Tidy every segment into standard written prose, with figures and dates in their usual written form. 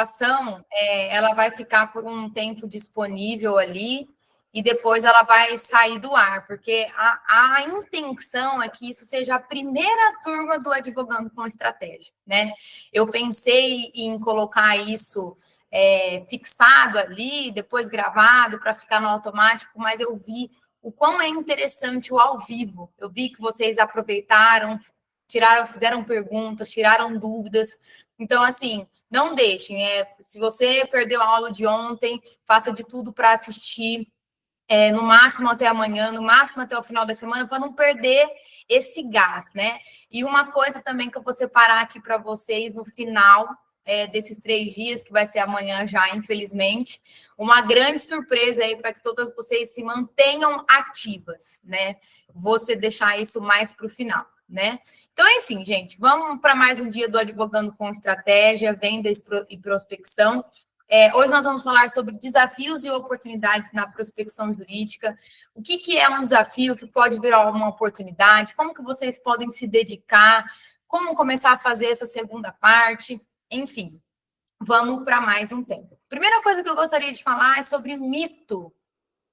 ação, ela vai ficar por um tempo disponível ali e depois ela vai sair do ar, porque a intenção é que isso seja a primeira turma do Advogando com Estratégia, né? Eu pensei em colocar isso fixado ali, depois gravado para ficar no automático, mas eu vi o quão é interessante o ao vivo. Eu vi que vocês aproveitaram, fizeram perguntas, tiraram dúvidas. Então, assim, não deixem. Se você perdeu a aula de ontem, faça de tudo para assistir, no máximo até amanhã, no máximo até o final da semana, para não perder esse gás, né? E uma coisa também que eu vou separar aqui para vocês no final desses 3 dias, que vai ser amanhã já, infelizmente, uma grande surpresa aí para que todas vocês se mantenham ativas, né? Vou deixar isso mais para o final, né? Então, enfim, gente, vamos para mais um dia do Advogando com Estratégia, Venda e Prospecção. Hoje nós vamos falar sobre desafios e oportunidades na prospecção jurídica. O que é um desafio que pode virar uma oportunidade? Como que vocês podem se dedicar? Como começar a fazer essa segunda parte? Enfim, vamos para mais um tempo. Primeira coisa que eu gostaria de falar é sobre mito.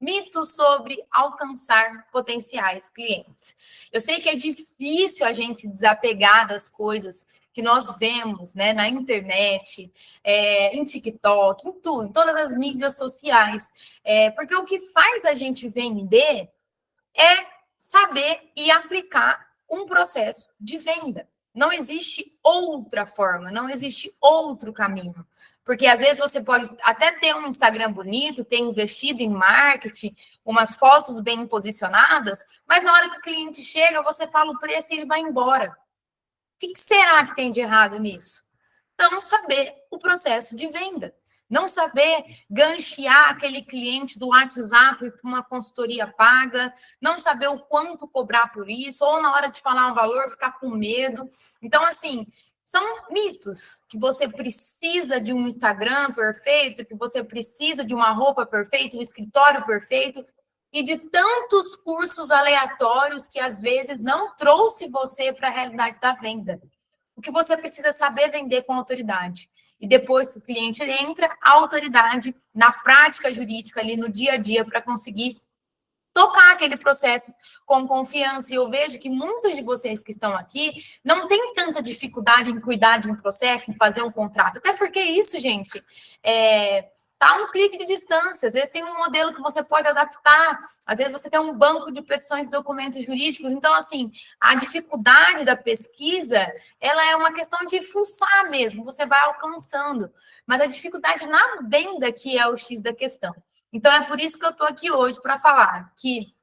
Mito sobre alcançar potenciais clientes. Eu sei que é difícil a gente se desapegar das coisas que nós vemos, né, na internet, em TikTok, em tudo, em todas as mídias sociais. Porque o que faz a gente vender é saber e aplicar um processo de venda. Não existe outra forma, não existe outro caminho. Porque às vezes você pode até ter um Instagram bonito, ter investido em marketing, umas fotos bem posicionadas, mas na hora que o cliente chega, você fala o preço e ele vai embora. O que será que tem de errado nisso? Não saber o processo de venda. Não saber ganchear aquele cliente do WhatsApp para uma consultoria paga, não saber o quanto cobrar por isso, ou na hora de falar um valor, ficar com medo. Então, assim, são mitos que você precisa de um Instagram perfeito, que você precisa de uma roupa perfeita, um escritório perfeito, e de tantos cursos aleatórios que às vezes não trouxe você para a realidade da venda. O que você precisa saber vender com autoridade. E depois que o cliente entra, a autoridade na prática jurídica ali no dia a dia para conseguir tocar aquele processo com confiança. E eu vejo que muitos de vocês que estão aqui não têm tanta dificuldade em cuidar de um processo, em fazer um contrato. Até porque isso, gente, tá a um clique de distância. Às vezes tem um modelo que você pode adaptar. Às vezes você tem um banco de petições e documentos jurídicos. Então, assim, a dificuldade da pesquisa, ela é uma questão de fuçar mesmo. Você vai alcançando. Mas a dificuldade na venda que é o X da questão. Então, é por isso que eu estou aqui hoje para falar que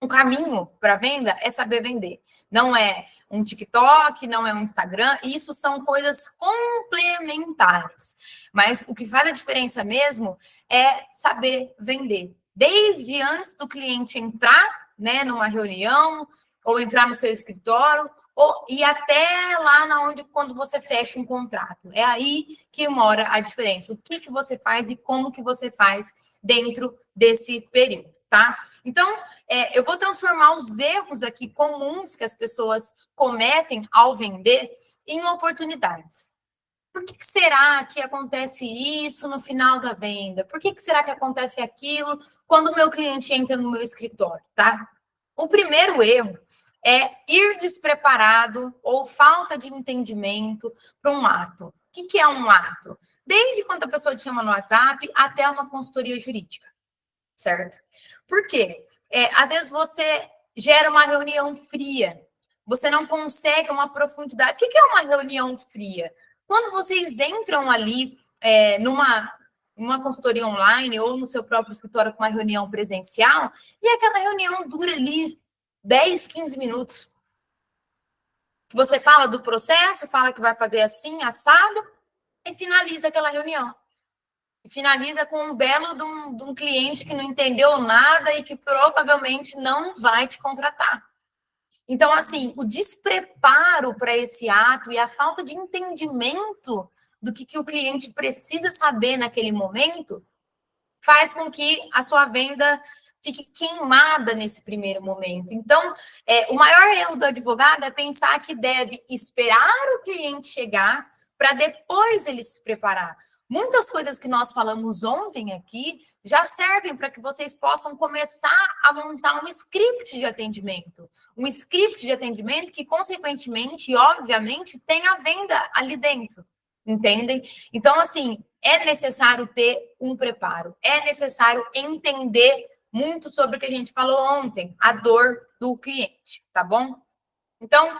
o caminho para a venda é saber vender. Não é um TikTok, não é um Instagram, isso são coisas complementares. Mas o que faz a diferença mesmo é saber vender. Desde antes do cliente entrar, né, numa reunião, ou entrar no seu escritório, e até lá quando você fecha um contrato. É aí que mora a diferença. O que você faz e como que você faz dentro desse período, tá? Então, eu vou transformar os erros aqui comuns que as pessoas cometem ao vender em oportunidades. Por que será que acontece isso no final da venda? Por que será que acontece aquilo quando o meu cliente entra no meu escritório, tá? O primeiro erro é ir despreparado ou falta de entendimento para um ato. O que é um ato? Desde quando a pessoa te chama no WhatsApp até uma consultoria jurídica, certo? Por quê? Às vezes você gera uma reunião fria, você não consegue uma profundidade. O que é uma reunião fria? Quando vocês entram ali numa consultoria online ou no seu próprio escritório com uma reunião presencial, e aquela reunião dura ali 10, 15 minutos. Você fala do processo, fala que vai fazer assim, assado, e finaliza aquela reunião. E finaliza com um belo de um cliente que não entendeu nada e que provavelmente não vai te contratar. Então, assim, o despreparo para esse ato e a falta de entendimento do que o cliente precisa saber naquele momento faz com que a sua venda fique queimada nesse primeiro momento. Então, o maior erro do advogado é pensar que deve esperar o cliente chegar para depois ele se preparar. Muitas coisas que nós falamos ontem aqui já servem para que vocês possam começar a montar um script de atendimento. Um script de atendimento que, consequentemente e obviamente, tem a venda ali dentro. Entendem? Então, assim, é necessário ter um preparo. É necessário entender muito sobre o que a gente falou ontem, a dor do cliente, tá bom? Então,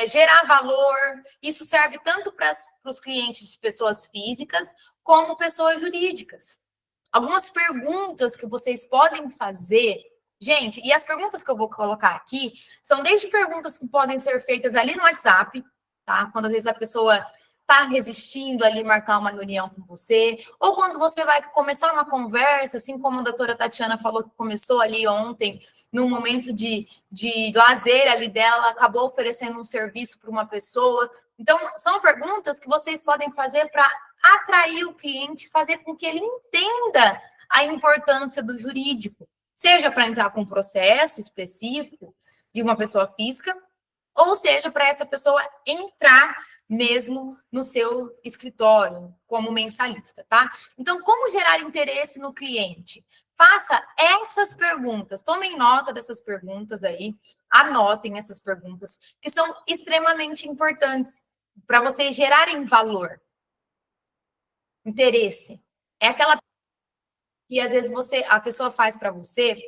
gerar valor, isso serve tanto para os clientes de pessoas físicas como pessoas jurídicas. Algumas perguntas que vocês podem fazer, gente, e as perguntas que eu vou colocar aqui são desde perguntas que podem ser feitas ali no WhatsApp, tá? Quando às vezes a pessoa está resistindo ali marcar uma reunião com você, ou quando você vai começar uma conversa, assim como a doutora Tatiana falou que começou ali ontem, no momento de lazer ali dela, acabou oferecendo um serviço para uma pessoa. Então, são perguntas que vocês podem fazer para atrair o cliente, fazer com que ele entenda a importância do jurídico, seja para entrar com um processo específico de uma pessoa física, ou seja, para essa pessoa entrar mesmo no seu escritório como mensalista, tá? Então, como gerar interesse no cliente? Faça essas perguntas, tomem nota dessas perguntas aí, anotem essas perguntas, que são extremamente importantes para vocês gerarem valor, interesse. É aquela que às vezes a pessoa faz para você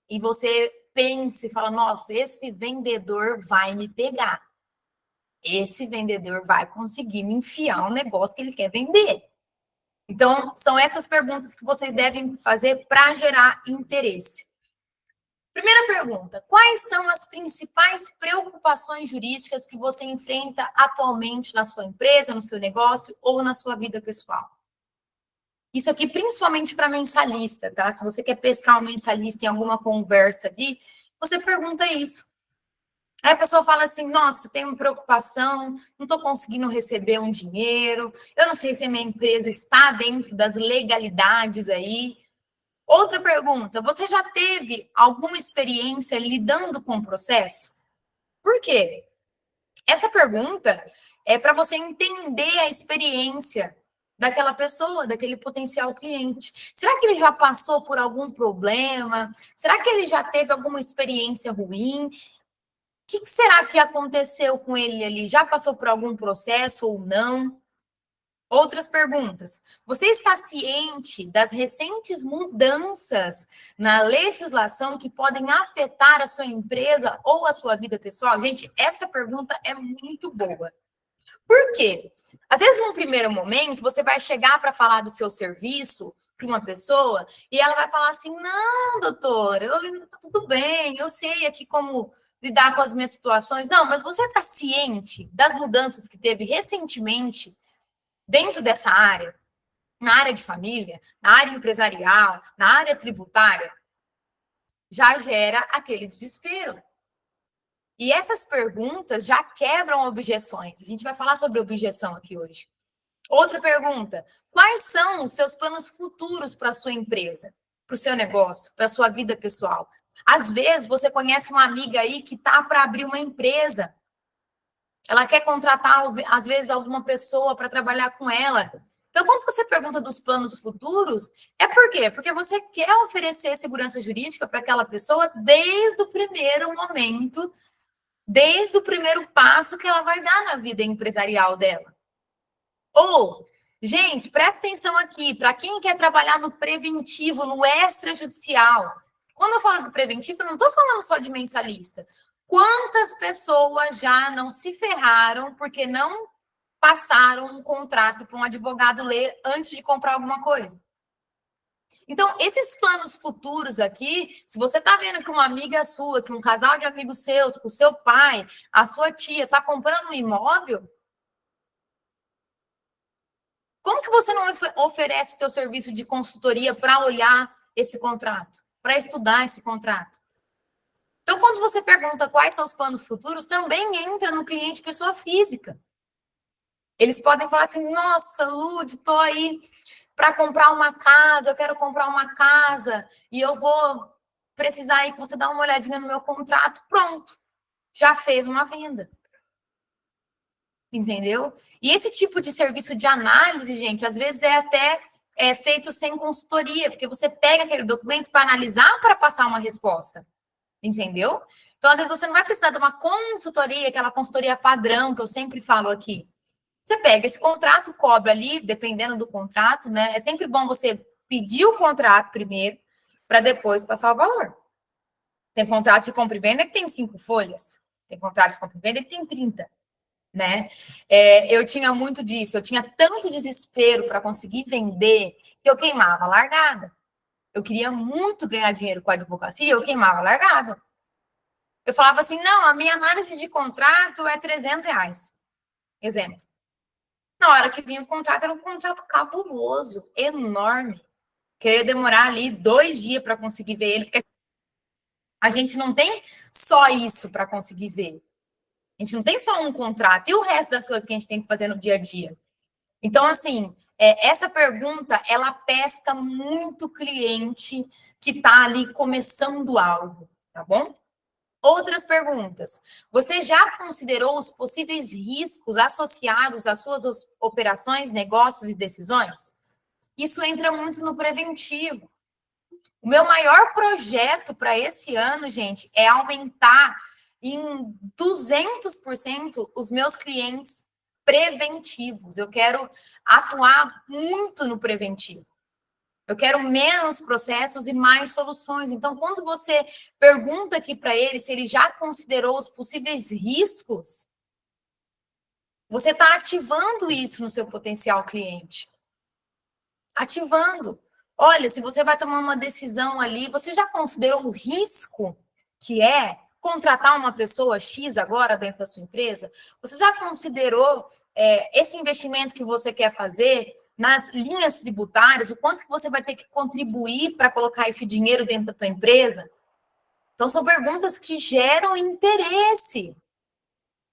e você pensa e fala: nossa, esse vendedor vai me pegar. Esse vendedor vai conseguir me enfiar um negócio que ele quer vender. Então, são essas perguntas que vocês devem fazer para gerar interesse. Primeira pergunta: quais são as principais preocupações jurídicas que você enfrenta atualmente na sua empresa, no seu negócio ou na sua vida pessoal? Isso aqui principalmente para mensalista, tá? Se você quer pescar um mensalista em alguma conversa ali, você pergunta isso. Aí a pessoa fala assim: nossa, tenho uma preocupação, não estou conseguindo receber um dinheiro, eu não sei se a minha empresa está dentro das legalidades aí. Outra pergunta: você já teve alguma experiência lidando com o processo? Por quê? Essa pergunta é para você entender a experiência daquela pessoa, daquele potencial cliente. Será que ele já passou por algum problema? Será que ele já teve alguma experiência ruim? O que será que aconteceu com ele ali? Já passou por algum processo ou não? Outras perguntas. Você está ciente das recentes mudanças na legislação que podem afetar a sua empresa ou a sua vida pessoal? Gente, essa pergunta é muito boa. Por quê? Às vezes, num primeiro momento, você vai chegar para falar do seu serviço para uma pessoa e ela vai falar assim: não, doutor, tudo bem, eu sei aqui como lidar com as minhas situações. Não, mas você está ciente das mudanças que teve recentemente dentro dessa área, na área de família, na área empresarial, na área tributária? Já gera aquele desespero. E essas perguntas já quebram objeções. A gente vai falar sobre objeção aqui hoje. Outra pergunta: quais são os seus planos futuros para a sua empresa, para o seu negócio, para a sua vida pessoal? Às vezes você conhece uma amiga aí que está para abrir uma empresa. Ela quer contratar, às vezes, alguma pessoa para trabalhar com ela. Então, quando você pergunta dos planos futuros, é por quê? Porque você quer oferecer segurança jurídica para aquela pessoa desde o primeiro momento, desde o primeiro passo que ela vai dar na vida empresarial dela. Ou, gente, presta atenção aqui, para quem quer trabalhar no preventivo, no extrajudicial. Quando eu falo do preventivo, eu não estou falando só de mensalista. Quantas pessoas já não se ferraram porque não passaram um contrato para um advogado ler antes de comprar alguma coisa? Então, esses planos futuros aqui, se você está vendo que uma amiga sua, que um casal de amigos seus, o seu pai, a sua tia, está comprando um imóvel, como que você não oferece o seu serviço de consultoria para olhar esse contrato, para estudar esse contrato? Então, quando você pergunta quais são os planos futuros, também entra no cliente pessoa física. Eles podem falar assim: nossa, Lud, estou aí para comprar uma casa, eu quero comprar uma casa e eu vou precisar aí que você dá uma olhadinha no meu contrato. Pronto, já fez uma venda. entendeu? E esse tipo de serviço de análise, gente, às vezes é até feito sem consultoria, porque você pega aquele documento para analisar para passar uma resposta, entendeu? Então, às vezes, você não vai precisar de uma consultoria, aquela consultoria padrão que eu sempre falo aqui. Você pega esse contrato, cobra ali, dependendo do contrato, né? É sempre bom você pedir o contrato primeiro, para depois passar o valor. Tem contrato de compra e venda que tem 5 folhas. Tem contrato de compra e venda que tem 30, né? Eu tinha muito disso. Eu tinha tanto desespero para conseguir vender que eu queimava a largada. Eu queria muito ganhar dinheiro com a advocacia, eu queimava a largada. Eu falava assim, não, a minha análise de contrato é R$300. Exemplo. Na hora que vinha o contrato, era um contrato cabuloso, enorme, que eu ia demorar ali 2 dias para conseguir ver ele, porque a gente não tem só isso para conseguir ver. A gente não tem só um contrato e o resto das coisas que a gente tem que fazer no dia a dia. Então, assim, essa pergunta, ela pesca muito cliente que está ali começando algo, tá bom? Outras perguntas. Você já considerou os possíveis riscos associados às suas operações, negócios e decisões? Isso entra muito no preventivo. O meu maior projeto para esse ano, gente, é aumentar em 200% os meus clientes preventivos. Eu quero atuar muito no preventivo. Eu quero menos processos e mais soluções. Então, quando você pergunta aqui para ele se ele já considerou os possíveis riscos, você está ativando isso no seu potencial cliente. Ativando. Olha, se você vai tomar uma decisão ali, você já considerou o risco que é contratar uma pessoa X agora dentro da sua empresa? Você já considerou esse investimento que você quer fazer nas linhas tributárias, o quanto que você vai ter que contribuir para colocar esse dinheiro dentro da tua empresa? Então, são perguntas que geram interesse.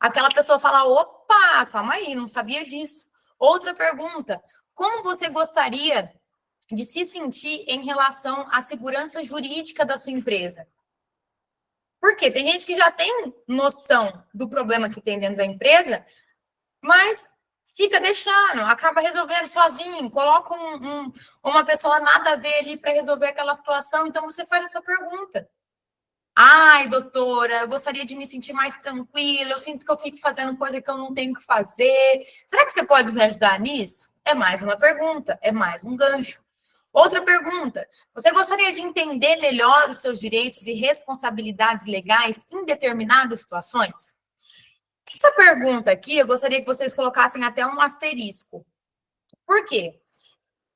Aquela pessoa fala, opa, calma aí, não sabia disso. Outra pergunta, como você gostaria de se sentir em relação à segurança jurídica da sua empresa? Porque tem gente que já tem noção do problema que tem dentro da empresa, mas fica deixando, acaba resolvendo sozinho, coloca uma pessoa nada a ver ali para resolver aquela situação. Então, você faz essa pergunta. Ai, doutora, eu gostaria de me sentir mais tranquila, eu sinto que eu fico fazendo coisa que eu não tenho que fazer. Será que você pode me ajudar nisso? É mais uma pergunta, é mais um gancho. Outra pergunta, você gostaria de entender melhor os seus direitos e responsabilidades legais em determinadas situações? Essa pergunta aqui, eu gostaria que vocês colocassem até um asterisco. Por quê?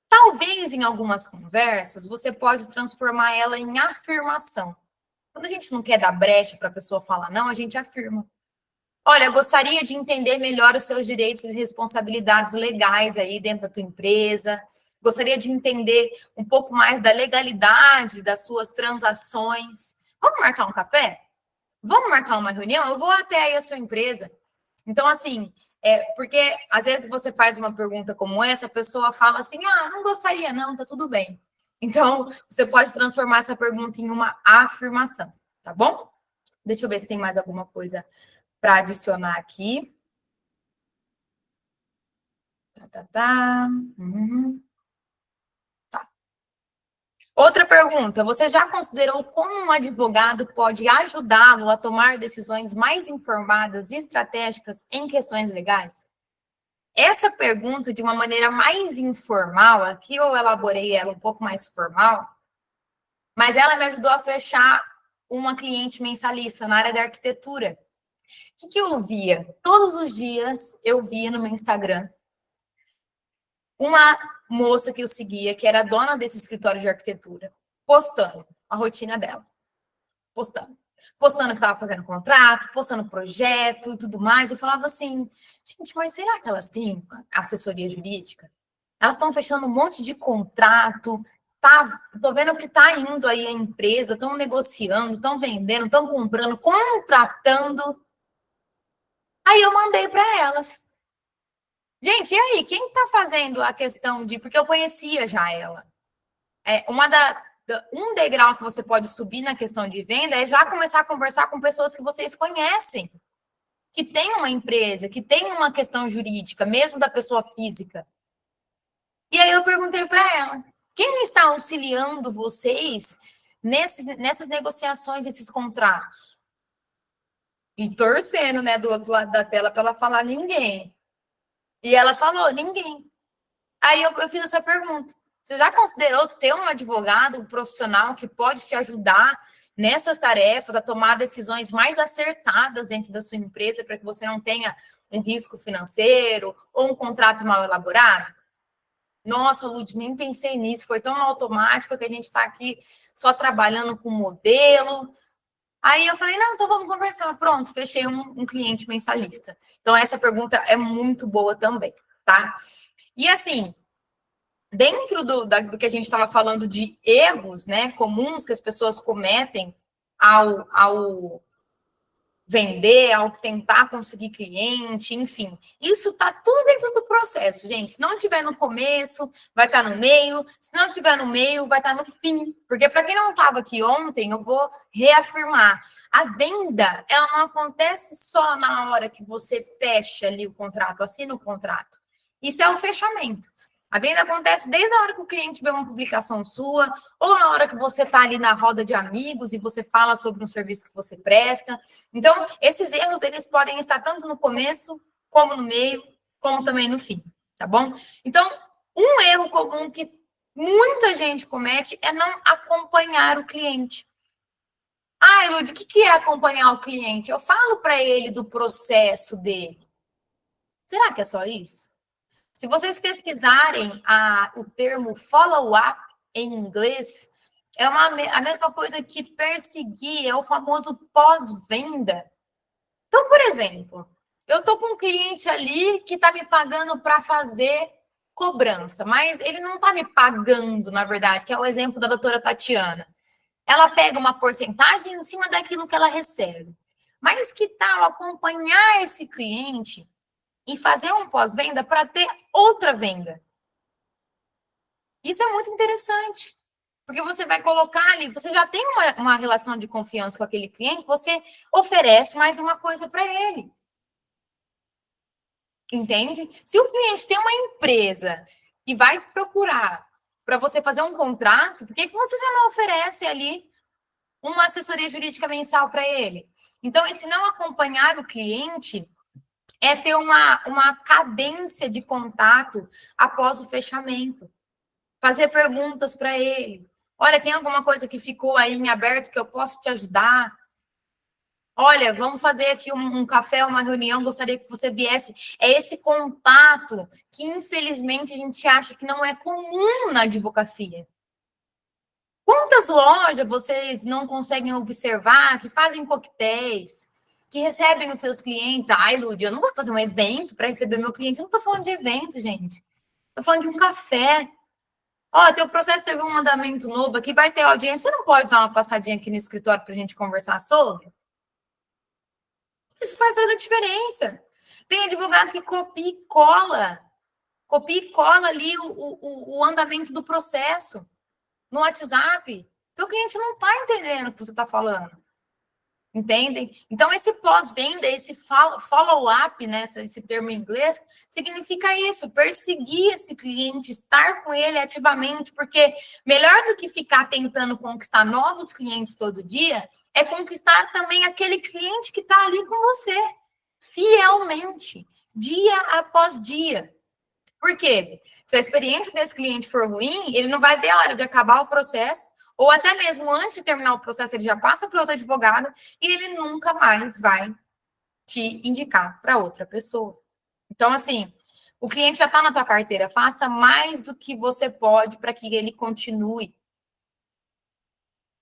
Talvez em algumas conversas você pode transformar ela em afirmação. Quando a gente não quer dar brecha para a pessoa falar não, a gente afirma. Olha, eu gostaria de entender melhor os seus direitos e responsabilidades legais aí dentro da tua empresa. Gostaria de entender um pouco mais da legalidade das suas transações. Vamos marcar um café? Vamos marcar uma reunião? Eu vou até aí a sua empresa. Então, assim, porque às vezes você faz uma pergunta como essa, a pessoa fala assim, não gostaria não, tá tudo bem. Então, você pode transformar essa pergunta em uma afirmação, tá bom? Deixa eu ver se tem mais alguma coisa para adicionar aqui. Uhum. Tá. Outra pergunta, você já considerou como um advogado pode ajudá-lo a tomar decisões mais informadas e estratégicas em questões legais? Essa pergunta, de uma maneira mais informal, aqui eu elaborei ela um pouco mais formal, mas ela me ajudou a fechar uma cliente mensalista na área da arquitetura. O que eu via? Todos os dias eu via no meu Instagram uma moça que eu seguia, que era dona desse escritório de arquitetura, postando a rotina dela. Postando. Postando que estava fazendo contrato, postando projeto e tudo mais. Eu falava assim, gente, mas será que elas têm assessoria jurídica? Elas estão fechando um monte de contrato, tô vendo que está indo aí a empresa, estão negociando, estão vendendo, estão comprando, contratando. Aí eu mandei para elas. Gente, e aí, quem está fazendo a questão de... Porque eu conhecia já ela. Um degrau que você pode subir na questão de venda é já começar a conversar com pessoas que vocês conhecem. que tem uma empresa, que tem uma questão jurídica, mesmo da pessoa física. E aí eu perguntei para ela, quem está auxiliando vocês nessas negociações, desses contratos? E torcendo, né, do outro lado da tela para ela falar ninguém. E ela falou, ninguém. Aí eu fiz essa pergunta. Você já considerou ter um advogado, um profissional que pode te ajudar nessas tarefas, a tomar decisões mais acertadas dentro da sua empresa, para que você não tenha um risco financeiro ou um contrato mal elaborado? Nossa, Lud, nem pensei nisso, foi tão automático que a gente está aqui só trabalhando com modelo. Aí eu falei, não, então vamos conversar. Pronto, fechei um cliente mensalista. Então, essa pergunta é muito boa também, tá? E assim, dentro do que a gente estava falando de erros, né, comuns que as pessoas cometem ao vender, ao tentar conseguir cliente, enfim. Isso está tudo dentro do processo, gente. Se não tiver no começo, vai estar no meio. Se não tiver no meio, vai estar no fim. Porque para quem não estava aqui ontem, eu vou reafirmar. A venda, ela não acontece só na hora que você fecha ali o contrato, assina o contrato. Isso é o fechamento. A venda acontece desde a hora que o cliente vê uma publicação sua, ou na hora que você está ali na roda de amigos e você fala sobre um serviço que você presta. Então, esses erros, eles podem estar tanto no começo, como no meio, como também no fim, tá bom? Então, um erro comum que muita gente comete é não acompanhar o cliente. Ah, Elud, o que é acompanhar o cliente? Eu falo para ele do processo dele. Será que é só isso? Se vocês pesquisarem o termo follow-up em inglês, é a mesma coisa que perseguir, é o famoso pós-venda. Então, por exemplo, eu estou com um cliente ali que está me pagando para fazer cobrança, mas ele não está me pagando, na verdade, que é o exemplo da doutora Tatiana. Ela pega uma porcentagem em cima daquilo que ela recebe. Mas que tal acompanhar esse cliente e fazer um pós-venda para ter outra venda? Isso é muito interessante, porque você vai colocar ali, você já tem uma relação de confiança com aquele cliente, você oferece mais uma coisa para ele. Entende? Se o cliente tem uma empresa e vai te procurar para você fazer um contrato, por que você já não oferece ali uma assessoria jurídica mensal para ele? Então, esse não acompanhar o cliente é ter uma cadência de contato após o fechamento. Fazer perguntas para ele. Olha, tem alguma coisa que ficou aí em aberto que eu posso te ajudar? Olha, vamos fazer aqui um café, uma reunião, gostaria que você viesse. É esse contato que, infelizmente, a gente acha que não é comum na advocacia. Quantas lojas vocês não conseguem observar que fazem coquetéis, que recebem os seus clientes? Ai, Lúdia, eu não vou fazer um evento para receber meu cliente. Eu não estou falando de evento, gente. Estou falando de um café. Ó, teu processo teve um mandamento novo aqui, vai ter audiência. Você não pode dar uma passadinha aqui no escritório para a gente conversar sobre? Isso faz toda a diferença. Tem advogado que copia e cola ali o andamento do processo no WhatsApp. Então, o cliente não está entendendo o que você está falando. Entendem? Então, esse pós-venda, esse follow-up, né, esse termo em inglês, significa isso, perseguir esse cliente, estar com ele ativamente, porque melhor do que ficar tentando conquistar novos clientes todo dia, é conquistar também aquele cliente que está ali com você, fielmente, dia após dia. Por quê? Se a experiência desse cliente for ruim, ele não vai ver a hora de acabar o processo, ou até mesmo antes de terminar o processo, ele já passa para outro advogado e ele nunca mais vai te indicar para outra pessoa. Então, assim, o cliente já está na tua carteira, faça mais do que você pode para que ele continue.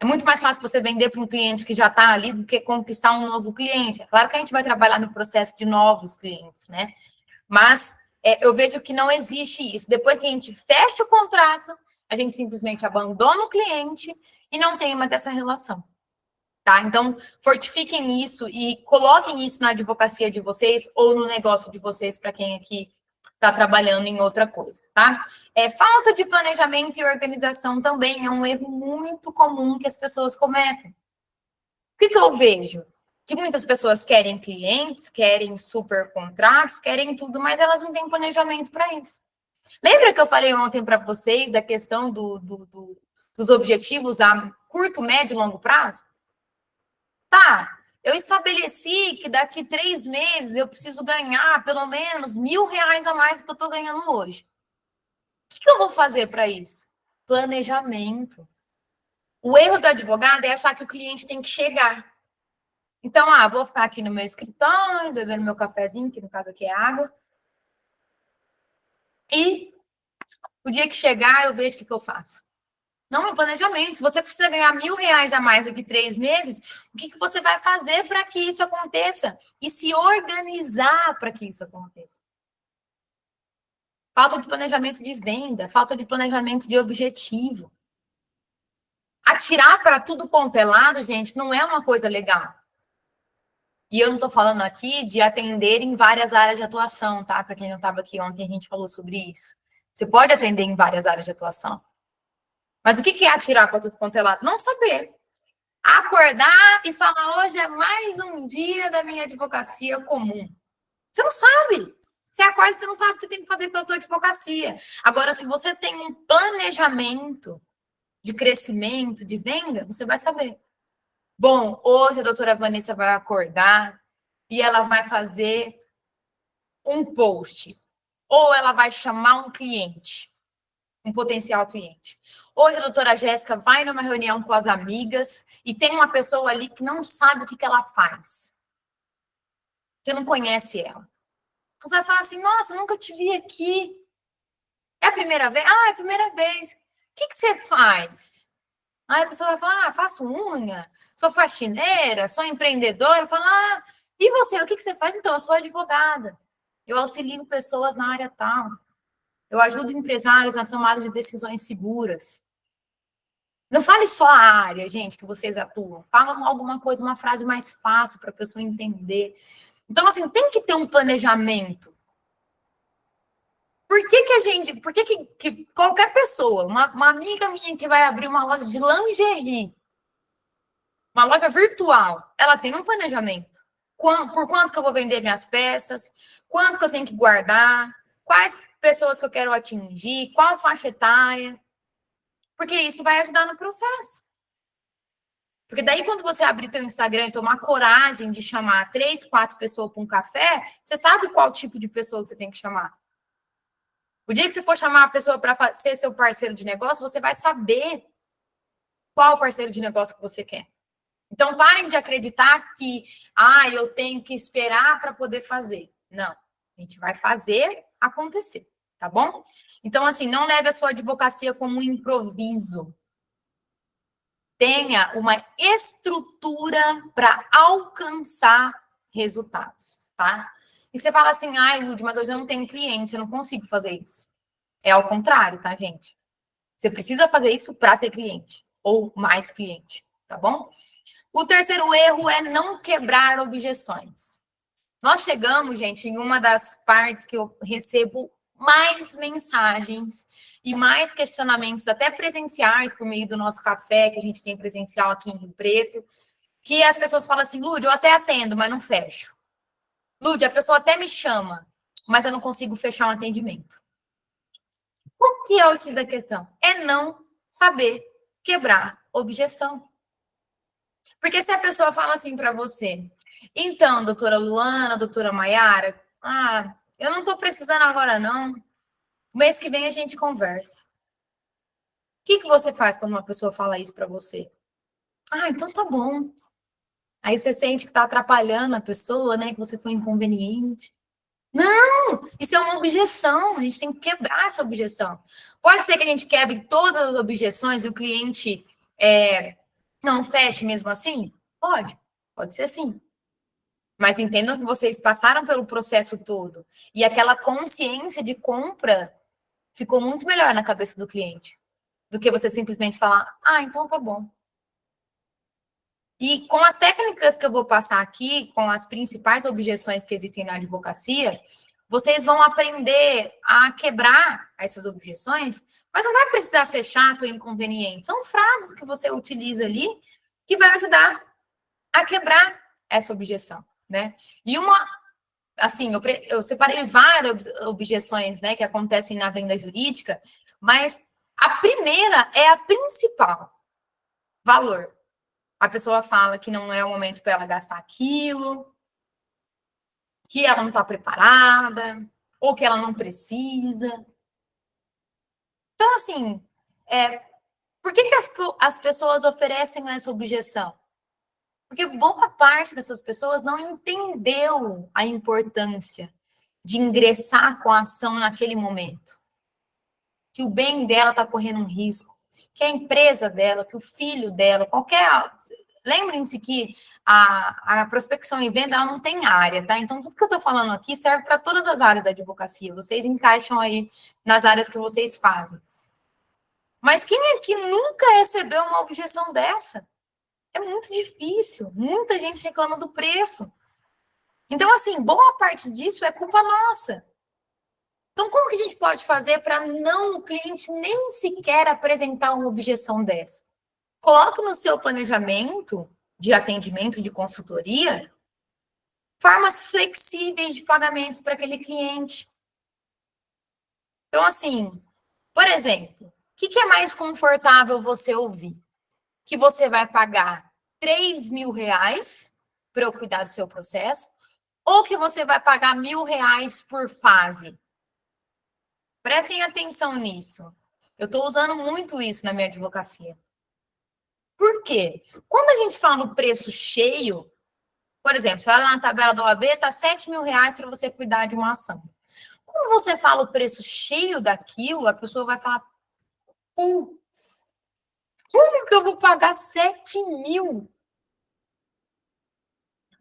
É muito mais fácil você vender para um cliente que já está ali do que conquistar um novo cliente. É claro que a gente vai trabalhar no processo de novos clientes, né? Mas eu vejo que não existe isso. Depois que a gente fecha o contrato, a gente simplesmente abandona o cliente e não tem mais essa relação. Tá? Então, fortifiquem isso e coloquem isso na advocacia de vocês ou no negócio de vocês, para quem aqui está trabalhando em outra coisa, tá? Falta de planejamento e organização também é um erro muito comum que as pessoas cometem. O que eu vejo? Que muitas pessoas querem clientes, querem super contratos, querem tudo, mas elas não têm planejamento para isso. Lembra que eu falei ontem para vocês da questão dos objetivos a curto, médio e longo prazo? Tá, eu estabeleci que daqui 3 meses eu preciso ganhar pelo menos R$ 1.000 a mais do que eu estou ganhando hoje. O que eu vou fazer para isso? Planejamento. O erro do advogado é achar que o cliente tem que chegar. Então, vou ficar aqui no meu escritório, bebendo meu cafezinho, que no caso aqui é água. E o dia que chegar, eu vejo o que eu faço. Não é planejamento. Se você precisa ganhar R$ 1.000 a mais daqui 3 meses, o que você vai fazer para que isso aconteça? E se organizar para que isso aconteça. Falta de planejamento de venda, falta de planejamento de objetivo. Atirar para tudo quanto é lado, gente, não é uma coisa legal. E eu não estou falando aqui de atender em várias áreas de atuação, tá? Para quem não estava aqui ontem, a gente falou sobre isso. Você pode atender em várias áreas de atuação. Mas o que é atirar para tudo quanto é lado? Não saber. Acordar e falar, hoje é mais um dia da minha advocacia comum. Você não sabe. Você acorda e você não sabe o que você tem que fazer pela tua advocacia. Agora, se você tem um planejamento de crescimento, de venda, você vai saber. Bom, hoje a doutora Vanessa vai acordar e ela vai fazer um post. Ou ela vai chamar um cliente, um potencial cliente. Hoje a doutora Jéssica vai numa reunião com as amigas e tem uma pessoa ali que não sabe o que ela faz. Que não conhece ela. Você vai falar assim, nossa, eu nunca te vi aqui. É a primeira vez? É a primeira vez. O que você faz? Aí a pessoa vai falar, faço unha, sou faxineira, sou empreendedora. Fala, e você, o que você faz? Então, eu sou advogada. Eu auxilio pessoas na área tal. Eu ajudo empresários na tomada de decisões seguras. Não fale só a área, gente, que vocês atuam. Fala alguma coisa, uma frase mais fácil para a pessoa entender. Então, assim, tem que ter um planejamento. Por que qualquer pessoa, uma amiga minha que vai abrir uma loja de lingerie, uma loja virtual, ela tem um planejamento. Por quanto que eu vou vender minhas peças, quanto que eu tenho que guardar, quais pessoas que eu quero atingir, qual faixa etária, porque isso vai ajudar no processo. Porque daí, quando você abrir teu Instagram e tomar coragem de chamar 3, 4 pessoas para um café, você sabe qual tipo de pessoa que você tem que chamar. O dia que você for chamar a pessoa para ser seu parceiro de negócio, você vai saber qual parceiro de negócio que você quer. Então, parem de acreditar que, eu tenho que esperar para poder fazer. Não, a gente vai fazer acontecer, tá bom? Então, assim, não leve a sua advocacia como um improviso. Tenha uma estrutura para alcançar resultados, tá? E você fala assim, Lud, mas hoje eu não tenho cliente, eu não consigo fazer isso. É ao contrário, tá, gente? Você precisa fazer isso para ter cliente, ou mais cliente, tá bom? O terceiro erro é não quebrar objeções. Nós chegamos, gente, em uma das partes que eu recebo mais mensagens e mais questionamentos, até presenciais, por meio do nosso café, que a gente tem presencial aqui em Rio Preto, que as pessoas falam assim, Lud, eu até atendo, mas não fecho. Lud, a pessoa até me chama, mas eu não consigo fechar um atendimento. O que é o X da questão? É não saber quebrar objeção. Porque se a pessoa fala assim para você, então, doutora Luana, doutora Maiara, eu não estou precisando agora, não. Mês que vem a gente conversa. O que você faz quando uma pessoa fala isso para você? Então tá bom. Aí você sente que está atrapalhando a pessoa, né? Que você foi inconveniente. Não! Isso é uma objeção. A gente tem que quebrar essa objeção. Pode ser que a gente quebre todas as objeções e o cliente não feche mesmo assim? Pode ser sim. Mas entendam que vocês passaram pelo processo todo. E aquela consciência de compra ficou muito melhor na cabeça do cliente. Do que você simplesmente falar, então tá bom. E com as técnicas que eu vou passar aqui, com as principais objeções que existem na advocacia, vocês vão aprender a quebrar essas objeções, mas não vai precisar ser chato ou inconveniente. São frases que você utiliza ali que vai ajudar a quebrar essa objeção, né? E assim, eu separei várias objeções, né, que acontecem na venda jurídica, mas a primeira é a principal, valor. A pessoa fala que não é o momento para ela gastar aquilo, que ela não está preparada, ou que ela não precisa. Então, assim, por que as pessoas oferecem essa objeção? Porque boa parte dessas pessoas não entendeu a importância de ingressar com a ação naquele momento. Que o bem dela está correndo um risco, que a empresa dela, que o filho dela, qualquer... Lembrem-se que a prospecção e venda ela não tem área, tá? Então, tudo que eu estou falando aqui serve para todas as áreas da advocacia. Vocês encaixam aí nas áreas que vocês fazem. Mas quem aqui nunca recebeu uma objeção dessa? É muito difícil. Muita gente reclama do preço. Então, assim, boa parte disso é culpa nossa. Então, como que a gente pode fazer para o cliente nem sequer apresentar uma objeção dessa? Coloque no seu planejamento de atendimento, de consultoria, formas flexíveis de pagamento para aquele cliente. Então, assim, por exemplo, o que é mais confortável você ouvir? Que você vai pagar R$3.000 para eu cuidar do seu processo, ou que você vai pagar R$1.000 por fase? Prestem atenção nisso. Eu estou usando muito isso na minha advocacia. Por quê? Quando a gente fala no preço cheio, por exemplo, você olha na tabela da OAB, está R$7.000 para você cuidar de uma ação. Quando você fala o preço cheio daquilo, a pessoa vai falar, putz, como que eu vou pagar 7.000?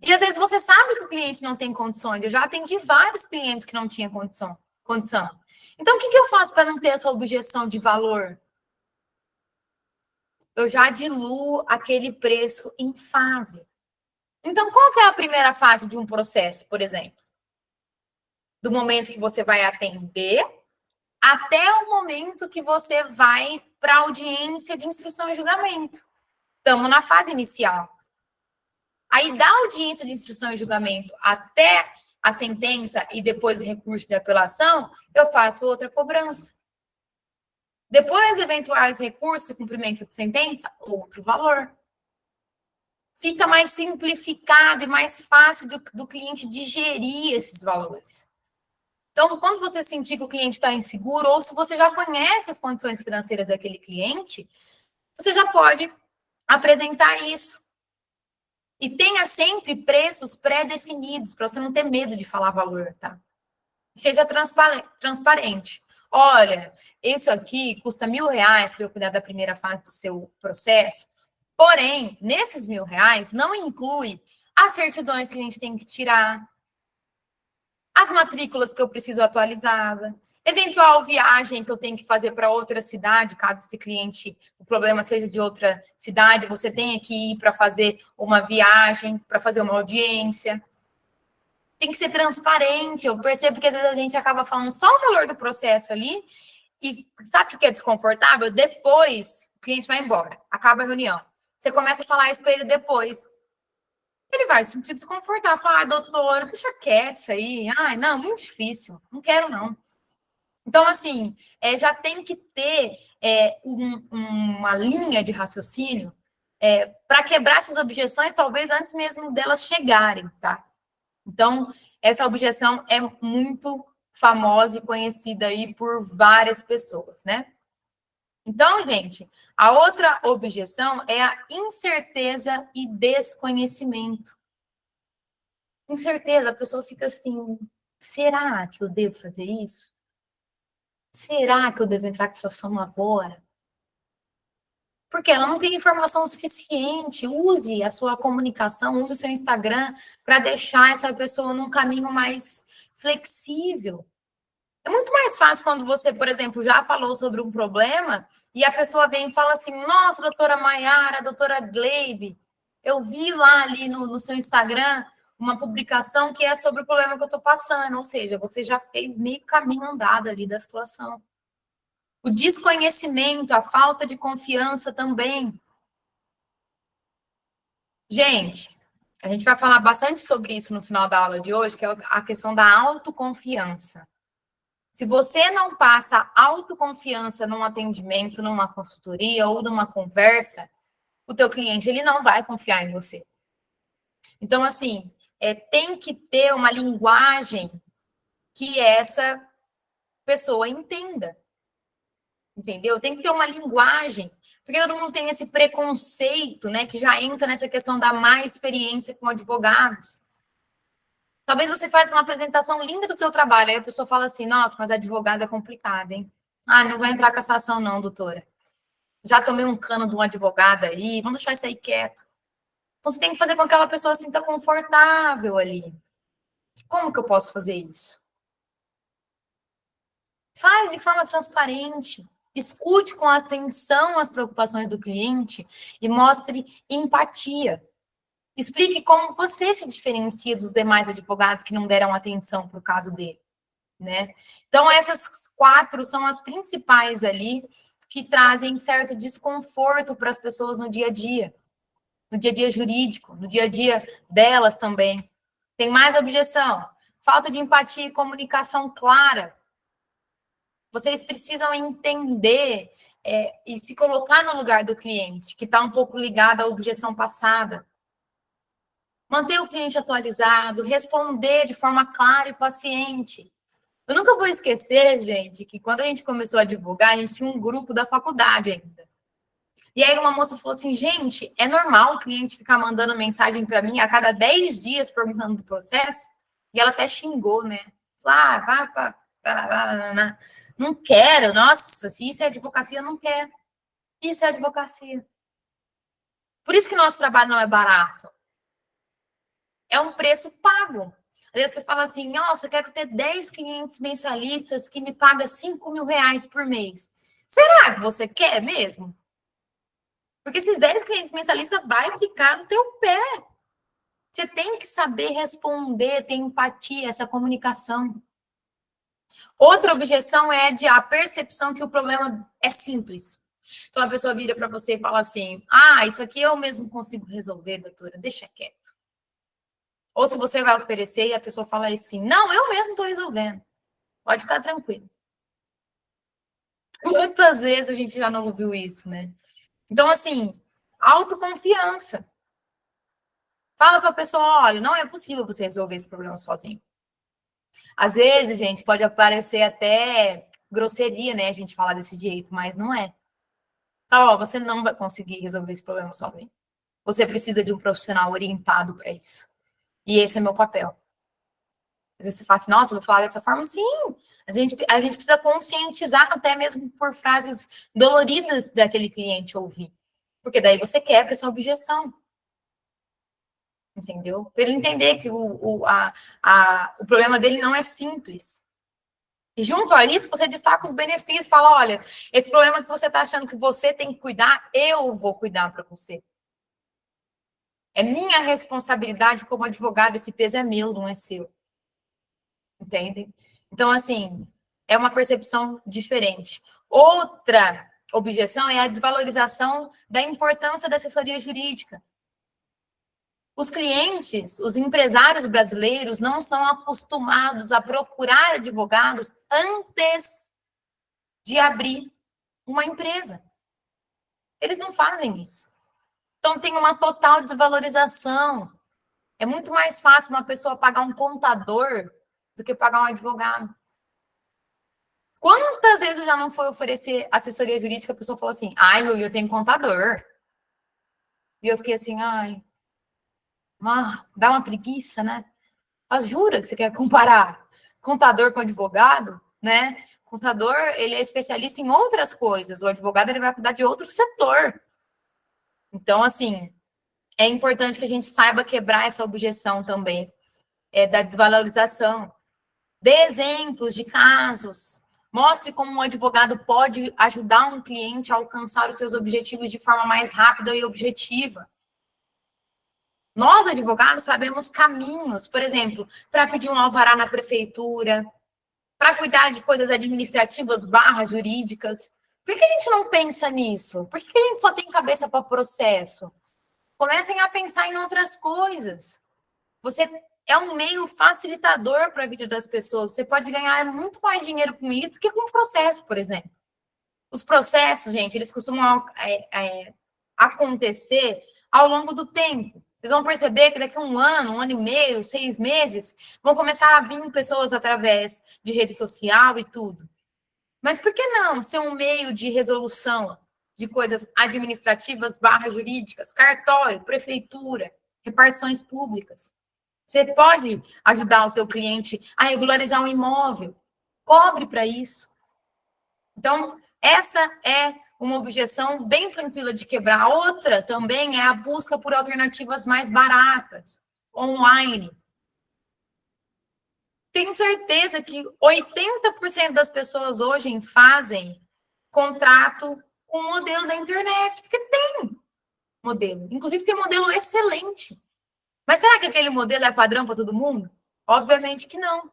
E às vezes você sabe que o cliente não tem condições. Eu já atendi vários clientes que não tinham condição. Então, o que eu faço para não ter essa objeção de valor? Eu já diluo aquele preço em fase. Então, qual que é a primeira fase de um processo, por exemplo? Do momento que você vai atender até o momento que você vai para a audiência de instrução e julgamento. Estamos na fase inicial. Aí, da audiência de instrução e julgamento até a sentença e depois o recurso de apelação, eu faço outra cobrança. Depois, eventuais recursos e cumprimento de sentença, outro valor. Fica mais simplificado e mais fácil do cliente digerir esses valores. Então, quando você sentir que o cliente está inseguro, ou se você já conhece as condições financeiras daquele cliente, você já pode apresentar isso. E tenha sempre preços pré-definidos, para você não ter medo de falar valor, tá? Seja transparente. Olha, isso aqui custa R$1.000 para eu cuidar da primeira fase do seu processo. Porém, nesses R$1.000 não inclui as certidões que a gente tem que tirar, as matrículas que eu preciso atualizada, eventual viagem que eu tenho que fazer para outra cidade, caso esse cliente, o problema seja de outra cidade, você tenha que ir para fazer uma viagem, para fazer uma audiência. Tem que ser transparente. Eu percebo que às vezes a gente acaba falando só o valor do processo ali e sabe o que é desconfortável? Depois, o cliente vai embora, acaba a reunião. Você começa a falar isso para ele depois. Ele vai se sentir desconfortável, falar, doutora, deixa quieto isso aí. Ai, não, muito difícil, não quero não. Então, assim, já tem que ter uma linha de raciocínio para quebrar essas objeções, talvez antes mesmo delas chegarem, tá? Então, essa objeção é muito famosa e conhecida aí por várias pessoas, né? Então, gente, a outra objeção é a incerteza e desconhecimento. Incerteza, a pessoa fica assim, será que eu devo fazer isso? Será que eu devo entrar com essa ação agora? Porque ela não tem informação suficiente. Use a sua comunicação, use o seu Instagram para deixar essa pessoa num caminho mais flexível. É muito mais fácil quando você, por exemplo, já falou sobre um problema e a pessoa vem e fala assim, nossa, doutora Maiara, doutora Gleibe, eu vi lá ali no seu Instagram uma publicação que é sobre o problema que eu estou passando. Ou seja, você já fez meio caminho andado ali da situação. O desconhecimento, a falta de confiança também. Gente, A gente vai falar bastante sobre isso no final da aula de hoje, que é a questão da autoconfiança. Se você não passa autoconfiança num atendimento, numa consultoria ou numa conversa, o teu cliente ele não vai confiar em você. Então, assim, tem que ter uma linguagem que essa pessoa entenda. Entendeu? Tem que ter uma linguagem, porque todo mundo tem esse preconceito, né, que já entra nessa questão da má experiência com advogados. Talvez você faça uma apresentação linda do teu trabalho, aí a pessoa fala assim, nossa, mas advogado é complicado, hein? Ah, não vai entrar cassação não, doutora. Já tomei um cano de um advogado aí, vamos deixar isso aí quieto. Então, você tem que fazer com que aquela pessoa se sinta confortável ali. Como que eu posso fazer isso? Fale de forma transparente. Escute com atenção as preocupações do cliente e mostre empatia. Explique como você se diferencia dos demais advogados que não deram atenção para o caso dele, né? Então, essas 4 são as principais ali que trazem certo desconforto para as pessoas no dia a dia jurídico, no dia a dia delas também. Tem mais objeção, falta de empatia e comunicação clara. Vocês precisam entender e se colocar no lugar do cliente, que está um pouco ligado à objeção passada. Manter o cliente atualizado, responder de forma clara e paciente. Eu nunca vou esquecer, gente, que quando a gente começou a divulgar, a gente tinha um grupo da faculdade ainda. E aí uma moça falou assim, gente, é normal o cliente ficar mandando mensagem para mim a cada 10 dias perguntando do processo? E ela até xingou, né? Falou, vá para... Não quero, nossa, se isso é advocacia, não quero. Isso é advocacia. Por isso que nosso trabalho não é barato. É um preço pago. Às vezes você fala assim, nossa, eu quero ter 10 clientes mensalistas que me pagam 5 mil reais por mês. Será que você quer mesmo? Porque esses 10 clientes mensalistas vai ficar no teu pé. Você tem que saber responder, ter empatia, essa comunicação. Outra objeção é a percepção que o problema é simples. Então, a pessoa vira para você e fala assim, isso aqui eu mesmo consigo resolver, doutora, deixa quieto. Ou se você vai oferecer e a pessoa fala assim, não, eu mesmo estou resolvendo. Pode ficar tranquilo. Quantas vezes a gente já não ouviu isso, né? Então, assim, autoconfiança. Fala para a pessoa, olha, não é possível você resolver esse problema sozinho. Às vezes, gente, pode aparecer até grosseria, né, a gente falar desse jeito, mas não é. Fala, você não vai conseguir resolver esse problema sozinho. Você precisa de um profissional orientado para isso. E esse é meu papel. Às vezes você fala assim, nossa, eu vou falar dessa forma? Sim, a gente precisa conscientizar até mesmo por frases doloridas daquele cliente ouvir. Porque daí você quebra essa objeção. Entendeu? Para ele entender que o problema dele não é simples. E junto a isso, você destaca os benefícios, fala, olha, esse problema que você está achando que você tem que cuidar, eu vou cuidar para você. É minha responsabilidade como advogado, esse peso é meu, não é seu. Entende? Então, assim, é uma percepção diferente. Outra objeção é a desvalorização da importância da assessoria jurídica. Os clientes, os empresários brasileiros não são acostumados a procurar advogados antes de abrir uma empresa. Eles não fazem isso. Então, tem uma total desvalorização. É muito mais fácil uma pessoa pagar um contador do que pagar um advogado. Quantas vezes eu já não fui oferecer assessoria jurídica, a pessoa falou assim, Lu, eu tenho contador. E eu fiquei assim, dá uma preguiça, né? Mas jura que você quer comparar contador com advogado, né? Contador, ele é especialista em outras coisas. O advogado, ele vai cuidar de outro setor. Então, assim, é importante que a gente saiba quebrar essa objeção também da desvalorização. Dê exemplos de casos. Mostre como um advogado pode ajudar um cliente a alcançar os seus objetivos de forma mais rápida e objetiva. Nós, advogados, sabemos caminhos, por exemplo, para pedir um alvará na prefeitura, para cuidar de coisas administrativas jurídicas. Por que a gente não pensa nisso? Por que a gente só tem cabeça para processo? Comecem a pensar em outras coisas. Você é um meio facilitador para a vida das pessoas. Você pode ganhar muito mais dinheiro com isso do que com o processo, por exemplo. Os processos, gente, eles costumam acontecer ao longo do tempo. Vocês vão perceber que daqui a um ano e meio, 6 meses, vão começar a vir pessoas através de rede social e tudo. Mas por que não ser um meio de resolução de coisas administrativas / jurídicas, cartório, prefeitura, repartições públicas? Você pode ajudar o teu cliente a regularizar um imóvel. Cobre para isso. Então, essa é uma objeção bem tranquila de quebrar. Outra também é a busca por alternativas mais baratas, online. Tenho certeza que 80% das pessoas hoje fazem contrato com o modelo da internet, porque tem modelo. Inclusive, tem modelo excelente. Mas será que aquele modelo é padrão para todo mundo? Obviamente que não.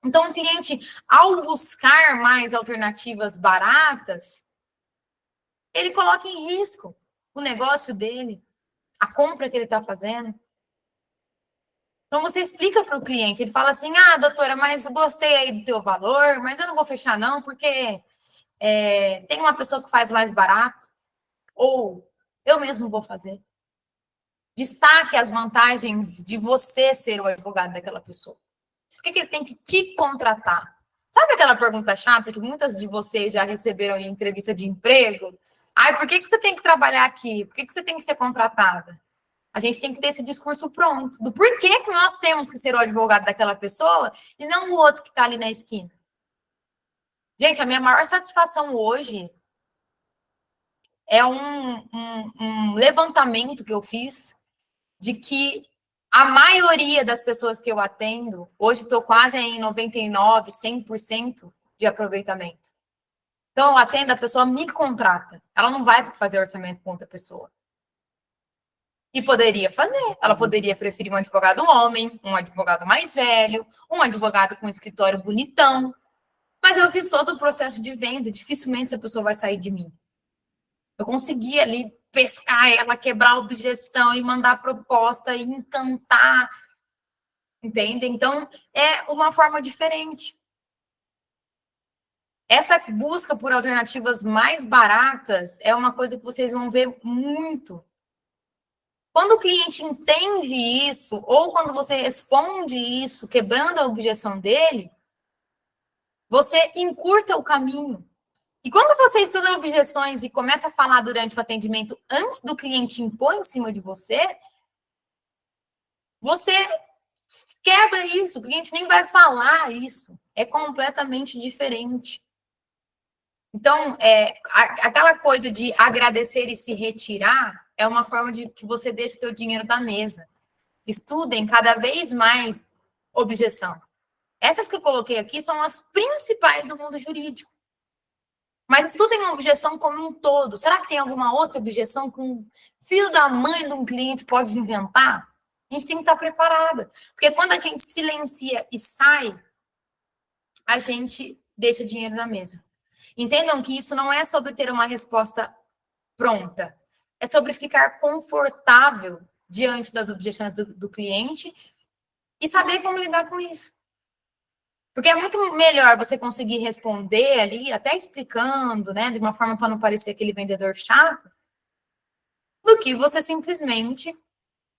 Então, o cliente, ao buscar mais alternativas baratas, ele coloca em risco o negócio dele, a compra que ele está fazendo. Então, você explica para o cliente, ele fala assim, doutora, mas eu gostei aí do teu valor, mas eu não vou fechar não, porque tem uma pessoa que faz mais barato, ou eu mesmo vou fazer. Destaque as vantagens de você ser o advogado daquela pessoa. Por que ele tem que te contratar? Sabe aquela pergunta chata que muitas de vocês já receberam em entrevista de emprego? Por que você tem que trabalhar aqui? Por que você tem que ser contratada? A gente tem que ter esse discurso pronto do porquê que nós temos que ser o advogado daquela pessoa e não o outro que está ali na esquina. Gente, a minha maior satisfação hoje é um levantamento que eu fiz de que a maioria das pessoas que eu atendo, hoje estou quase em 99%, 100% de aproveitamento. Então, eu atendo, a pessoa me contrata. Ela não vai fazer orçamento com outra pessoa. E poderia fazer. Ela poderia preferir um advogado homem, um advogado mais velho, um advogado com um escritório bonitão. Mas eu fiz todo o processo de venda. Dificilmente essa pessoa vai sair de mim. Eu consegui ali pescar ela, quebrar a objeção e mandar proposta e encantar. Entende? Então, é uma forma diferente. Essa busca por alternativas mais baratas é uma coisa que vocês vão ver muito. Quando o cliente entende isso, ou quando você responde isso, quebrando a objeção dele, você encurta o caminho. E quando você estuda objeções e começa a falar durante o atendimento antes do cliente impor em cima de você, você quebra isso, o cliente nem vai falar isso. É completamente diferente. Então, aquela coisa de agradecer e se retirar é uma forma de que você deixe o seu dinheiro da mesa. Estudem cada vez mais objeção. Essas que eu coloquei aqui são as principais do mundo jurídico. Mas estudem a objeção como um todo. Será que tem alguma outra objeção que um filho da mãe de um cliente pode inventar? A gente tem que estar preparada. Porque quando a gente silencia e sai, a gente deixa dinheiro na mesa. Entendam que isso não é sobre ter uma resposta pronta. É sobre ficar confortável diante das objeções do cliente e saber como lidar com isso. Porque é muito melhor você conseguir responder ali, até explicando, né, de uma forma para não parecer aquele vendedor chato, do que você simplesmente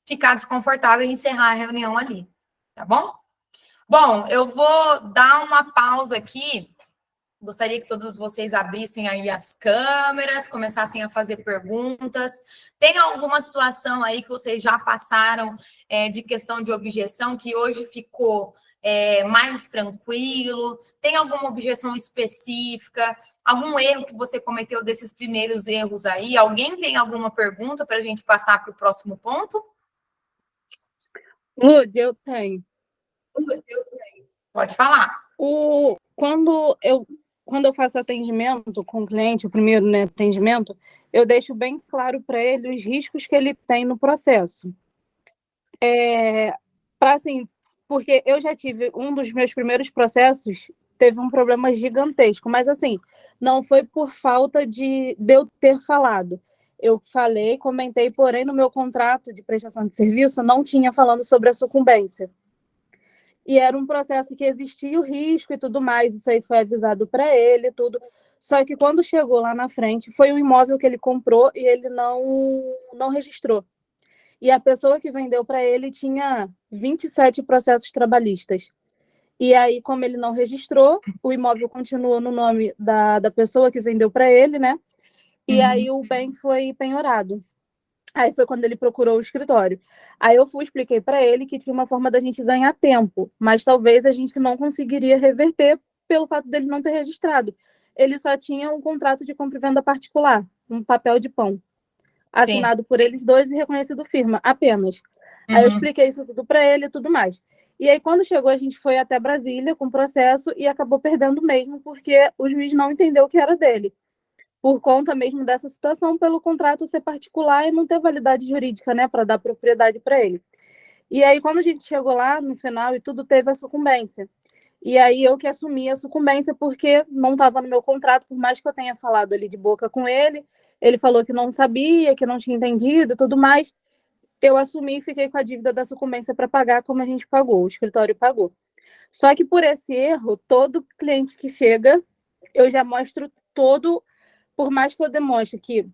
ficar desconfortável e encerrar a reunião ali, tá bom? Bom, eu vou dar uma pausa aqui. Gostaria que todos vocês abrissem aí as câmeras, começassem a fazer perguntas. Tem alguma situação aí que vocês já passaram de questão de objeção que hoje ficou mais tranquilo? Tem alguma objeção específica? Algum erro que você cometeu desses primeiros erros aí? Alguém tem alguma pergunta para a gente passar para o próximo ponto? Lud, eu tenho. Pode falar. Quando eu faço atendimento com o cliente, o primeiro, né, atendimento, eu deixo bem claro para ele os riscos que ele tem no processo. Assim, porque eu já tive um dos meus primeiros processos, teve um problema gigantesco, mas assim, não foi por falta de eu ter falado. Eu falei, comentei, porém no meu contrato de prestação de serviço não tinha falando sobre a sucumbência. E era um processo que existia o risco e tudo mais, isso aí foi avisado para ele, tudo. Só que quando chegou lá na frente, foi um imóvel que ele comprou e ele não registrou. E a pessoa que vendeu para ele tinha 27 processos trabalhistas. E aí, como ele não registrou, o imóvel continuou no nome da pessoa que vendeu para ele, né? E aí o bem foi penhorado. Aí foi quando ele procurou o escritório. Aí eu fui, expliquei para ele que tinha uma forma da gente ganhar tempo, mas talvez a gente não conseguiria reverter pelo fato dele não ter registrado. Ele só tinha um contrato de compra e venda particular, um papel de pão, Sim. assinado por eles dois e reconhecido firma, apenas. Aí eu Uhum. expliquei isso tudo para ele e tudo mais. E aí, quando chegou, a gente foi até Brasília com o processo e acabou perdendo mesmo, porque o juiz não entendeu que era dele por conta mesmo dessa situação, pelo contrato ser particular e não ter validade jurídica, né, para dar propriedade para ele. E aí, quando a gente chegou lá no final e tudo, teve a sucumbência. E aí eu que assumi a sucumbência porque não estava no meu contrato, por mais que eu tenha falado ali de boca com ele, ele falou que não sabia, que não tinha entendido e tudo mais. Eu assumi e fiquei com a dívida da sucumbência para pagar como a gente pagou, o escritório pagou. Só que por esse erro, todo cliente que chega, eu já mostro todo, por mais que eu demonstre que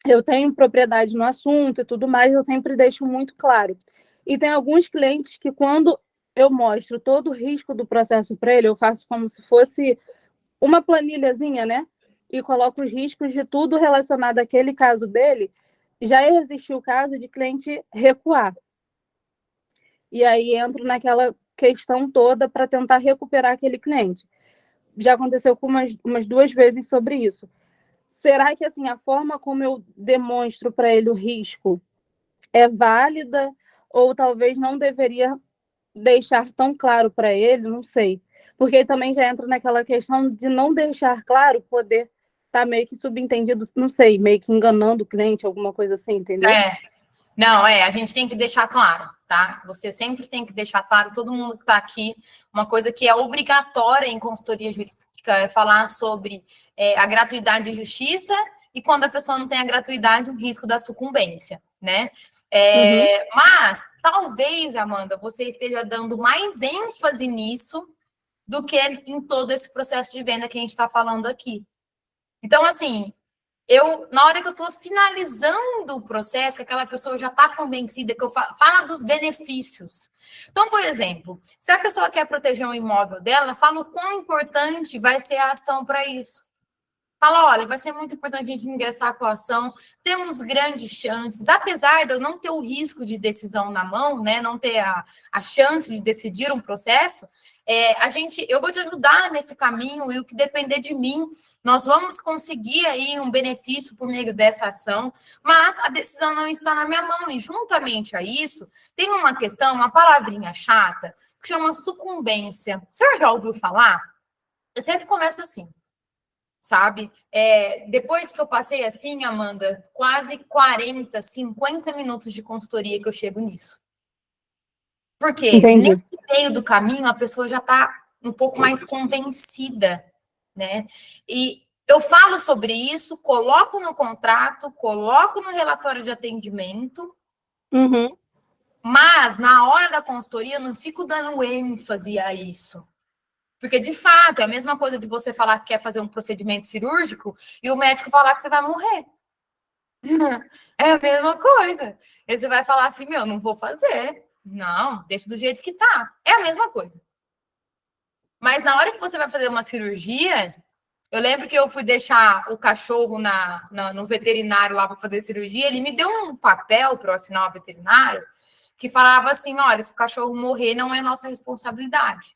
eu tenho propriedade no assunto e tudo mais, eu sempre deixo muito claro. E tem alguns clientes que, quando eu mostro todo o risco do processo para ele, eu faço como se fosse uma planilhazinha, né? E coloco os riscos de tudo relacionado àquele caso dele. Já existiu o caso de cliente recuar. E aí entro naquela questão toda para tentar recuperar aquele cliente. Já aconteceu com umas duas vezes sobre isso. Será que assim a forma como eu demonstro para ele o risco é válida ou talvez não deveria deixar tão claro para ele? Não sei. Porque também já entra naquela questão de não deixar claro, poder estar meio que subentendido, não sei, meio que enganando o cliente, alguma coisa assim, entendeu? Não, a gente tem que deixar claro, tá? Você sempre tem que deixar claro, todo mundo que está aqui, uma coisa que é obrigatória em consultoria jurídica é falar sobre a gratuidade de justiça e quando a pessoa não tem a gratuidade, o risco da sucumbência, né? Uhum. Mas talvez, Amanda, você esteja dando mais ênfase nisso do que em todo esse processo de venda que a gente está falando aqui. Então, assim, na hora que eu estou finalizando o processo, que aquela pessoa já está convencida, que eu falo dos benefícios. Então, por exemplo, se a pessoa quer proteger um imóvel dela, fala o quão importante vai ser a ação para isso. Fala, olha, vai ser muito importante a gente ingressar com a ação, temos grandes chances, apesar de eu não ter o risco de decisão na mão, né, não ter a chance de decidir um processo, eu vou te ajudar nesse caminho e o que depender de mim, nós vamos conseguir aí um benefício por meio dessa ação, mas a decisão não está na minha mão e juntamente a isso, tem uma questão, uma palavrinha chata, que chama sucumbência. O senhor já ouviu falar? Eu sempre começo assim, sabe? Depois que eu passei assim, Amanda, quase 40, 50 minutos de consultoria que eu chego nisso. Porque Entendi. nesse meio do caminho a pessoa já está um pouco mais convencida, né? E eu falo sobre isso, coloco no contrato, coloco no relatório de atendimento, Uhum. mas na hora da consultoria eu não fico dando ênfase a isso. Porque, de fato, é a mesma coisa de você falar que quer fazer um procedimento cirúrgico e o médico falar que você vai morrer. É a mesma coisa. E você vai falar assim, meu, não vou fazer. Não, deixa do jeito que tá. É a mesma coisa. Mas na hora que você vai fazer uma cirurgia, eu lembro que eu fui deixar o cachorro no veterinário lá para fazer cirurgia, ele me deu um papel para eu assinar o veterinário que falava assim, olha, se o cachorro morrer, não é nossa responsabilidade.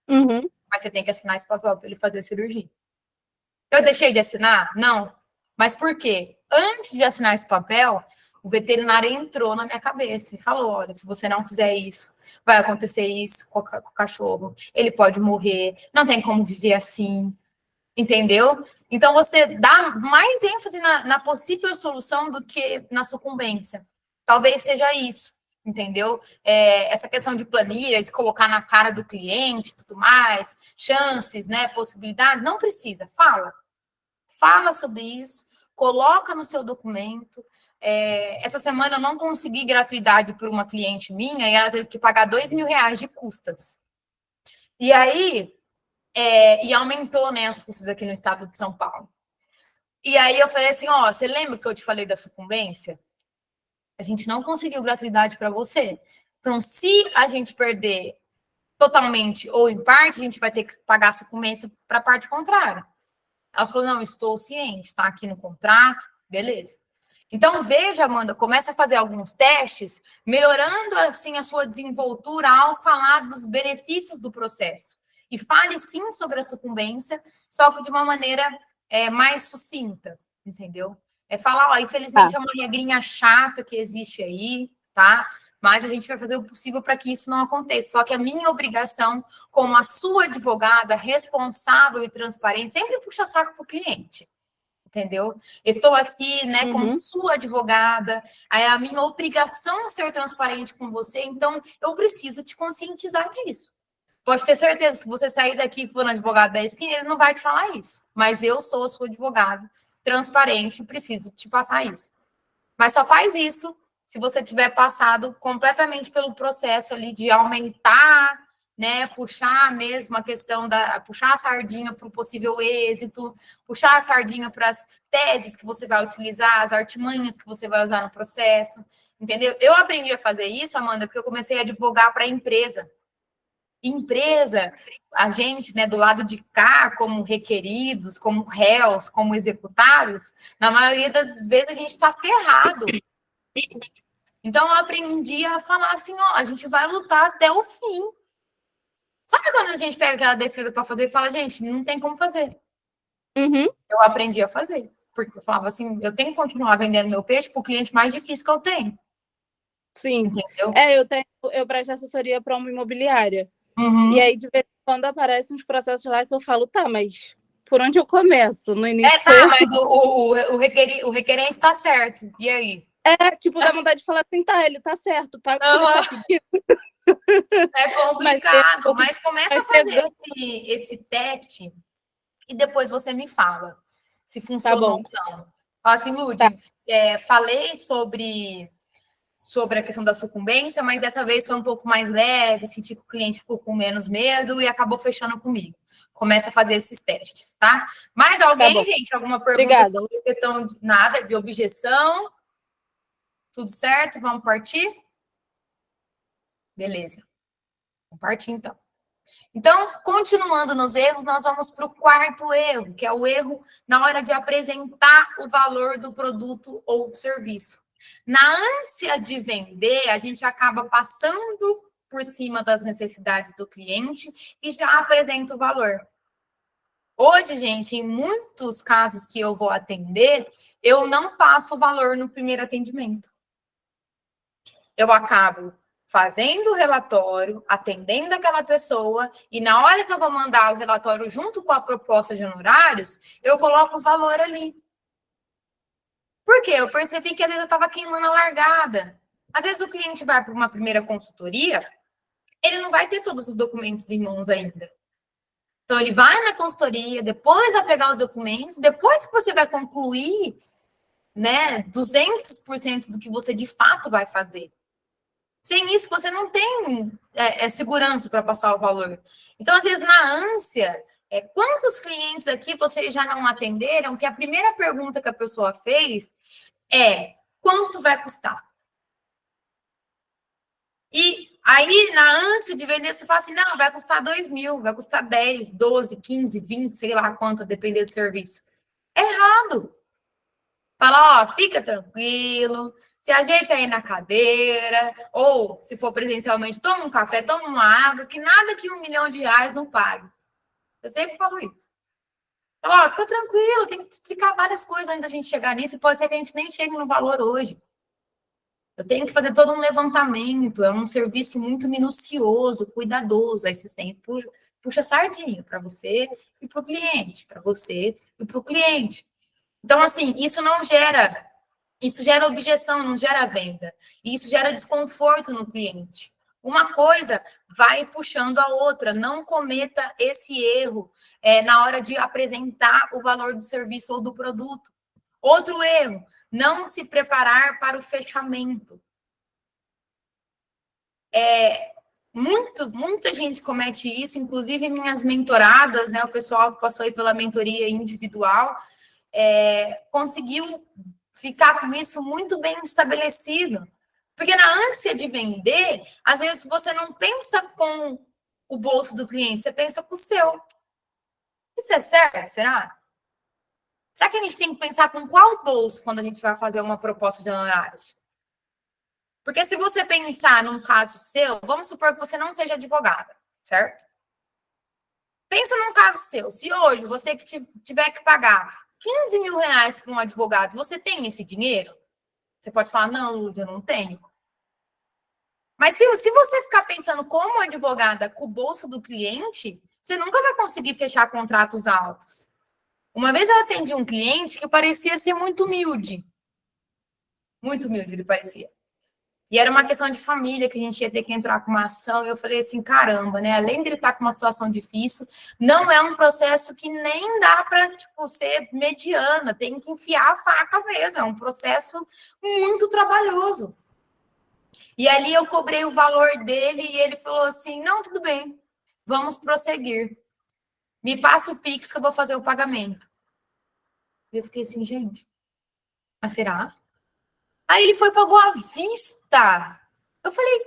Uhum. Mas você tem que assinar esse papel para ele fazer a cirurgia. Eu deixei de assinar? Não. Mas por quê? Antes de assinar esse papel, o veterinário entrou na minha cabeça e falou: olha, se você não fizer isso, vai acontecer isso com o cachorro. Ele pode morrer, não tem como viver assim. Entendeu? Então você dá mais ênfase na possível solução do que na sucumbência. Talvez seja isso, entendeu? Essa questão de planilha, de colocar na cara do cliente, tudo mais, chances, né, possibilidades, não precisa. Fala sobre isso, coloca no seu documento. Essa semana eu não consegui gratuidade por uma cliente minha e ela teve que pagar R$ 2.000 de custas. E aí, e aumentou, né, as custas aqui no estado de São Paulo. E aí eu falei assim, ó, você lembra que eu te falei da sucumbência? A gente não conseguiu gratuidade para você. Então, se a gente perder totalmente ou em parte, a gente vai ter que pagar a sucumbência para a parte contrária. Ela falou, não, estou ciente, está aqui no contrato, beleza. Então, veja, Amanda, começa a fazer alguns testes, melhorando, assim, a sua desenvoltura ao falar dos benefícios do processo. E fale, sim, sobre a sucumbência, só que de uma maneira mais sucinta, entendeu? Falar, ó, infelizmente é uma regrinha chata que existe aí, tá? Mas a gente vai fazer o possível para que isso não aconteça. Só que a minha obrigação, como a sua advogada responsável e transparente, sempre puxa saco para o cliente. Entendeu? Estou aqui, né, como sua advogada, é a minha obrigação ser transparente com você, então eu preciso te conscientizar disso. Pode ter certeza, se você sair daqui e for no advogado da esquina, ele não vai te falar isso. Mas eu sou a sua advogada, transparente, preciso te passar isso. Mas só faz isso se você tiver passado completamente pelo processo ali de aumentar, né, puxar mesmo a questão puxar a sardinha para o possível êxito, puxar a sardinha para as teses que você vai utilizar, as artimanhas que você vai usar no processo, entendeu? Eu aprendi a fazer isso, Amanda, porque eu comecei a advogar para a empresa. Empresa, a gente, né, do lado de cá, como requeridos, como réus, como executários, na maioria das vezes a gente está ferrado. Então, eu aprendi a falar assim, ó, a gente vai lutar até o fim. Sabe quando a gente pega aquela defesa para fazer e fala, gente, não tem como fazer? Eu aprendi a fazer. Porque eu falava assim, eu tenho que continuar vendendo meu peixe para o cliente mais difícil que eu tenho. Sim. Entendeu? Eu presto assessoria para uma imobiliária. E aí, de vez em quando, aparecem uns processos lá que eu falo, tá, mas por onde eu começo? No início mas o requerente está certo. E aí? Dá vontade de falar assim, tá, ele tá certo, paga o que ele tá pedindo. É complicado, mas começa a fazer esse teste e depois você me fala se funcionou ou não. Fala assim, Lud, falei sobre a questão da sucumbência, mas dessa vez foi um pouco mais leve, senti que o cliente ficou com menos medo e acabou fechando comigo. Começa a fazer esses testes, tá? Mais alguém, gente? Alguma pergunta sobre questão de objeção? Tudo certo? Vamos partir? Beleza. Vamos partir, então. Então, continuando nos erros, nós vamos para o quarto erro, que é o erro na hora de apresentar o valor do produto ou serviço. Na ânsia de vender, a gente acaba passando por cima das necessidades do cliente e já apresenta o valor. Hoje, gente, em muitos casos que eu vou atender, eu não passo o valor no primeiro atendimento. Eu acabo fazendo o relatório, atendendo aquela pessoa, e na hora que eu vou mandar o relatório junto com a proposta de honorários, eu coloco o valor ali. Por quê? Eu percebi que às vezes eu estava queimando a largada. Às vezes o cliente vai para uma primeira consultoria, ele não vai ter todos os documentos em mãos ainda. Então, ele vai na consultoria, depois vai pegar os documentos, depois que você vai concluir, né, 200% do que você de fato vai fazer. Sem isso, você não tem segurança para passar o valor. Então, às vezes, na ânsia, quantos clientes aqui vocês já não atenderam que a primeira pergunta que a pessoa fez é quanto vai custar? E aí, na ânsia de vender, você fala assim, não, vai custar 2.000, vai custar 10, 12, 15, 20, sei lá quanto, depender do serviço. É errado. Fala, ó, fica tranquilo, se ajeita aí na cadeira, ou, se for presencialmente, toma um café, toma uma água, que nada que R$1 milhão não pague. Eu sempre falo isso. Fala, ó, fica tranquilo, tem que explicar várias coisas antes da gente chegar nisso, e pode ser que a gente nem chegue no valor hoje. Eu tenho que fazer todo um levantamento, é um serviço muito minucioso, cuidadoso, aí você sempre puxa sardinha para você e para o cliente, para você e para o cliente. Então, assim, isso gera objeção, não gera venda. E isso gera desconforto no cliente. Uma coisa vai puxando a outra. Não cometa esse erro na hora de apresentar o valor do serviço ou do produto. Outro erro, não se preparar para o fechamento. Muita gente comete isso, inclusive minhas mentoradas, né? O pessoal que passou aí pela mentoria individual, conseguiu ficar com isso muito bem estabelecido. Porque na ânsia de vender, às vezes você não pensa com o bolso do cliente, você pensa com o seu. Isso é certo, será? Será que a gente tem que pensar com qual bolso quando a gente vai fazer uma proposta de honorários? Porque se você pensar num caso seu, vamos supor que você não seja advogada, certo? Pensa num caso seu. Se hoje você que tiver que pagar 15 mil reais para um advogado, você tem esse dinheiro? Você pode falar, não, Lúdia, eu não tenho. Mas se você ficar pensando como advogada com o bolso do cliente, você nunca vai conseguir fechar contratos altos. Uma vez eu atendi um cliente que parecia ser muito humilde. Muito humilde ele parecia. E era uma questão de família, que a gente ia ter que entrar com uma ação. E eu falei assim, caramba, né? Além dele estar com uma situação difícil, não é um processo que nem dá para ser mediana. Tem que enfiar a faca mesmo. É um processo muito trabalhoso. E ali eu cobrei o valor dele e ele falou assim, não, tudo bem, vamos prosseguir. Me passa o Pix que eu vou fazer o pagamento. E eu fiquei assim, gente, mas será? Aí ele foi e pagou à vista. Eu falei,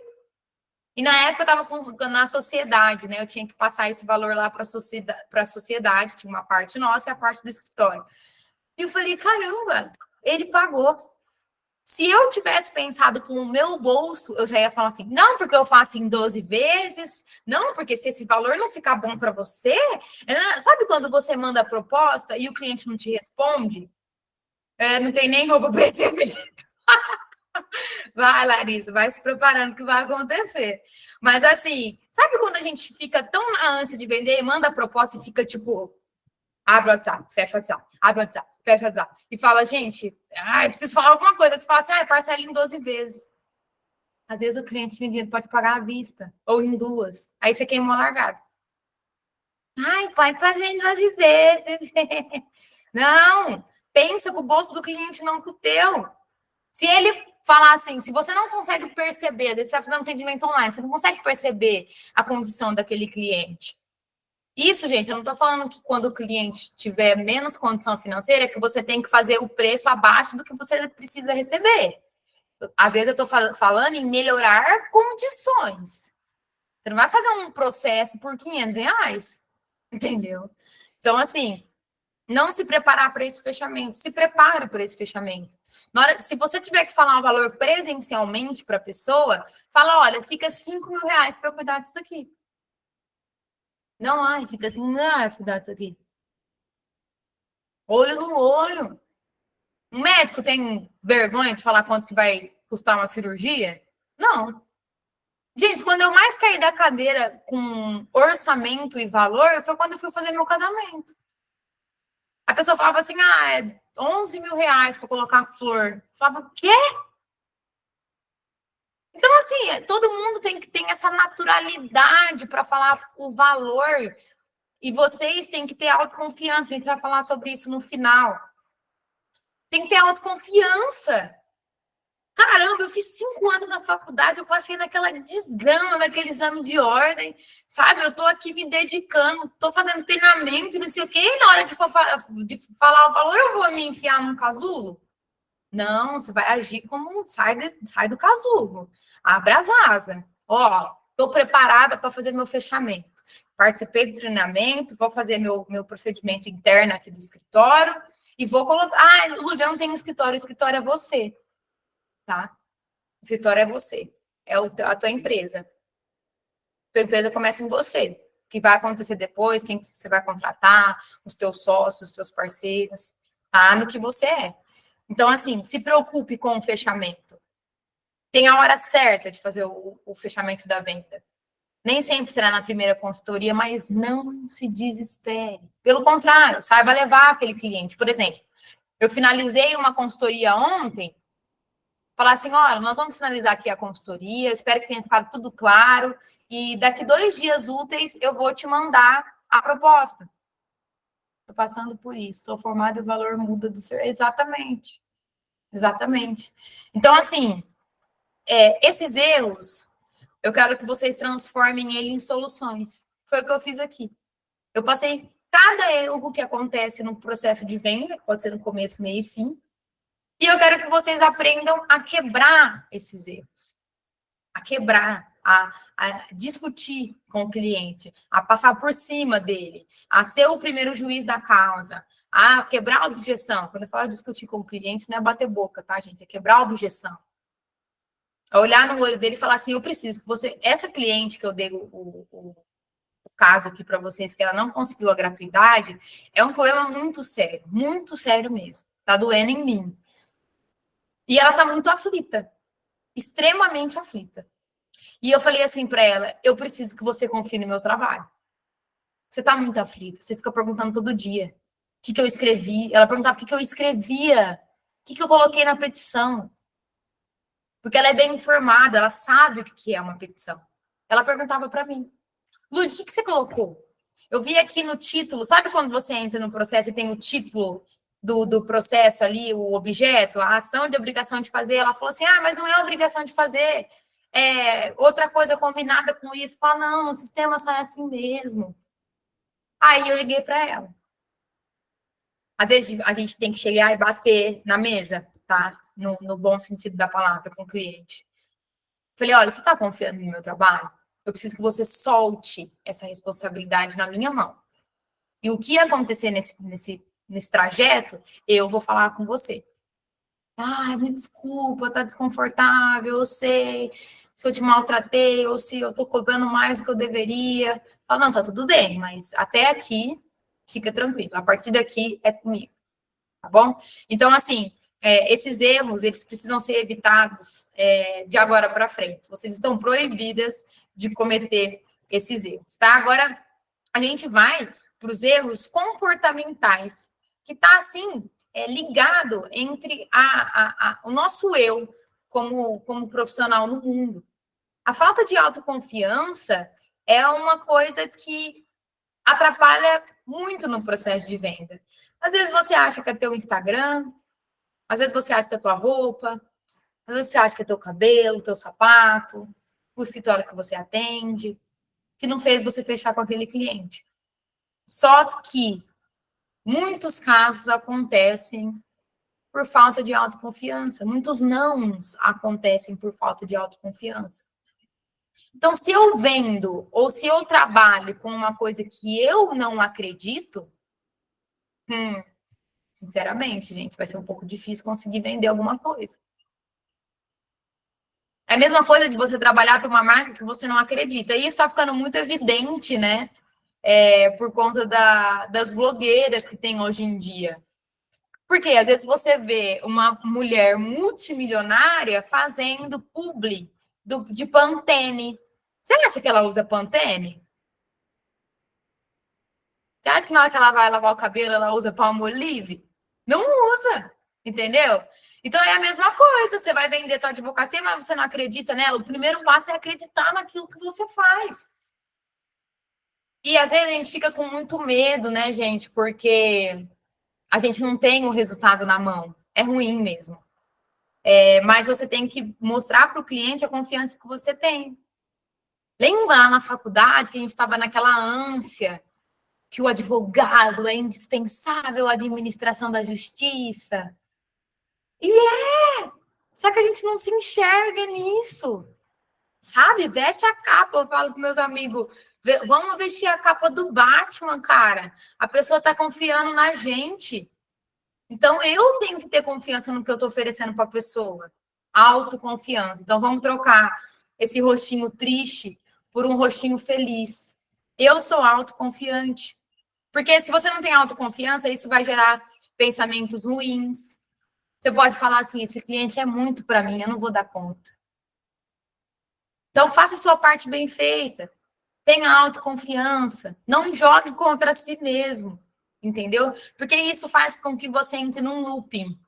e na época eu estava na sociedade, né? Eu tinha que passar esse valor lá para a sociedade, tinha uma parte nossa e a parte do escritório. E eu falei, caramba, ele pagou. Se eu tivesse pensado com o meu bolso, eu já ia falar assim, não, porque eu faço em 12 vezes, não, porque se esse valor não ficar bom para você, sabe quando você manda a proposta e o cliente não te responde? Não tem nem roupa para receber. Vai, Larissa, vai se preparando que vai acontecer. Mas assim, sabe quando a gente fica tão na ânsia de vender e manda a proposta e fica tipo, abre o WhatsApp, fecha o WhatsApp, abre o WhatsApp, fecha o WhatsApp. E fala, gente, preciso falar alguma coisa. Você fala assim, parcela em 12 vezes. Às vezes o cliente pode pagar à vista, ou em duas. Aí você queimou a largada. Pode fazer em 12 vezes. Não, pensa com o bolso do cliente, não com o teu. Se ele falar assim, se você não consegue perceber, às vezes você vai fazer um atendimento online, você não consegue perceber a condição daquele cliente. Isso, gente, eu não estou falando que quando o cliente tiver menos condição financeira, que você tem que fazer o preço abaixo do que você precisa receber. Às vezes eu estou falando em melhorar condições. Você não vai fazer um processo por 500 reais, entendeu? Então, assim, não se preparar para esse fechamento, se prepare para esse fechamento. Se você tiver que falar um valor presencialmente para a pessoa, fala, olha, fica 5 mil reais para eu cuidar disso aqui. Não, fica assim, não, cuidar disso aqui. Olho no olho. Um médico tem vergonha de falar quanto que vai custar uma cirurgia? Não. Gente, quando eu mais caí da cadeira com orçamento e valor, foi quando eu fui fazer meu casamento. A pessoa falava assim, é 11 mil reais para colocar flor. Eu falava, o quê? Então, assim, todo mundo tem que ter essa naturalidade para falar o valor. E vocês têm que ter autoconfiança. A gente vai falar sobre isso no final. Tem que ter autoconfiança. Caramba, eu fiz 5 anos na faculdade, eu passei naquela desgrama, naquele exame de ordem, sabe? Eu tô aqui me dedicando, tô fazendo treinamento, não sei o quê, e na hora de falar o valor, eu vou me enfiar num casulo? Não, você vai agir como sai do casulo, abre as asas. Ó, tô preparada para fazer meu fechamento. Participei do treinamento, vou fazer meu procedimento interno aqui do escritório e vou colocar. Lúdia, não tem escritório, o escritório é você. Tá? O escritório é você, é a tua empresa. Tua empresa começa em você. O que vai acontecer depois, quem você vai contratar, os teus sócios, os teus parceiros, tá? No que você é. Então, assim, se preocupe com o fechamento. Tem a hora certa de fazer o fechamento da venda. Nem sempre será na primeira consultoria, mas não se desespere. Pelo contrário, saiba levar aquele cliente. Por exemplo, eu finalizei uma consultoria ontem, falar assim, olha, nós vamos finalizar aqui a consultoria, espero que tenha ficado tudo claro, e daqui 2 dias úteis eu vou te mandar a proposta. Estou passando por isso, sou formada e o valor muda do seu. Exatamente. Exatamente. Então, assim, esses erros, eu quero que vocês transformem ele em soluções. Foi o que eu fiz aqui. Eu passei cada erro que acontece no processo de venda, que pode ser no começo, meio e fim, e eu quero que vocês aprendam a quebrar esses erros, a quebrar, a discutir com o cliente, a passar por cima dele, a ser o primeiro juiz da causa, a quebrar a objeção. Quando eu falo discutir com o cliente, não é bater boca, tá, gente? É quebrar a objeção. É olhar no olho dele e falar assim, eu preciso que você... Essa cliente que eu dei o caso aqui para vocês, que ela não conseguiu a gratuidade, é um problema muito sério mesmo. Tá doendo em mim. E ela tá muito aflita, extremamente aflita. E eu falei assim para ela, eu preciso que você confie no meu trabalho. Você tá muito aflita, você fica perguntando todo dia o que eu escrevi. Ela perguntava o que eu escrevia, o que eu coloquei na petição. Porque ela é bem informada, ela sabe o que é uma petição. Ela perguntava para mim, Lud, o que você colocou? Eu vi aqui no título, sabe quando você entra no processo e tem o título do processo ali, o objeto, a ação de obrigação de fazer? Ela falou assim, mas não é obrigação de fazer, outra coisa combinada com isso. Fala, não, o sistema sai assim mesmo. Aí eu liguei para ela. Às vezes a gente tem que chegar e bater na mesa, tá? No bom sentido da palavra, com o cliente. Falei, olha, você está confiando no meu trabalho? Eu preciso que você solte essa responsabilidade na minha mão. E o que acontecer nesse trajeto, eu vou falar com você. Me desculpa, tá desconfortável, eu sei se eu te maltratei ou se eu tô cobrando mais do que eu deveria. Fala, não, tá tudo bem, mas até aqui, fica tranquilo. A partir daqui é comigo, tá bom? Então, assim, esses erros, eles precisam ser evitados de agora para frente. Vocês estão proibidas de cometer esses erros, tá? Agora, a gente vai para os erros comportamentais, que está, assim, ligado entre o nosso eu como profissional no mundo. A falta de autoconfiança é uma coisa que atrapalha muito no processo de venda. Às vezes você acha que é teu Instagram, às vezes você acha que é tua roupa, às vezes você acha que é teu cabelo, teu sapato, o escritório que você atende, que não fez você fechar com aquele cliente. Só que muitos casos acontecem por falta de autoconfiança. Muitos nãos acontecem por falta de autoconfiança. Então, se eu vendo ou se eu trabalho com uma coisa que eu não acredito, sinceramente, gente, vai ser um pouco difícil conseguir vender alguma coisa. É a mesma coisa de você trabalhar para uma marca que você não acredita. E isso está ficando muito evidente, né? Por conta das blogueiras que tem hoje em dia. Porque às vezes você vê uma mulher multimilionária fazendo publi de Pantene. Você acha que ela usa Pantene? Você acha que na hora que ela vai lavar o cabelo, ela usa Palmolive? Não usa, entendeu? Então é a mesma coisa, você vai vender tua advocacia, mas você não acredita nela. O primeiro passo é acreditar naquilo que você faz. E às vezes a gente fica com muito medo, né, gente? Porque a gente não tem o resultado na mão. É ruim mesmo. Mas você tem que mostrar para o cliente a confiança que você tem. Lembra lá na faculdade que a gente estava naquela ânsia que o advogado é indispensável à administração da justiça? Só que a gente não se enxerga nisso, sabe? Veste a capa, eu falo para meus amigos, vamos vestir a capa do Batman, cara. A pessoa está confiando na gente. Então, eu tenho que ter confiança no que eu estou oferecendo para a pessoa. Autoconfiança. Então, vamos trocar esse rostinho triste por um rostinho feliz. Eu sou autoconfiante. Porque se você não tem autoconfiança, isso vai gerar pensamentos ruins. Você pode falar assim, esse cliente é muito para mim, eu não vou dar conta. Então, faça a sua parte bem feita. Tenha autoconfiança. Não jogue contra si mesmo. Entendeu? Porque isso faz com que você entre num looping.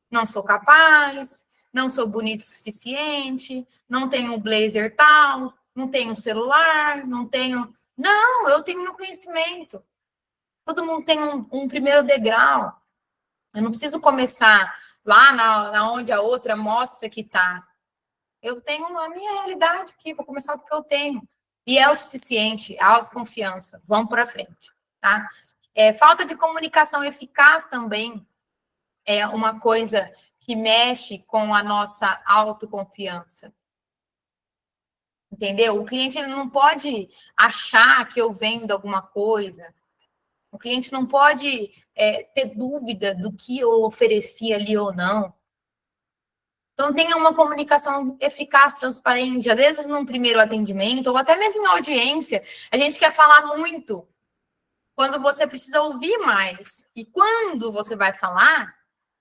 Não sou capaz, não sou bonito o suficiente, não tenho um blazer tal, não tenho um celular, não tenho... Não, eu tenho meu conhecimento. Todo mundo tem um primeiro degrau. Eu não preciso começar lá na onde a outra mostra que está. Eu tenho a minha realidade aqui, vou começar com o que eu tenho. E é o suficiente, autoconfiança. Vamos para frente, tá? Falta de comunicação eficaz também é uma coisa que mexe com a nossa autoconfiança. Entendeu? O cliente ele não pode achar que eu vendo alguma coisa. O cliente não pode ter dúvida do que eu ofereci ali ou não. Então, tenha uma comunicação eficaz, transparente. Às vezes, num primeiro atendimento, ou até mesmo em audiência, a gente quer falar muito quando você precisa ouvir mais. E quando você vai falar,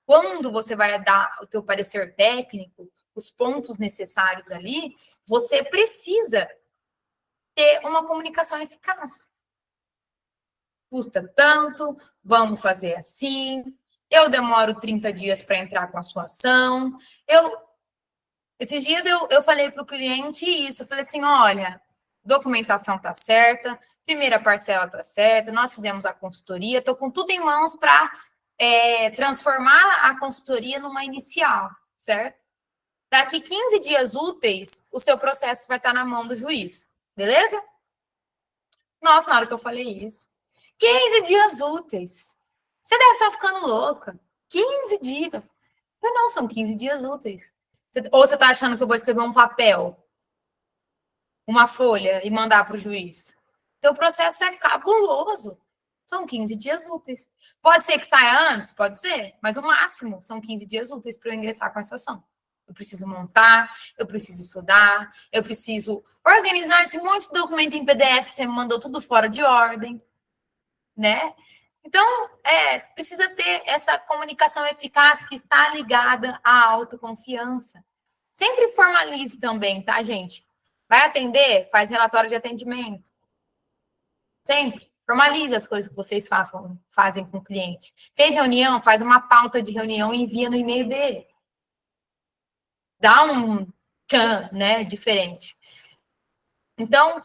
quando você vai dar o teu parecer técnico, os pontos necessários ali, você precisa ter uma comunicação eficaz. Custa tanto, vamos fazer assim, eu demoro 30 dias para entrar com a sua ação. Esses dias eu falei para o cliente isso, eu falei assim, olha, documentação está certa, primeira parcela está certa, nós fizemos a consultoria, estou com tudo em mãos para transformar a consultoria numa inicial, certo? Daqui 15 dias úteis, o seu processo vai estar na mão do juiz, beleza? Nossa, na hora que eu falei isso, 15 dias úteis. Você deve estar ficando louca. 15 dias. Não, são 15 dias úteis. Ou você está achando que eu vou escrever um papel, uma folha e mandar para o juiz? Seu processo é cabuloso. São 15 dias úteis. Pode ser que saia antes? Pode ser. Mas o máximo são 15 dias úteis para eu ingressar com essa ação. Eu preciso montar, eu preciso estudar, eu preciso organizar esse monte de documento em PDF que você me mandou tudo fora de ordem, né? Então, precisa ter essa comunicação eficaz que está ligada à autoconfiança. Sempre formalize também, tá, gente? Vai atender? Faz relatório de atendimento. Sempre. Formalize as coisas que vocês fazem com o cliente. Fez reunião? Faz uma pauta de reunião e envia no e-mail dele. Dá um tchan, né, diferente. Então,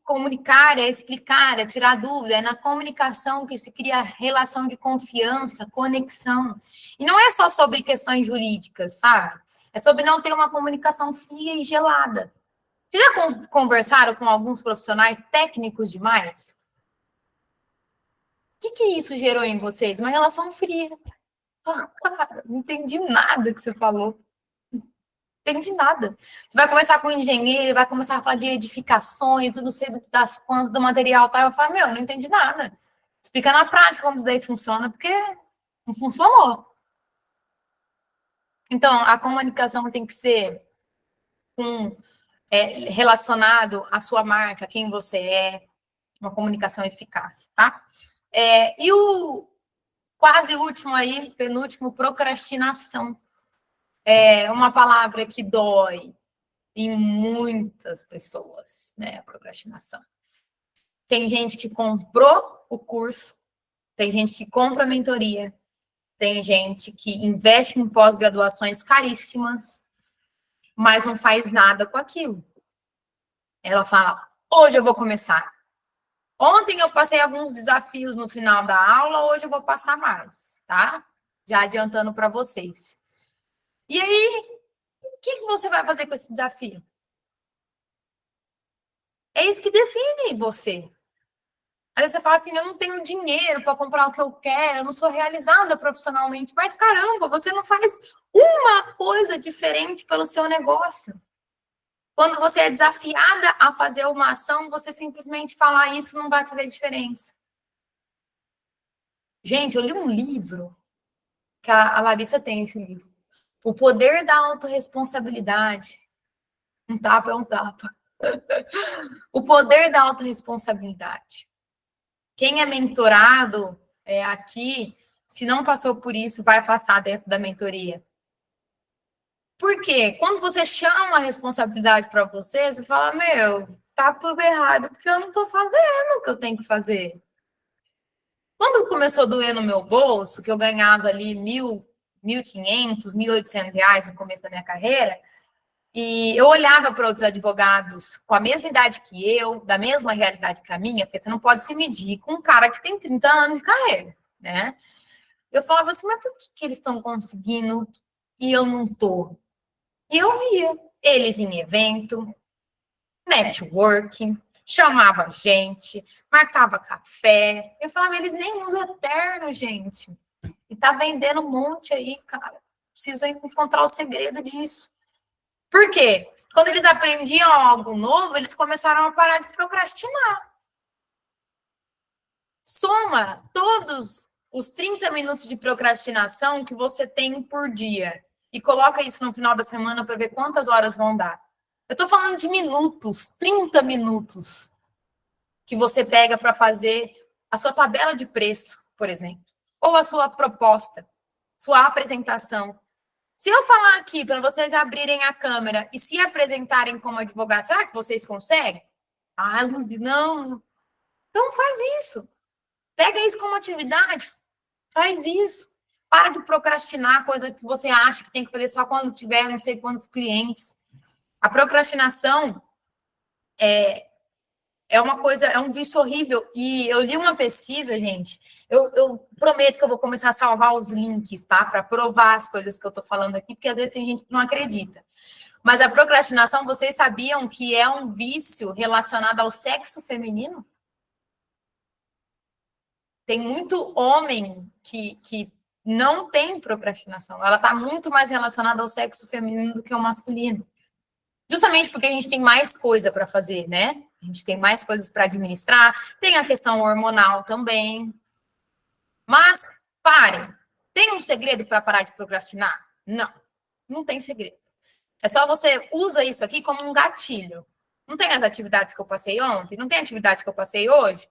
comunicar é explicar, é tirar dúvida, é na comunicação que se cria relação de confiança, conexão. E não é só sobre questões jurídicas, sabe? É sobre não ter uma comunicação fria e gelada. Vocês já conversaram com alguns profissionais técnicos demais? O que isso gerou em vocês? Uma relação fria. Cara, não entendi nada que você falou. Entendi nada. Você vai começar com o engenheiro, vai começar a falar de edificações, não sei das quantas, do material, tal. Eu falo, não entendi nada. Explica na prática como isso daí funciona, porque não funcionou. Então, a comunicação tem que ser relacionado à sua marca, quem você é, uma comunicação eficaz, tá? E o quase último aí, penúltimo, procrastinação. É uma palavra que dói em muitas pessoas, né? A procrastinação. Tem gente que comprou o curso, tem gente que compra a mentoria, tem gente que investe em pós-graduações caríssimas, mas não faz nada com aquilo. Ela fala, hoje eu vou começar. Ontem eu passei alguns desafios no final da aula, hoje eu vou passar mais, tá? Já adiantando para vocês. E aí, o que você vai fazer com esse desafio? É isso que define você. Às vezes você fala assim, eu não tenho dinheiro para comprar o que eu quero, eu não sou realizada profissionalmente. Mas caramba, você não faz uma coisa diferente pelo seu negócio. Quando você é desafiada a fazer uma ação, você simplesmente falar isso não vai fazer diferença. Gente, eu li um livro, que a Larissa tem esse livro. O Poder da Autorresponsabilidade. Um tapa é um tapa. O Poder da Autorresponsabilidade. Quem é mentorado aqui, se não passou por isso, vai passar dentro da mentoria. Por quê? Quando você chama a responsabilidade para você, você fala, tá tudo errado, porque eu não estou fazendo o que eu tenho que fazer. Quando começou a doer no meu bolso, que eu ganhava ali 1.500, 1.800 reais no começo da minha carreira, E eu olhava para outros advogados com a mesma idade que eu, da mesma realidade que a minha, porque você não pode se medir com um cara que tem 30 anos de carreira, né? Eu falava assim, mas por que eles estão conseguindo e eu não tô? E eu via eles em evento, networking, chamava gente, marcava café. Eu falava, eles nem usam terno, gente. E tá vendendo um monte aí, cara. Precisa encontrar o segredo disso. Por quê? Quando eles aprendiam algo novo, eles começaram a parar de procrastinar. Soma todos os 30 minutos de procrastinação que você tem por dia e coloca isso no final da semana para ver quantas horas vão dar. Eu estou falando de minutos, 30 minutos que você pega para fazer a sua tabela de preço, por exemplo, ou a sua proposta, sua apresentação. Se eu falar aqui para vocês abrirem a câmera e se apresentarem como advogado, será que vocês conseguem? Ah, não. Então faz isso. Pega isso como atividade. Faz isso. Para de procrastinar coisa que você acha que tem que fazer só quando tiver não sei quantos clientes. A procrastinação é uma coisa, é um vício horrível. E eu li uma pesquisa, gente. Eu prometo que eu vou começar a salvar os links, tá? Para provar as coisas que eu tô falando aqui, porque às vezes tem gente que não acredita. Mas a procrastinação, vocês sabiam que é um vício relacionado ao sexo feminino? Tem muito homem que não tem procrastinação. Ela está muito mais relacionada ao sexo feminino do que ao masculino. Justamente porque a gente tem mais coisa para fazer, né? A gente tem mais coisas para administrar. Tem a questão hormonal também. Mas, parem. Tem um segredo para parar de procrastinar? Não. Não tem segredo. É só você usa isso aqui como um gatilho. Não tem as atividades que eu passei ontem? Não tem atividade que eu passei hoje?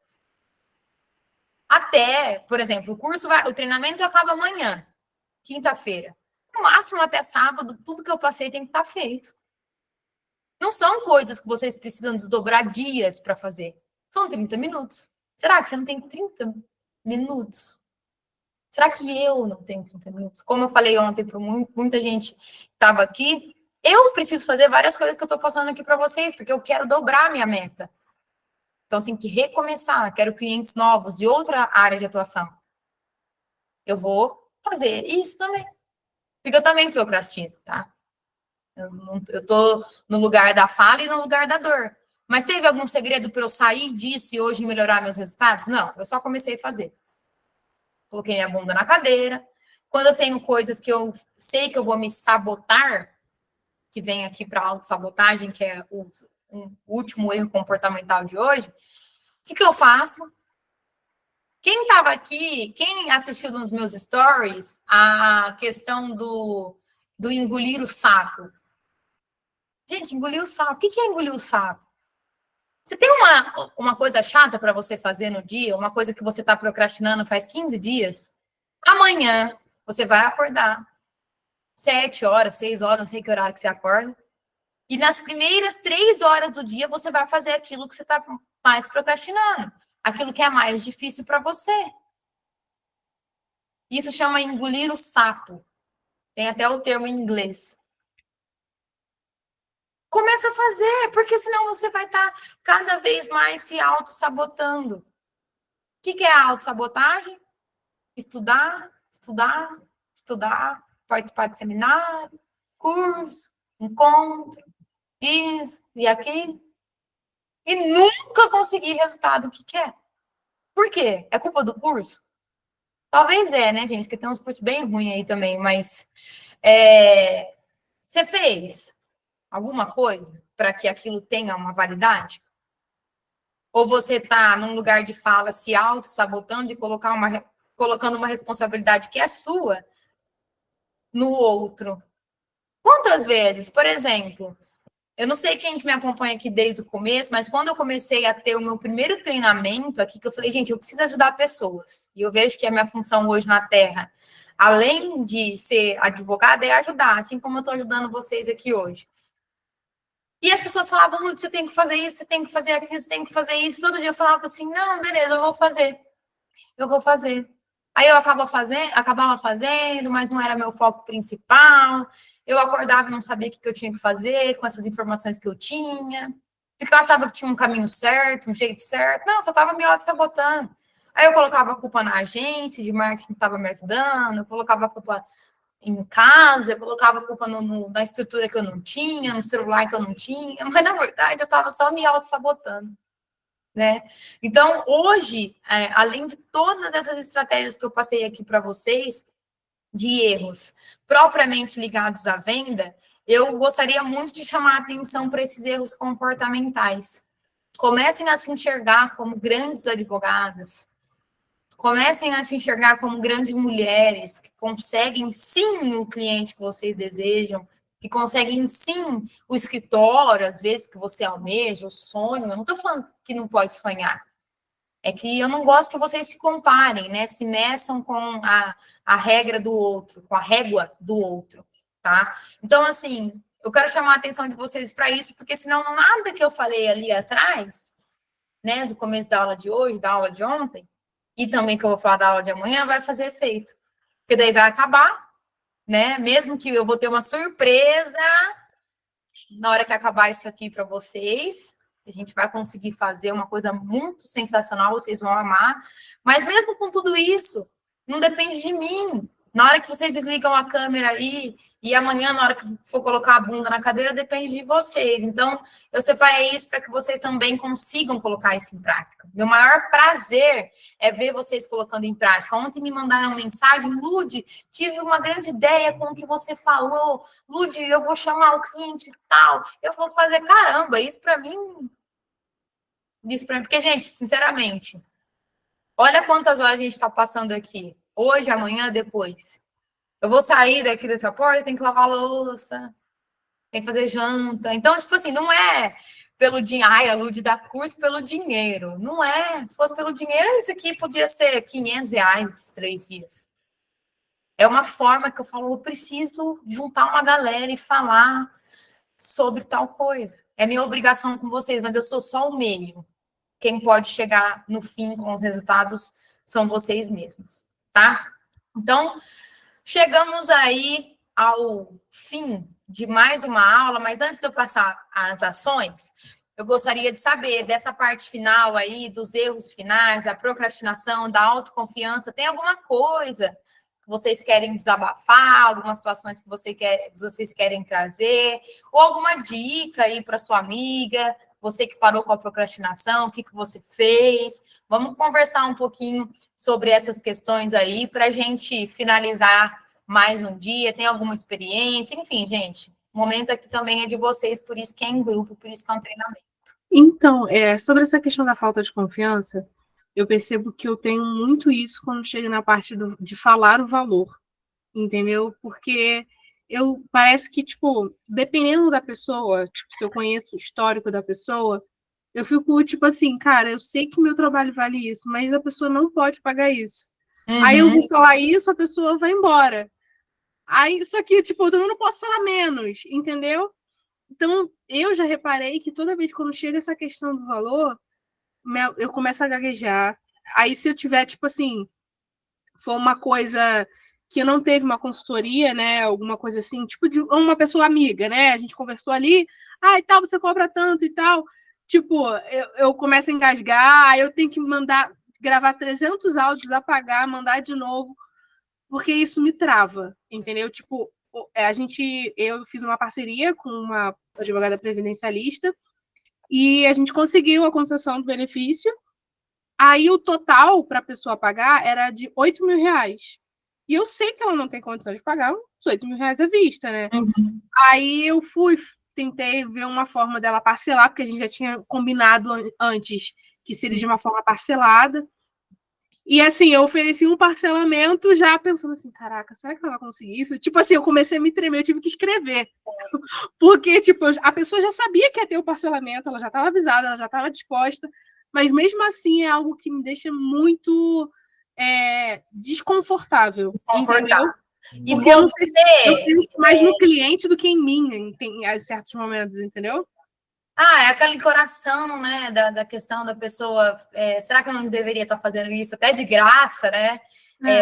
Até, por exemplo, o treinamento acaba amanhã, quinta-feira. No máximo até sábado, tudo que eu passei tem que estar feito. Não são coisas que vocês precisam desdobrar dias para fazer. São 30 minutos. Será que você não tem 30 minutos? Será que eu não tenho 30 minutos? Como eu falei ontem para muita gente que estava aqui, eu preciso fazer várias coisas que eu estou passando aqui para vocês, porque eu quero dobrar a minha meta. Então, tem que recomeçar. Quero clientes novos de outra área de atuação. Eu vou fazer isso também. Porque eu também procrastino, tá? Eu tô no lugar da fala e no lugar da dor. Mas teve algum segredo para eu sair disso e hoje melhorar meus resultados? Não, eu só comecei a fazer. Coloquei minha bunda na cadeira. Quando eu tenho coisas que eu sei que eu vou me sabotar, que vem aqui para a autossabotagem, que é o último erro comportamental de hoje, o que eu faço? Quem estava aqui, quem assistiu nos meus stories, a questão do engolir o sapo. Gente, engolir o sapo. O que é engolir o sapo? Você tem uma coisa chata para você fazer no dia, uma coisa que você está procrastinando faz 15 dias? Amanhã você vai acordar 7 horas, 6 horas, não sei que horário que você acorda. E nas primeiras 3 horas do dia você vai fazer aquilo que você está mais procrastinando. Aquilo que é mais difícil para você. Isso chama engolir o sapo. Tem até o termo em inglês. Começa a fazer, porque senão você vai estar cada vez mais se auto-sabotando. O que é a autossabotagem? Estudar, estudar, estudar, participar de seminário, curso, encontro, isso e aquilo. E nunca conseguir resultado que quer. Por quê? É culpa do curso? Talvez né, gente? Porque tem uns cursos bem ruins aí também, mas você fez alguma coisa para que aquilo tenha uma validade? Ou você está num lugar de fala se auto-sabotando e colocando uma responsabilidade que é sua no outro? Quantas vezes, por exemplo, eu não sei quem que me acompanha aqui desde o começo, mas quando eu comecei a ter o meu primeiro treinamento aqui, que eu falei, gente, eu preciso ajudar pessoas. E eu vejo que a minha função hoje na Terra, além de ser advogada, é ajudar, assim como eu estou ajudando vocês aqui hoje. E as pessoas falavam, muito, você tem que fazer isso, você tem que fazer aquilo, você tem que fazer isso. Todo dia eu falava assim, não, beleza, eu vou fazer. Eu vou fazer. Aí eu acabava fazendo, mas não era meu foco principal. Eu acordava e não sabia o que eu tinha que fazer com essas informações que eu tinha. Porque eu achava que tinha um caminho certo, um jeito certo. Não, só estava me auto-sabotando. Aí eu colocava a culpa na agência de marketing que estava me ajudando, eu colocava a culpa em casa, eu colocava a culpa na estrutura que eu não tinha, no celular que eu não tinha, mas na verdade eu estava só me auto-sabotando, né? Então, hoje, além de todas essas estratégias que eu passei aqui para vocês, de erros propriamente ligados à venda, eu gostaria muito de chamar a atenção para esses erros comportamentais. Comecem a se enxergar como grandes advogadas, comecem a se enxergar como grandes mulheres que conseguem sim o cliente que vocês desejam, que conseguem sim o escritório, às vezes, que você almeja, o sonho. Eu não estou falando que não pode sonhar. É que eu não gosto que vocês se comparem, né? Se meçam com a regra do outro, com a régua do outro, tá? Então, assim, eu quero chamar a atenção de vocês para isso, porque senão nada que eu falei ali atrás, né, do começo da aula de hoje, da aula de ontem, e também que eu vou falar da aula de amanhã, vai fazer efeito. Porque daí vai acabar, né? Mesmo que eu vou ter uma surpresa na hora que acabar isso aqui para vocês, a gente vai conseguir fazer uma coisa muito sensacional, vocês vão amar. Mas mesmo com tudo isso, não depende de mim. Na hora que vocês desligam a câmera aí, e amanhã, na hora que for colocar a bunda na cadeira, depende de vocês. Então, eu separei isso para que vocês também consigam colocar isso em prática. Meu maior prazer é ver vocês colocando em prática. Ontem me mandaram mensagem, Lude, tive uma grande ideia com o que você falou. Lude, eu vou chamar o cliente tal, eu vou fazer, caramba, isso para mim, porque, gente, sinceramente, olha quantas horas a gente está passando aqui, hoje, amanhã, depois. Eu vou sair daqui dessa porta, tem que lavar a louça, tem que fazer janta. Então, tipo assim, não é pelo dinheiro, ai, a Lude dá curso pelo dinheiro. Não é. Se fosse pelo dinheiro, isso aqui podia ser R$ 500 esses 3 dias. É uma forma que eu falo, eu preciso juntar uma galera e falar sobre tal coisa. É minha obrigação com vocês, mas eu sou só o meio. Quem pode chegar no fim com os resultados são vocês mesmos, tá? Então, chegamos aí ao fim de mais uma aula, mas antes de eu passar as ações, eu gostaria de saber dessa parte final aí, dos erros finais, da procrastinação, da autoconfiança, tem alguma coisa que vocês querem desabafar, algumas situações que vocês querem trazer, ou alguma dica aí para sua amiga, você que parou com a procrastinação, o que você fez? Vamos conversar um pouquinho sobre essas questões aí para a gente finalizar mais um dia. Tem alguma experiência? Enfim, gente, o momento aqui também é de vocês, por isso que é em grupo, por isso que é um treinamento. Então, sobre essa questão da falta de confiança, eu percebo que eu tenho muito isso quando chega na parte de falar o valor, entendeu? Porque parece que, tipo, dependendo da pessoa, tipo, se eu conheço o histórico da pessoa, eu fico, tipo assim, cara, eu sei que meu trabalho vale isso, mas a pessoa não pode pagar isso. Aí eu vou falar isso, a pessoa vai embora. Aí, só que, tipo, eu também não posso falar menos, entendeu? Então, eu já reparei que toda vez quando chega essa questão do valor, eu começo a gaguejar. Aí, se eu tiver, tipo assim, for uma coisa que não teve uma consultoria, né? Alguma coisa assim, tipo de uma pessoa amiga, né? A gente conversou ali, e tal, você cobra tanto e tal. Tipo, eu começo a engasgar, aí eu tenho que gravar 300 áudios, apagar, mandar de novo, porque isso me trava, entendeu? Tipo, eu fiz uma parceria com uma advogada previdencialista e a gente conseguiu a concessão do benefício. Aí o total para a pessoa pagar era de R$ 8.000. E eu sei que ela não tem condição de pagar os R$ 8.000 à vista, né? Aí eu tentei ver uma forma dela parcelar, porque a gente já tinha combinado antes que seria de uma forma parcelada. E assim, eu ofereci um parcelamento já pensando assim, caraca, será que ela vai conseguir isso? Tipo assim, eu comecei a me tremer, eu tive que escrever. Porque, tipo, a pessoa já sabia que ia ter o parcelamento, ela já estava avisada, ela já estava disposta, mas mesmo assim é algo que me deixa muito desconfortável, entendeu? E porque eu penso mais no cliente do que em mim em certos momentos, entendeu? É aquele coração, né, da questão da pessoa, será que eu não deveria estar fazendo isso até de graça, né?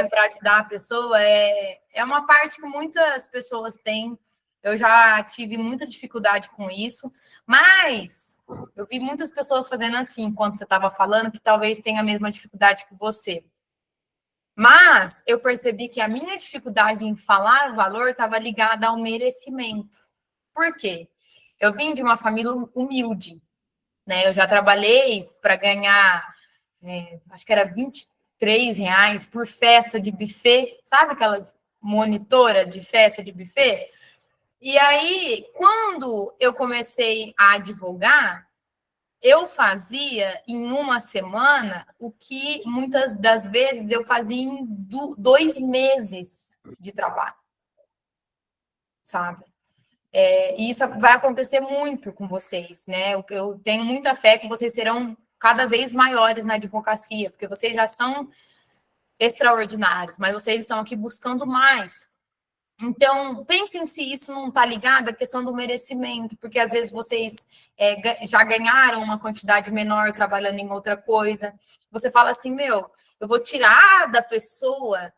para ajudar a pessoa, é uma parte que muitas pessoas têm. Eu já tive muita dificuldade com isso, mas eu vi muitas pessoas fazendo assim, enquanto você estava falando, que talvez tenha a mesma dificuldade que você. Mas eu percebi que a minha dificuldade em falar o valor estava ligada ao merecimento. Por quê? Eu vim de uma família humilde, né? Eu já trabalhei para ganhar, acho que era R$ 23 por festa de buffet, sabe aquelas monitoras de festa de buffet? E aí, quando eu comecei a advogar, eu fazia em uma semana o que muitas das vezes eu fazia em 2 meses de trabalho, sabe? E isso vai acontecer muito com vocês, né? Eu tenho muita fé que vocês serão cada vez maiores na advocacia, porque vocês já são extraordinários, mas vocês estão aqui buscando mais. Então, pensem se isso não está ligado à questão do merecimento, porque às vezes vocês já ganharam uma quantidade menor trabalhando em outra coisa. Você fala assim, eu vou tirar da pessoa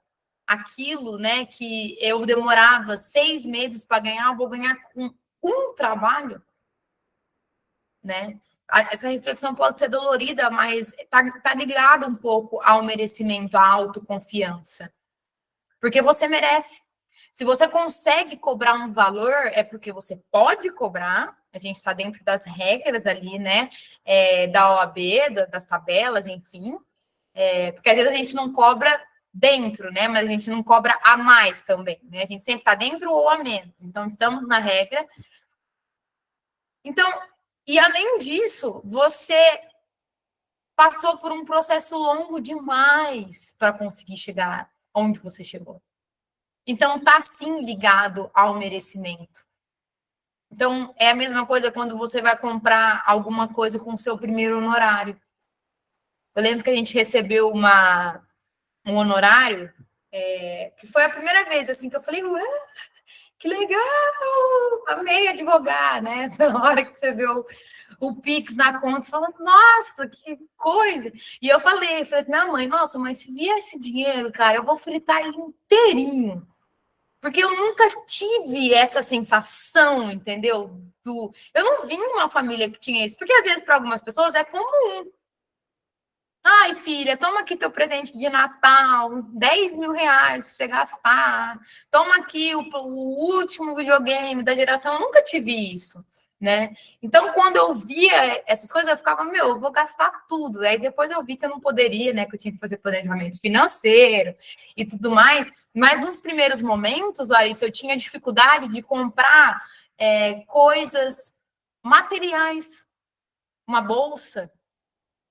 aquilo, né, que eu demorava 6 meses para ganhar, eu vou ganhar com um trabalho, né? Essa reflexão pode ser dolorida, mas tá ligada um pouco ao merecimento, à autoconfiança. Porque você merece. Se você consegue cobrar um valor, é porque você pode cobrar. A gente está dentro das regras ali, né? Da OAB, das tabelas, enfim. Porque às vezes a gente não cobra dentro, né? Mas a gente não cobra a mais também, né? A gente sempre está dentro ou a menos. Então, estamos na regra. Então, e além disso, você passou por um processo longo demais para conseguir chegar onde você chegou. Então, está sim ligado ao merecimento. Então, é a mesma coisa quando você vai comprar alguma coisa com o seu primeiro honorário. Eu lembro que a gente recebeu um honorário, que foi a primeira vez assim, que eu falei, ué, que legal! Amei advogar, né? Essa hora que você vê o Pix na conta, falando, nossa, que coisa! E eu falei pra minha mãe, nossa, mas se vier esse dinheiro, cara, eu vou fritar ele inteirinho. Porque eu nunca tive essa sensação, entendeu? Eu não vim de uma família que tinha isso. Porque, às vezes, para algumas pessoas é comum. Ai, filha, toma aqui teu presente de Natal, R$ 10.000 para você gastar. Toma aqui o último videogame da geração. Eu nunca tive isso, né? Então, quando eu via essas coisas, eu ficava, eu vou gastar tudo. Aí depois eu vi que eu não poderia, né? Que eu tinha que fazer planejamento financeiro e tudo mais. Mas nos primeiros momentos, Larissa, eu tinha dificuldade de comprar coisas materiais. Uma bolsa,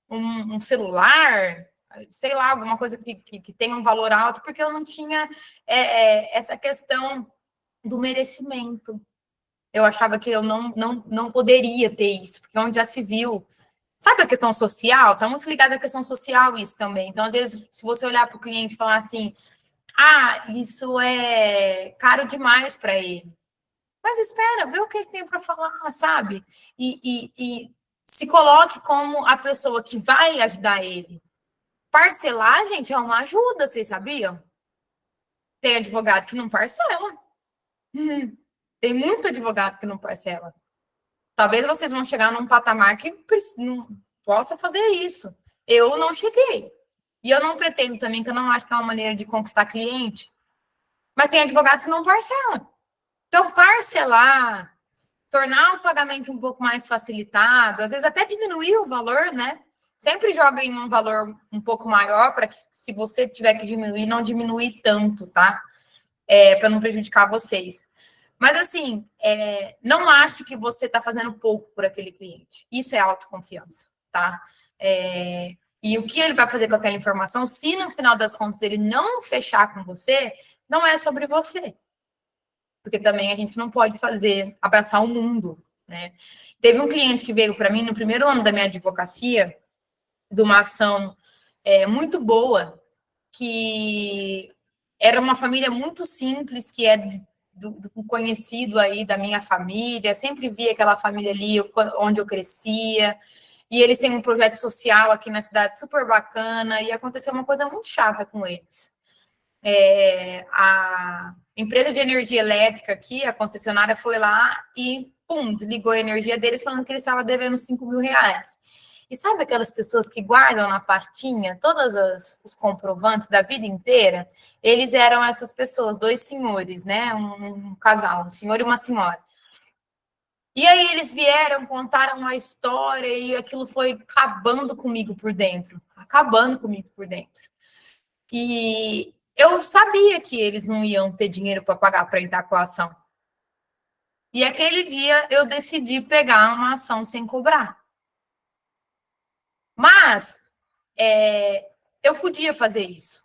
um celular, sei lá, alguma coisa que tenha um valor alto, porque eu não tinha essa questão do merecimento. Eu achava que eu não poderia ter isso, porque onde já se viu. Sabe a questão social? Está muito ligada à questão social isso também. Então, às vezes, se você olhar para o cliente e falar assim, isso é caro demais para ele. Mas espera, vê o que ele tem para falar, sabe? E se coloque como a pessoa que vai ajudar ele. Parcelar, gente, é uma ajuda, vocês sabiam? Tem advogado que não parcela. Tem muito advogado que não parcela. Talvez vocês vão chegar num patamar que não possa fazer isso. Eu não cheguei. E eu não pretendo também, que eu não acho que é uma maneira de conquistar cliente. Mas tem advogado que não parcela. Então, parcelar, tornar o pagamento um pouco mais facilitado, às vezes até diminuir o valor, né? Sempre joga em um valor um pouco maior, para que, se você tiver que diminuir, não diminuir tanto, tá? Para não prejudicar vocês. Mas, assim, não ache que você está fazendo pouco por aquele cliente. Isso é autoconfiança, tá? E o que ele vai fazer com aquela informação, se no final das contas ele não fechar com você, não é sobre você. Porque também a gente não pode abraçar o mundo, né? Teve um cliente que veio para mim no primeiro ano da minha advocacia, de uma ação muito boa, que era uma família muito simples, que é do conhecido aí da minha família, sempre via aquela família ali onde eu crescia, e eles têm um projeto social aqui na cidade super bacana, e aconteceu uma coisa muito chata com eles. a empresa de energia elétrica aqui, a concessionária foi lá e, pum, desligou a energia deles falando que eles estavam devendo 5 mil reais. E sabe aquelas pessoas que guardam na pastinha todos os comprovantes da vida inteira? Eles eram essas pessoas, 2 senhores, né? Um casal, um senhor e uma senhora. E aí eles vieram, contaram uma história e aquilo foi acabando comigo por dentro. Acabando comigo por dentro. E eu sabia que eles não iam ter dinheiro para pagar para entrar com a ação. E aquele dia eu decidi pegar uma ação sem cobrar. Mas eu podia fazer isso,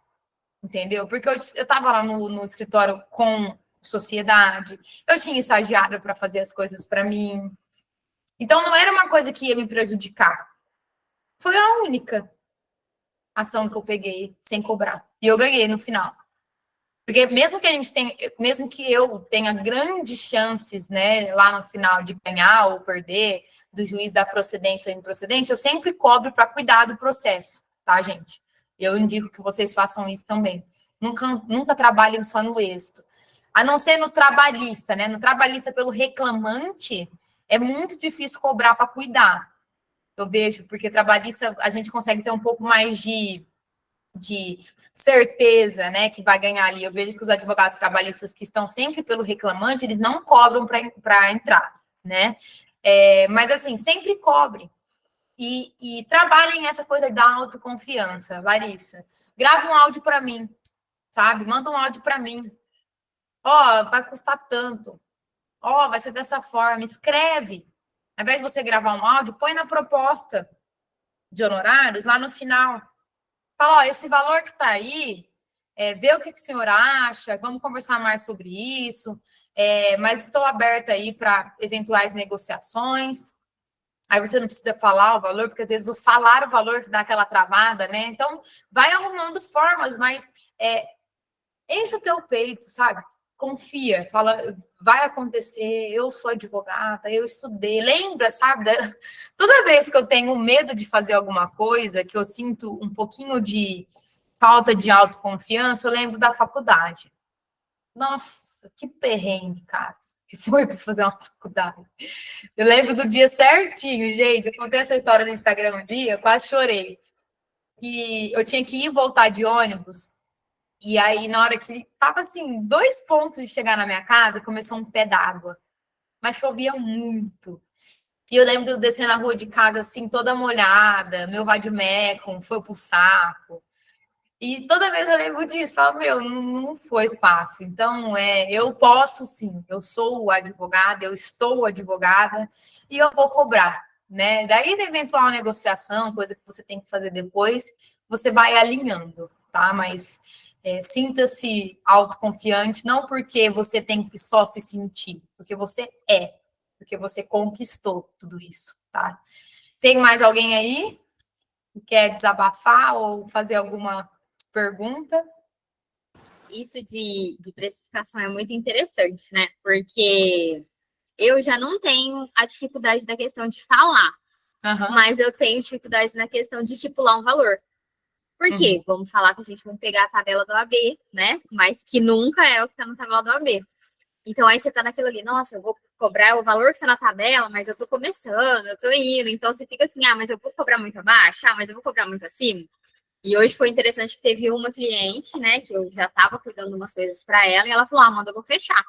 entendeu? Porque eu estava lá no escritório com sociedade, eu tinha estagiário para fazer as coisas para mim. Então não era uma coisa que ia me prejudicar. Foi a única ação que eu peguei sem cobrar. E eu ganhei no final. Porque mesmo que eu tenha grandes chances, né, lá no final de ganhar ou perder, do juiz da procedência ou improcedente, eu sempre cobro para cuidar do processo, tá, gente? Eu indico que vocês façam isso também. Nunca trabalhem só no êxito. A não ser no trabalhista, né? No trabalhista pelo reclamante, é muito difícil cobrar para cuidar. Eu vejo, porque trabalhista a gente consegue ter um pouco mais de certeza, né, que vai ganhar ali. Eu vejo que os advogados trabalhistas que estão sempre pelo reclamante, eles não cobram para entrar, né? Mas, assim, sempre cobre. E trabalhem essa coisa da autoconfiança, Larissa. Grava um áudio para mim, sabe? Manda um áudio para mim. Ó, vai custar tanto. Ó, vai ser dessa forma. Escreve. Ao invés de você gravar um áudio, põe na proposta de honorários lá no final. Fala, ó, esse valor que está aí, vê o que o senhor acha, vamos conversar mais sobre isso, mas estou aberta aí para eventuais negociações. Aí você não precisa falar o valor, porque às vezes o falar o valor dá aquela travada, né? Então, vai arrumando formas, mas enche o teu peito, sabe? Confia, fala, vai acontecer, eu sou advogada, eu estudei. Lembra, sabe? Toda vez que eu tenho medo de fazer alguma coisa, que eu sinto um pouquinho de falta de autoconfiança, eu lembro da faculdade. Nossa, que perrengue, cara, que foi para fazer uma faculdade. Eu lembro do dia certinho, gente. Eu contei essa história no Instagram um dia, eu quase chorei. Que eu tinha que ir e voltar de ônibus. E aí, na hora que tava assim, 2 pontos de chegar na minha casa, começou um pé d'água. Mas chovia muito. E eu lembro de eu descer na rua de casa, assim, toda molhada, meu vademecum foi pro saco. E toda vez eu lembro disso, falo, meu, não foi fácil. Então, eu posso sim, eu sou advogada, eu estou advogada, e eu vou cobrar, né? Daí, da eventual negociação, coisa que você tem que fazer depois, você vai alinhando, tá? Mas sinta-se autoconfiante, não porque você tem que só se sentir, porque porque você conquistou tudo isso, tá? Tem mais alguém aí que quer desabafar ou fazer alguma pergunta? Isso de precificação é muito interessante, né? Porque eu já não tenho a dificuldade da questão de falar, mas eu tenho dificuldade na questão de estipular um valor. Por quê? Vamos falar que a gente vai pegar a tabela do AB, né? Mas que nunca é o que está na tabela do AB. Então, aí você está naquilo ali, nossa, eu vou cobrar o valor que está na tabela, mas eu estou começando, eu estou indo. Então, você fica assim, mas eu vou cobrar muito abaixo? Mas eu vou cobrar muito acima? E hoje foi interessante que teve uma cliente, né, que eu já estava cuidando de umas coisas para ela, e ela falou, Amanda, eu vou fechar.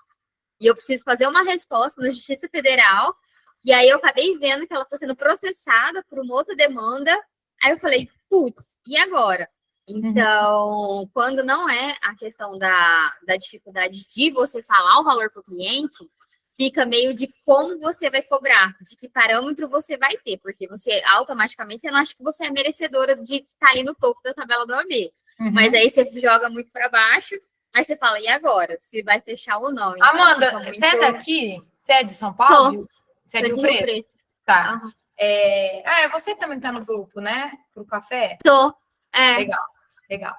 E eu preciso fazer uma resposta na Justiça Federal, e aí eu acabei vendo que ela está sendo processada por uma outra demanda. Aí eu falei, putz, e agora? Então, quando não é a questão da dificuldade de você falar o valor para o cliente, fica meio de como você vai cobrar, de que parâmetro você vai ter, porque você automaticamente você não acha que você é merecedora de estar ali no topo da tabela do AB. Mas aí você joga muito para baixo, aí você fala, e agora? Se vai fechar ou não? Então, Amanda, você é daqui? Você é de São Paulo? Você é de Rio Preto? Tá. Você também está no grupo, né? Pro café? Tô. Legal.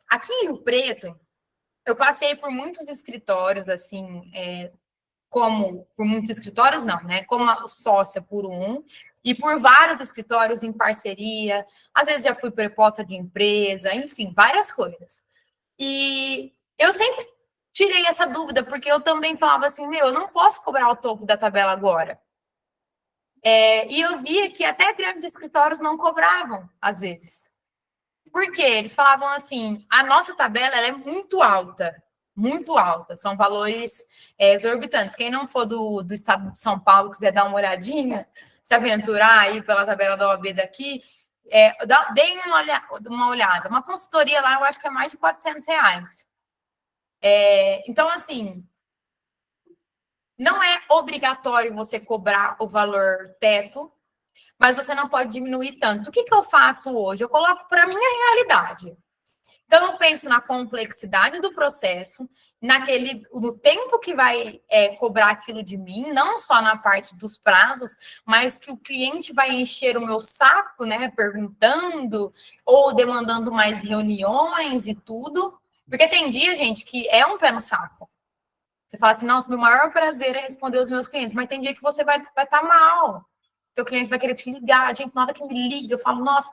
Aqui em Rio Preto, eu passei por muitos escritórios, assim, por muitos escritórios não, né? Como sócia por um, e por vários escritórios em parceria. Às vezes já fui preposta de empresa, enfim, várias coisas. E eu sempre tirei essa dúvida, porque eu também falava assim, eu não posso cobrar o topo da tabela agora. E eu via que até grandes escritórios não cobravam, às vezes. Por quê? Eles falavam assim, a nossa tabela ela é muito alta, são valores exorbitantes. Quem não for do estado de São Paulo, quiser dar uma olhadinha, se aventurar aí pela tabela da OAB daqui, deem uma olhada. Uma consultoria lá, eu acho que é mais de R$400. Então, assim, não é obrigatório você cobrar o valor teto, mas você não pode diminuir tanto. O que eu faço hoje? Eu coloco para a minha realidade. Então, eu penso na complexidade do processo, no tempo que vai cobrar aquilo de mim, não só na parte dos prazos, mas que o cliente vai encher o meu saco, né, perguntando ou demandando mais reuniões e tudo. Porque tem dia, gente, que é um pé no saco. Você fala assim, nossa, meu maior prazer é responder os meus clientes, mas tem dia que você vai estar mal. Teu cliente vai querer te ligar, gente, na hora que me liga, eu falo, nossa,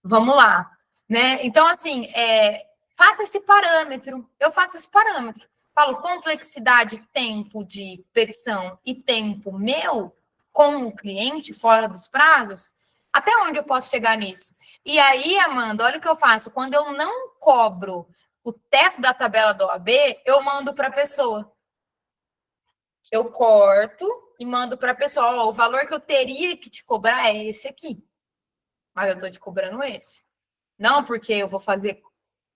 vamos lá, né? Então, assim, faça esse parâmetro, eu faço esse parâmetro. Falo complexidade, tempo de petição e tempo meu com o cliente, fora dos prazos, até onde eu posso chegar nisso? E aí, Amanda, olha o que eu faço, quando eu não cobro o teto da tabela da OAB, eu mando para a pessoa. Eu corto e mando para a pessoa, o valor que eu teria que te cobrar é esse aqui. Mas eu estou te cobrando esse. Não porque eu vou fazer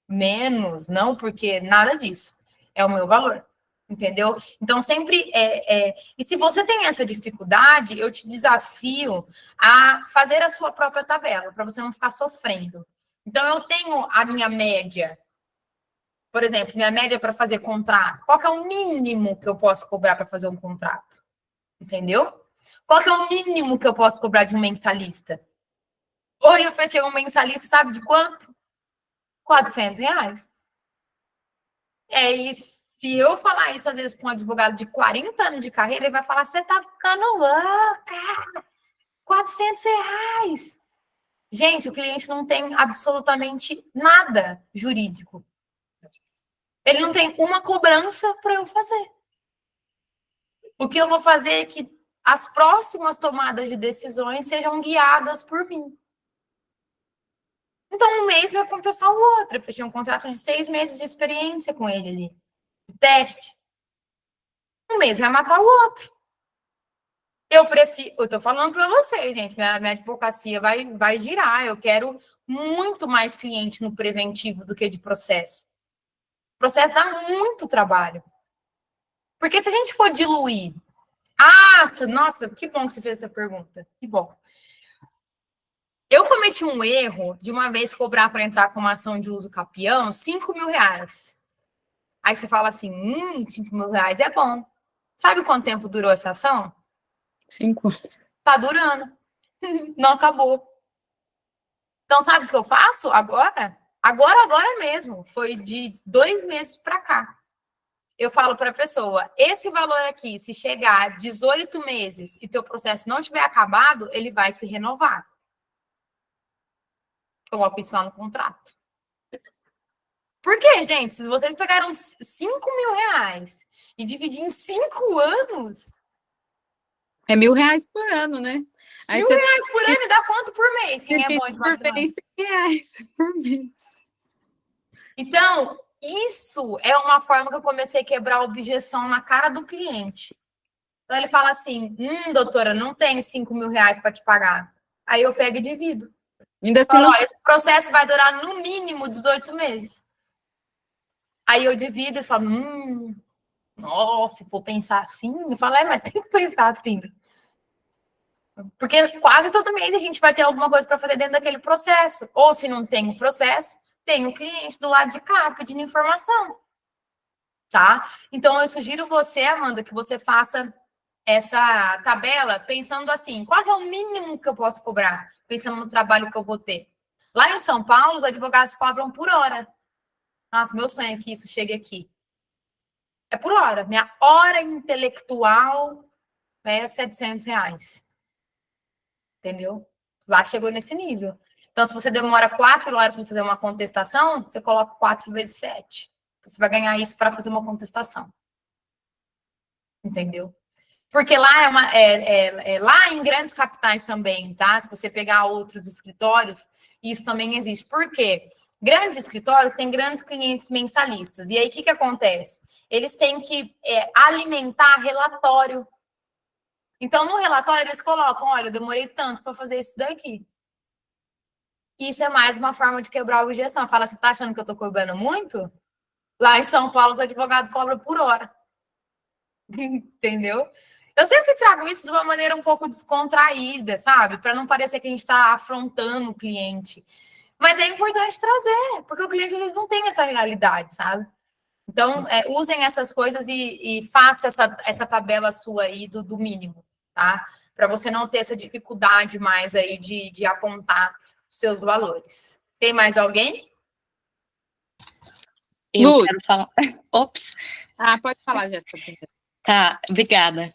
menos, não porque nada disso. É o meu valor. Entendeu? Então, sempre E se você tem essa dificuldade, eu te desafio a fazer a sua própria tabela, para você não ficar sofrendo. Então, eu tenho a minha média. Por exemplo, minha média para fazer contrato. Qual que é o mínimo que eu posso cobrar para fazer um contrato? Entendeu? Qual que é o mínimo que eu posso cobrar de um mensalista? Hoje eu fechei um mensalista, sabe de quanto? R$400. E se eu falar isso, às vezes, com um advogado de 40 anos de carreira, ele vai falar, você tá ficando louca! R$400. Gente, o cliente não tem absolutamente nada jurídico. Ele não tem uma cobrança para eu fazer. O que eu vou fazer é que as próximas tomadas de decisões sejam guiadas por mim. Então, um mês vai compensar o outro. Eu fechei um contrato de 6 meses de experiência com ele ali, de teste. Um mês vai matar o outro. Eu tô falando para vocês, gente, minha advocacia vai girar. Eu quero muito mais cliente no preventivo do que de processo. O processo dá muito trabalho. Porque se a gente for diluir... nossa, que bom que você fez essa pergunta. Que bom. Eu cometi um erro de uma vez cobrar para entrar com uma ação de uso capião R$5.000. Aí você fala assim, R$5.000 é bom. Sabe quanto tempo durou essa ação? 5. Tá durando. Não acabou. Então, sabe o que eu faço agora? Agora mesmo. Foi de 2 meses para cá. Eu falo para a pessoa, esse valor aqui, se chegar a 18 meses e teu processo não tiver acabado, ele vai se renovar. Coloco isso lá no contrato. Por quê, gente? Se vocês pegaram R$5.000 e dividir em 5 anos... É R$1.000 por ano, né? Aí R$1.000 por ano e dá quanto por mês? Quem é bom de matemática? R$100 por mês. Então, isso é uma forma que eu comecei a quebrar a objeção na cara do cliente. Então, ele fala assim, doutora, não tem R$5.000 para te pagar. Aí eu pego e divido. Ainda assim, falo, esse processo vai durar no mínimo 18 meses. Aí eu divido e falo, nossa, se for pensar assim, eu falo, mas tem que pensar assim. Porque quase todo mês a gente vai ter alguma coisa para fazer dentro daquele processo. Ou se não tem o processo, tem o cliente do lado de cá pedindo informação. Tá? Então, eu sugiro você, Amanda, que você faça essa tabela pensando assim, qual é o mínimo que eu posso cobrar? Pensando no trabalho que eu vou ter. Lá em São Paulo, os advogados cobram por hora. Nossa, meu sonho é que isso chegue aqui. É por hora. Minha hora intelectual é R$700. Entendeu? Lá chegou nesse nível. Então, se você demora 4 horas para fazer uma contestação, você coloca 4 vezes 7. Você vai ganhar isso para fazer uma contestação. Entendeu? Porque lá lá em grandes capitais também, tá? Se você pegar outros escritórios, isso também existe. Por quê? Grandes escritórios têm grandes clientes mensalistas. E aí, o que acontece? Eles têm que alimentar relatório. Então, no relatório, eles colocam, olha, eu demorei tanto para fazer isso daqui. Isso é mais uma forma de quebrar a objeção. Fala, você tá achando que eu tô cobrando muito? Lá em São Paulo, os advogados cobram por hora. Entendeu? Eu sempre trago isso de uma maneira um pouco descontraída, sabe? Para não parecer que a gente está afrontando o cliente. Mas é importante trazer, porque o cliente às vezes não tem essa realidade, sabe? Então, usem essas coisas e faça essa tabela sua aí do mínimo, tá? Para você não ter essa dificuldade mais aí de apontar os seus valores. Tem mais alguém? Eu quero falar. Ops. Pode falar, Jéssica. Tá, obrigada.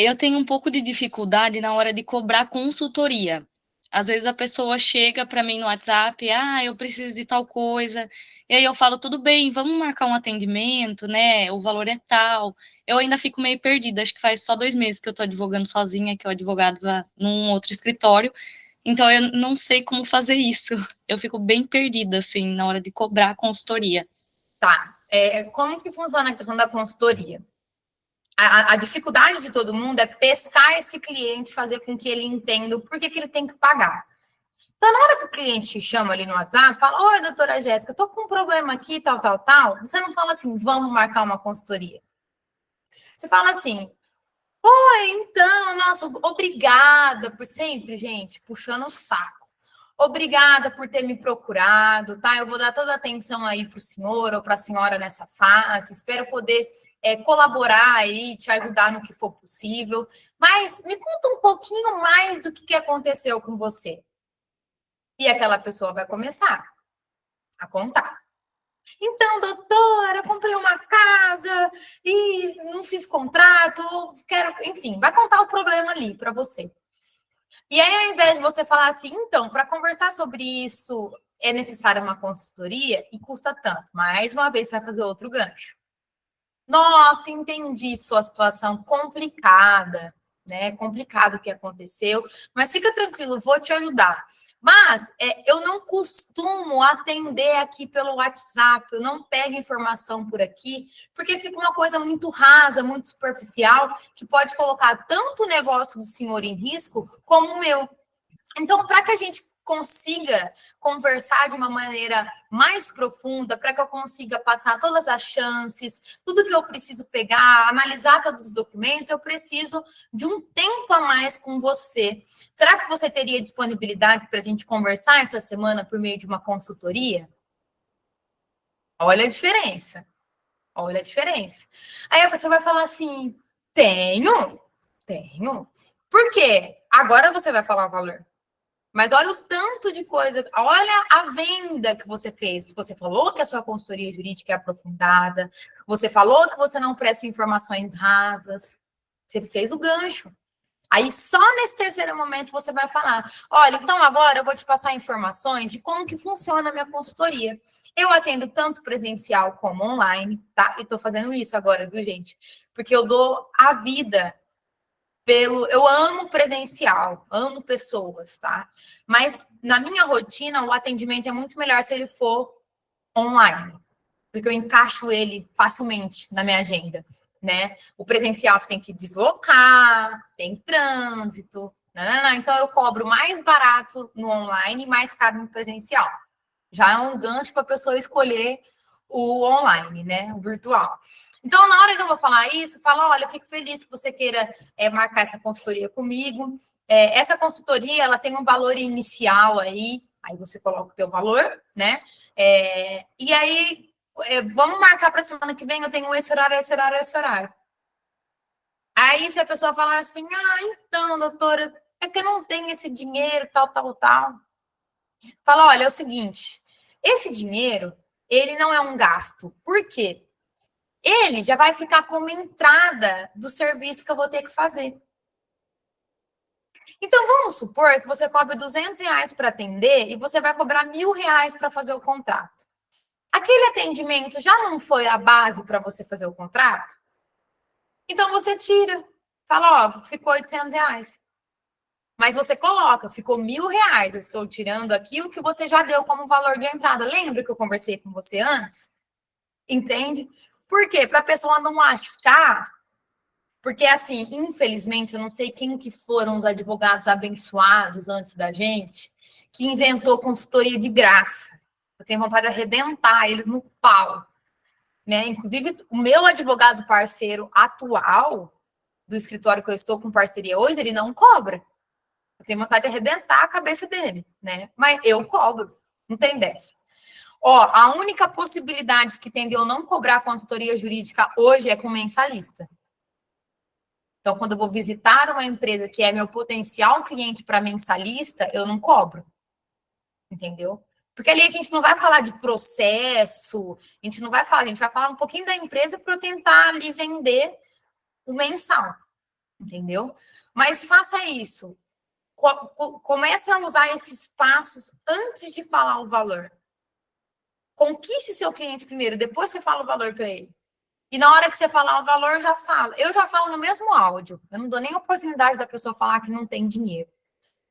Eu tenho um pouco de dificuldade na hora de cobrar consultoria. Às vezes a pessoa chega para mim no WhatsApp, eu preciso de tal coisa, e aí eu falo, tudo bem, vamos marcar um atendimento, né? O valor é tal. Eu ainda fico meio perdida, acho que faz só 2 meses que eu estou advogando sozinha, que eu advogava num outro escritório, então eu não sei como fazer isso. Eu fico bem perdida, assim, na hora de cobrar a consultoria. Tá. Como que funciona a questão da consultoria? A dificuldade de todo mundo é pescar esse cliente, fazer com que ele entenda o porquê que ele tem que pagar. Então, na hora que o cliente chama ali no WhatsApp, fala, oi, doutora Jéssica, tô com um problema aqui, tal, tal, tal. Você não fala assim, vamos marcar uma consultoria. Você fala assim, oi, então, nossa, obrigada por sempre, gente, puxando o saco. Obrigada por ter me procurado, tá? Eu vou dar toda a atenção aí para o senhor ou para a senhora nessa fase. Espero poder colaborar aí, te ajudar no que for possível. Mas me conta um pouquinho mais do que aconteceu com você. E aquela pessoa vai começar a contar. Então, doutora, eu comprei uma casa e não fiz contrato, enfim, vai contar o problema ali para você. E aí, ao invés de você falar assim, então, para conversar sobre isso, é necessária uma consultoria e custa tanto. Mais uma vez, você vai fazer outro gancho. Nossa, entendi sua situação complicada, né? Complicado o que aconteceu, mas fica tranquilo, vou te ajudar. Mas eu não costumo atender aqui pelo WhatsApp, eu não pego informação por aqui, porque fica uma coisa muito rasa, muito superficial, que pode colocar tanto o negócio do senhor em risco como o meu. Então, para que a gente consiga conversar de uma maneira mais profunda, para que eu consiga passar todas as chances, tudo que eu preciso pegar, analisar todos os documentos, eu preciso de um tempo a mais com você. Será que você teria disponibilidade para a gente conversar essa semana por meio de uma consultoria? Olha a diferença. Olha a diferença. Aí a pessoa vai falar assim, tenho. Por quê? Agora você vai falar o valor. Mas olha o tanto de coisa, olha a venda que você fez. Você falou que a sua consultoria jurídica é aprofundada, você falou que você não presta informações rasas, você fez o gancho. Aí só nesse terceiro momento você vai falar, olha, então agora eu vou te passar informações de como que funciona a minha consultoria. Eu atendo tanto presencial como online, tá? E tô fazendo isso agora, viu, gente? Porque eu dou a vida eu amo presencial, amo pessoas, tá? Mas na minha rotina, o atendimento é muito melhor se ele for online, porque eu encaixo ele facilmente na minha agenda, né? O presencial você tem que deslocar, tem trânsito, então eu cobro mais barato no online e mais caro no presencial. Já é um gancho para a pessoa escolher o online, né? O virtual. Então, na hora que eu vou falar isso, fala, olha, eu fico feliz que você queira marcar essa consultoria comigo. Essa consultoria, ela tem um valor inicial aí você coloca o teu valor, né? E aí, vamos marcar para a semana que vem, eu tenho esse horário. Aí, se a pessoa falar assim, então, doutora, é que eu não tenho esse dinheiro, tal. Fala, olha, é o seguinte, esse dinheiro, ele não é um gasto. Por quê? Ele já vai ficar como entrada do serviço que eu vou ter que fazer. Então, vamos supor que você cobre R$200 para atender e você vai cobrar R$1.000 para fazer o contrato. Aquele atendimento já não foi a base para você fazer o contrato? Então, você tira. Fala, ó, ficou R$800. Mas você coloca, ficou R$1.000. Eu estou tirando aqui o que você já deu como valor de entrada. Lembra que eu conversei com você antes? Entende? Por quê? Para a pessoa não achar... Porque, assim, infelizmente, eu não sei quem que foram os advogados abençoados antes da gente, que inventou consultoria de graça. Eu tenho vontade de arrebentar eles no pau. Né? Inclusive, o meu advogado parceiro atual, do escritório que eu estou com parceria hoje, ele não cobra. Eu tenho vontade de arrebentar a cabeça dele, né? Mas eu cobro, não tem dessa. Ó, a única possibilidade que tem de eu não cobrar consultoria jurídica hoje é com mensalista. Então, quando eu vou visitar uma empresa que é meu potencial cliente para mensalista, eu não cobro. Entendeu? Porque ali a gente não vai falar de processo, a gente vai falar um pouquinho da empresa para eu tentar ali vender o mensal. Entendeu? Mas faça isso. Comece a usar esses passos antes de falar o valor. Conquiste seu cliente primeiro, depois você fala o valor para ele. E na hora que você falar o valor, já fala. Eu já falo no mesmo áudio. Eu não dou nem a oportunidade da pessoa falar que não tem dinheiro.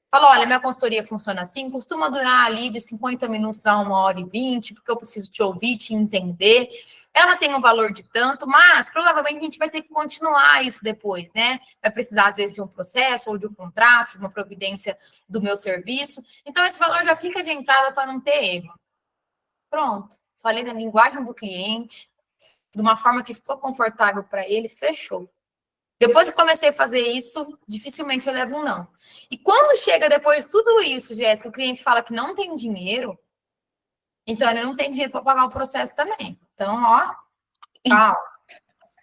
Fala, olha, minha consultoria funciona assim, costuma durar ali de 50 minutos a 1h20, porque eu preciso te ouvir, te entender. Ela tem um valor de tanto, mas provavelmente a gente vai ter que continuar isso depois, né? Vai precisar, às vezes, de um processo ou de um contrato, de uma providência do meu serviço. Então, esse valor já fica de entrada para não ter erro. Pronto. Falei na linguagem do cliente, de uma forma que ficou confortável para ele, fechou. Depois que comecei a fazer isso, dificilmente eu levo um não. E quando chega depois de tudo isso, Jéssica, o cliente fala que não tem dinheiro, então ele não tem dinheiro para pagar o processo também. Então, ó, tchau.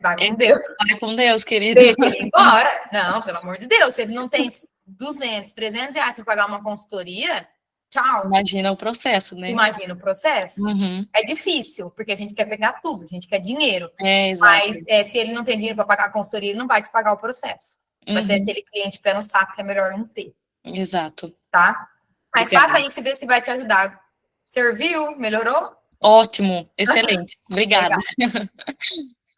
Vai com Deus. Vai com Deus, querido. Deixa ele embora. Não, pelo amor de Deus. Se ele não tem 200, 300 reais para pagar uma consultoria, tchau. Imagina o processo, né? Imagina o processo. Uhum. É difícil, porque a gente quer pegar tudo, a gente quer dinheiro. Exato. Mas se ele não tem dinheiro para pagar a consultoria, ele não vai te pagar o processo. Vai ser aquele cliente pé no saco que é melhor não ter. Exato. Tá? Mas faça isso e vê se vai te ajudar. Serviu? Melhorou? Ótimo, excelente. Obrigada.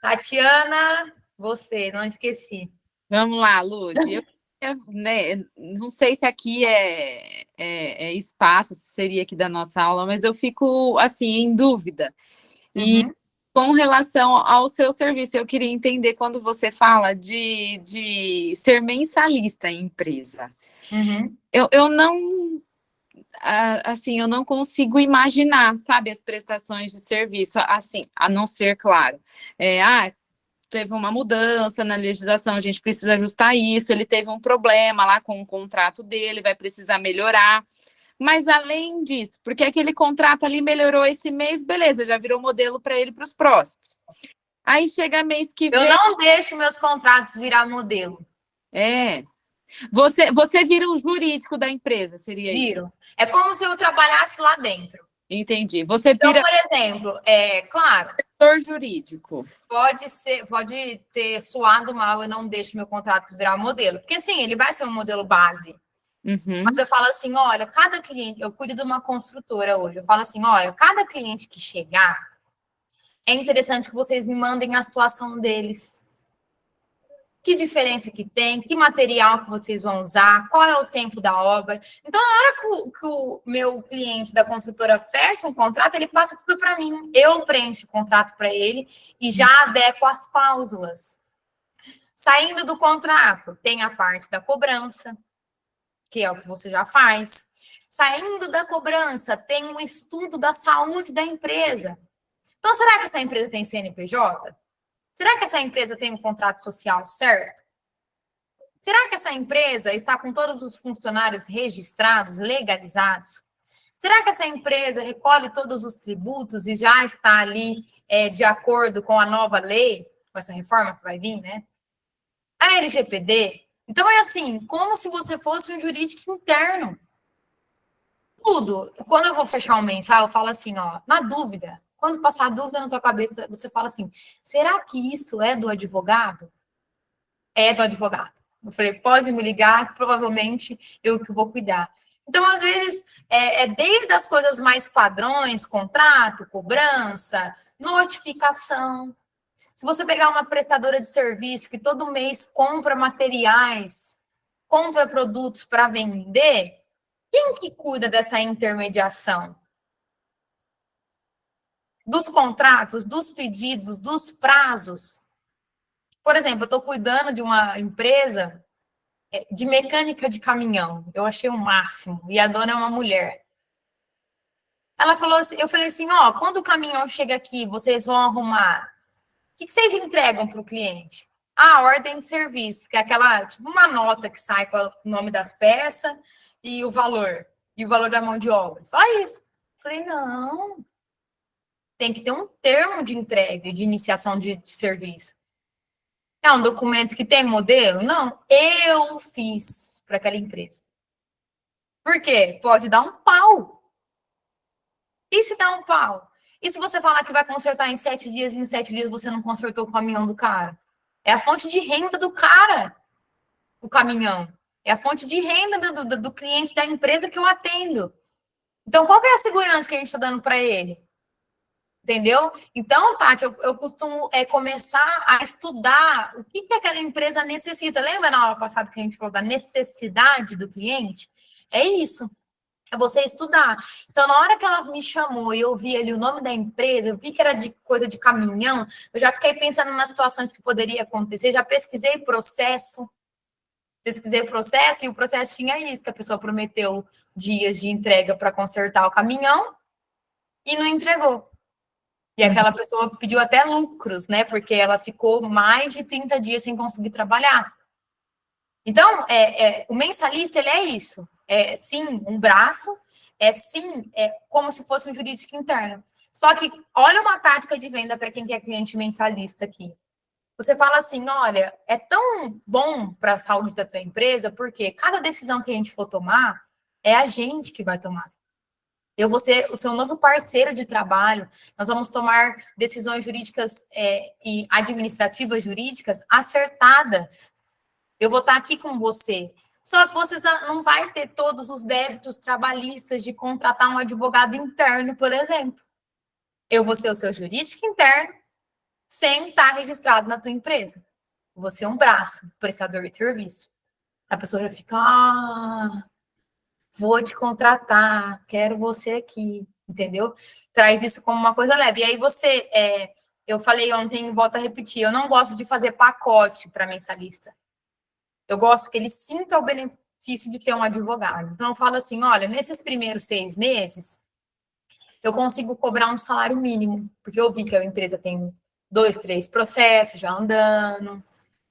Tatiana, você, não esqueci. Vamos lá, Lud. Né, não sei se aqui é espaço, se seria aqui da nossa aula, mas eu fico, assim, em dúvida. E com relação ao seu serviço, eu queria entender quando você fala de ser mensalista em empresa. Eu não... assim, eu não consigo imaginar, sabe, as prestações de serviço, assim, a não ser, claro, teve uma mudança na legislação, a gente precisa ajustar isso, ele teve um problema lá com o contrato dele, vai precisar melhorar, mas além disso, porque aquele contrato ali melhorou esse mês, beleza, já virou modelo para ele para os próximos. Aí chega mês que vem... Eu não deixo meus contratos virar modelo. Você vira o jurídico da empresa, seria isso? Viro. É como se eu trabalhasse lá dentro. Entendi. Você vira... Então, por exemplo, claro... Setor jurídico. Pode ter soado mal, eu não deixo meu contrato virar modelo. Porque, sim, ele vai ser um modelo base. Mas eu falo assim, olha, cada cliente... Eu cuido de uma construtora hoje. Eu falo assim, olha, cada cliente que chegar, é interessante que vocês me mandem a situação deles. Que diferença que tem, que material que vocês vão usar, qual é o tempo da obra. Então, na hora que o meu cliente da construtora fecha um contrato, ele passa tudo para mim. Eu preencho o contrato para ele e já adequo as cláusulas. Saindo do contrato, tem a parte da cobrança, que é o que você já faz. Saindo da cobrança, tem um estudo da saúde da empresa. Então, será que essa empresa tem CNPJ? Será que essa empresa tem um contrato social certo? Será que essa empresa está com todos os funcionários registrados, legalizados? Será que essa empresa recolhe todos os tributos e já está ali de acordo com a nova lei, com essa reforma que vai vir, né? A LGPD. Então, é assim, como se você fosse um jurídico interno. Tudo. Quando eu vou fechar um mensal, eu falo assim, ó, na dúvida, quando passar a dúvida na tua cabeça, você fala assim, será que isso é do advogado? É do advogado. Eu falei, pode me ligar, que provavelmente eu que vou cuidar. Então, às vezes, desde as coisas mais padrões, contrato, cobrança, notificação. Se você pegar uma prestadora de serviço que todo mês compra materiais, compra produtos para vender, quem que cuida dessa intermediação? Dos contratos, dos pedidos, dos prazos. Por exemplo, eu estou cuidando de uma empresa de mecânica de caminhão. Eu achei o máximo. E a dona é uma mulher. Ela falou assim, eu falei assim, ó, quando o caminhão chega aqui, vocês vão arrumar. O que vocês entregam para o cliente? A ordem de serviço, que é aquela, tipo, uma nota que sai com o nome das peças e o valor da mão de obra. Só isso. Eu falei, não. Tem que ter um termo de entrega, de iniciação de serviço. É um documento que tem modelo? Não. Eu fiz para aquela empresa. Por quê? Pode dar um pau. E se dá um pau? E se você falar que vai consertar em 7 dias e em 7 dias você não consertou o caminhão do cara? É a fonte de renda do cara, o caminhão. É a fonte de renda do cliente da empresa que eu atendo. Então, qual que é a segurança que a gente está dando para ele? Entendeu? Então, Tati, eu costumo começar a estudar o que aquela empresa necessita. Lembra na aula passada que a gente falou da necessidade do cliente? É isso. É você estudar. Então, na hora que ela me chamou e eu vi ali o nome da empresa, eu vi que era de coisa de caminhão, eu já fiquei pensando nas situações que poderia acontecer, já pesquisei processo e o processo tinha isso, que a pessoa prometeu dias de entrega para consertar o caminhão e não entregou. E aquela pessoa pediu até lucros, né? Porque ela ficou mais de 30 dias sem conseguir trabalhar. Então, o mensalista, ele é isso. É, sim, um braço. Como se fosse um jurídico interno. Só que, olha uma tática de venda para quem quer cliente mensalista aqui. Você fala assim, olha, é tão bom para a saúde da tua empresa, porque cada decisão que a gente for tomar, é a gente que vai tomar. Eu vou ser o seu novo parceiro de trabalho. Nós vamos tomar decisões jurídicas e administrativas jurídicas acertadas. Eu vou estar aqui com você. Só que você não vai ter todos os débitos trabalhistas de contratar um advogado interno, por exemplo. Eu vou ser o seu jurídico interno sem estar registrado na tua empresa. Eu vou ser um braço, prestador de serviço. A pessoa já fica... vou te contratar, quero você aqui, entendeu? Traz isso como uma coisa leve. E aí você, eu falei ontem, volto a repetir, eu não gosto de fazer pacote para mensalista. Eu gosto que ele sinta o benefício de ter um advogado. Então, eu falo assim, olha, nesses primeiros 6 meses, eu consigo cobrar um salário mínimo, porque eu vi que a empresa tem 2, 3 processos já andando,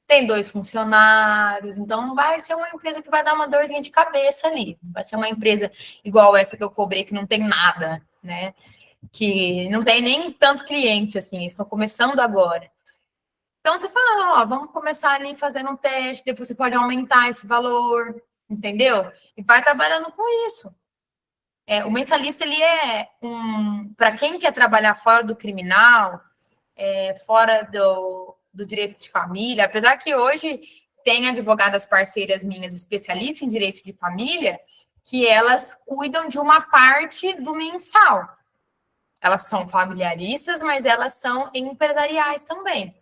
tem 2 funcionários, então não vai ser uma empresa que vai dar uma dorzinha de cabeça ali. Vai ser uma empresa igual essa que eu cobrei, que não tem nada, né? Que não tem nem tanto cliente, assim, estão começando agora. Então, você fala, ó, vamos começar ali fazendo um teste, depois você pode aumentar esse valor, entendeu? E vai trabalhando com isso. O mensalista, ele para quem quer trabalhar fora do criminal, fora do direito de família, apesar que hoje tem advogadas parceiras minhas especialistas em direito de família, que elas cuidam de uma parte do mensal. Elas são familiaristas, mas elas são empresariais também.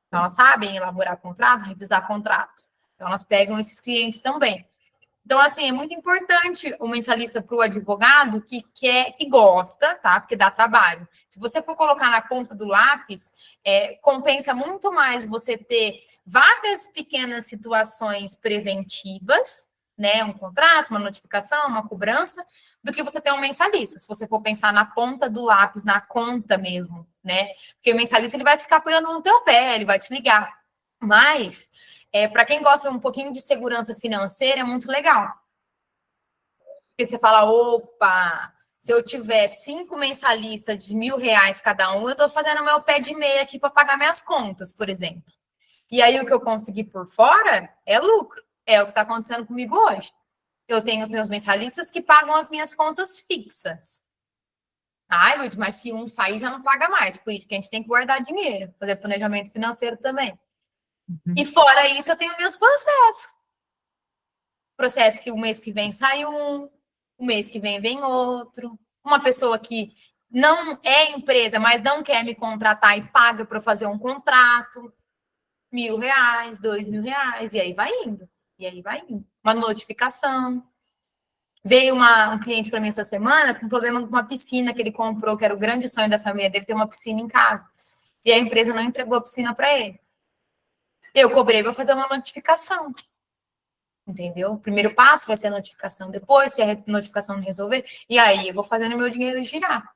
Então, elas sabem elaborar contrato, revisar contrato. Então, elas pegam esses clientes também. Então, assim, é muito importante o mensalista para o advogado que quer, que gosta, tá? Porque dá trabalho. Se você for colocar na ponta do lápis, compensa muito mais você ter várias pequenas situações preventivas, né? Um contrato, uma notificação, uma cobrança, do que você ter um mensalista. Se você for pensar na ponta do lápis, na conta mesmo, né? Porque o mensalista, ele vai ficar apoiando no teu pé, ele vai te ligar. Mas... para quem gosta um pouquinho de segurança financeira, é muito legal. Porque você fala, opa, se eu tiver 5 mensalistas de R$1.000 cada um, eu estou fazendo meu pé de meia aqui para pagar minhas contas, por exemplo. E aí, o que eu consegui por fora é lucro. É o que está acontecendo comigo hoje. Eu tenho os meus mensalistas que pagam as minhas contas fixas. Ai, Lud, mas se um sair, já não paga mais. Por isso que a gente tem que guardar dinheiro, fazer planejamento financeiro também. E fora isso, eu tenho meus processos. processo que o mês que vem sai um, o mês que vem outro. Uma pessoa que não é empresa, mas não quer me contratar e paga para fazer um contrato, R$1.000, R$2.000, e aí vai indo. E aí vai indo. Uma notificação. Veio um cliente para mim essa semana com problema com uma piscina que ele comprou, que era o grande sonho da família dele, ter uma piscina em casa. E a empresa não entregou a piscina para ele. Eu cobrei para fazer uma notificação. Entendeu? O primeiro passo vai ser a notificação. Depois, se a notificação não resolver, e aí eu vou fazendo meu dinheiro girar.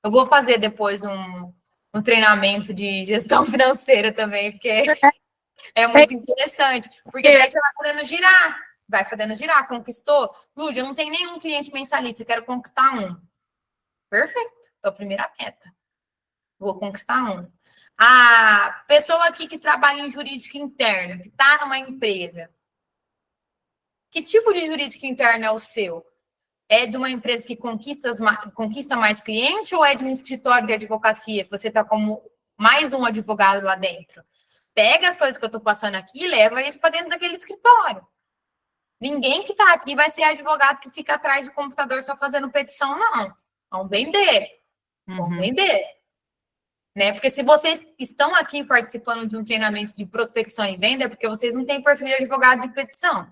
Eu vou fazer depois um treinamento de gestão financeira também, porque é muito interessante. Porque daí você vai fazendo girar. Vai fazendo girar. Conquistou? Lúdia, eu não tenho nenhum cliente mensalista, eu quero conquistar um. Perfeito. Então, a primeira meta. Vou conquistar um. A pessoa aqui que trabalha em jurídico interno, que está numa empresa, que tipo de jurídico interno é o seu? É de uma empresa que conquista mais cliente ou é de um escritório de advocacia, que você está como mais um advogado lá dentro? Pega as coisas que eu estou passando aqui e leva isso para dentro daquele escritório. Ninguém que está aqui vai ser advogado que fica atrás do computador só fazendo petição, não. Vão vender. Vão vender. Né? Porque se vocês estão aqui participando de um treinamento de prospecção e venda, é porque vocês não têm perfil de advogado de petição.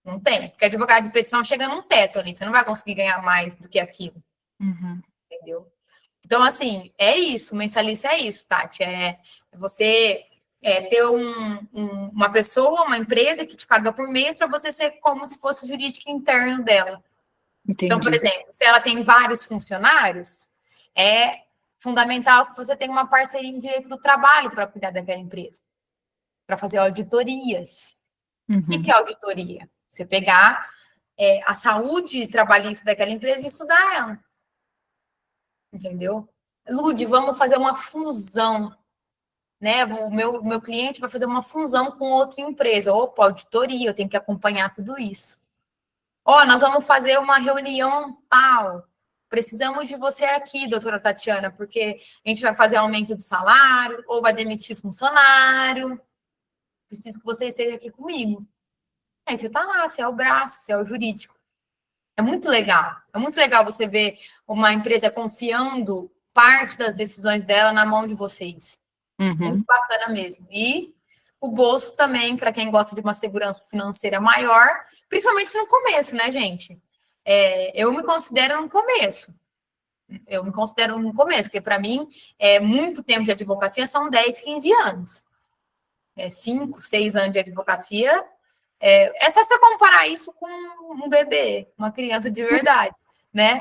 Não tem. Porque advogado de petição chega num teto ali. Você não vai conseguir ganhar mais do que aquilo. Entendeu? Então, assim, é isso. Mensalista é isso, Tati. É você ter uma pessoa, uma empresa que te paga por mês para você ser como se fosse o jurídico interno dela. Entendi. Então, por exemplo, se ela tem vários funcionários, é fundamental que você tenha uma parceria em direito do trabalho para cuidar daquela empresa. Para fazer auditorias. O que é auditoria? Você pegar a saúde trabalhista daquela empresa e estudar ela. Entendeu? Lud, vamos fazer uma fusão. Né? O meu cliente vai fazer uma fusão com outra empresa. Opa, auditoria, eu tenho que acompanhar tudo isso. Nós vamos fazer uma reunião tal. Precisamos de você aqui, doutora Tatiana, porque a gente vai fazer aumento do salário ou vai demitir funcionário. Preciso que você esteja aqui comigo. Aí você está lá, você é o braço, você é o jurídico. É muito legal. É muito legal você ver uma empresa confiando parte das decisões dela na mão de vocês. Muito bacana mesmo. E o bolso também, para quem gosta de uma segurança financeira maior, principalmente no começo, né, gente? Eu me considero no começo. Porque para mim, muito tempo de advocacia são 10, 15 anos. 5, 6 anos de advocacia. É só você comparar isso com um bebê, uma criança de verdade, né?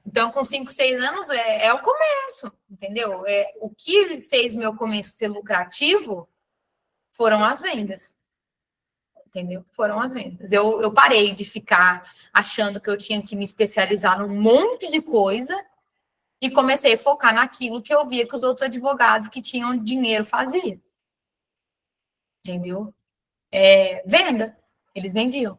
Então, com 5, 6 anos é o começo, entendeu? O que fez meu começo ser lucrativo foram as vendas, entendeu? Foram as vendas. Eu parei de ficar achando que eu tinha que me especializar num monte de coisa e comecei a focar naquilo que eu via que os outros advogados que tinham dinheiro faziam. Entendeu? Venda. Eles vendiam.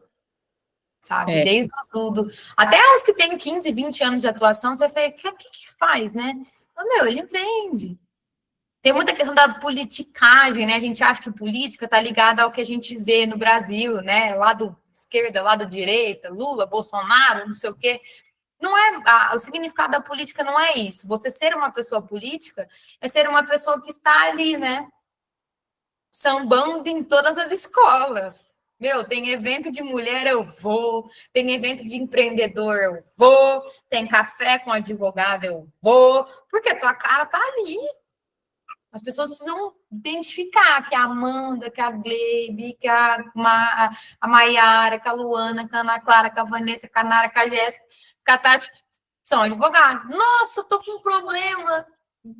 Sabe? Desde tudo. Até os que têm 15, 20 anos de atuação, você vê, o que faz, né? Ele vende. Tem muita questão da politicagem, né? A gente acha que política está ligada ao que a gente vê no Brasil, né? Lado esquerda, lado direita, Lula, Bolsonaro, não sei o quê. Não o significado da política não é isso. Você ser uma pessoa política é ser uma pessoa que está ali, né? Sambando em todas as escolas. Tem evento de mulher, eu vou. Tem evento de empreendedor, eu vou. Tem café com advogado, eu vou. Porque a tua cara tá ali. As pessoas precisam identificar que a Amanda, que a Gleibe, que a Maiara, que a Luana, que a Ana Clara, que a Vanessa, que a Nara, que a Jéssica, que a Tati são advogados. Nossa, tô com um problema.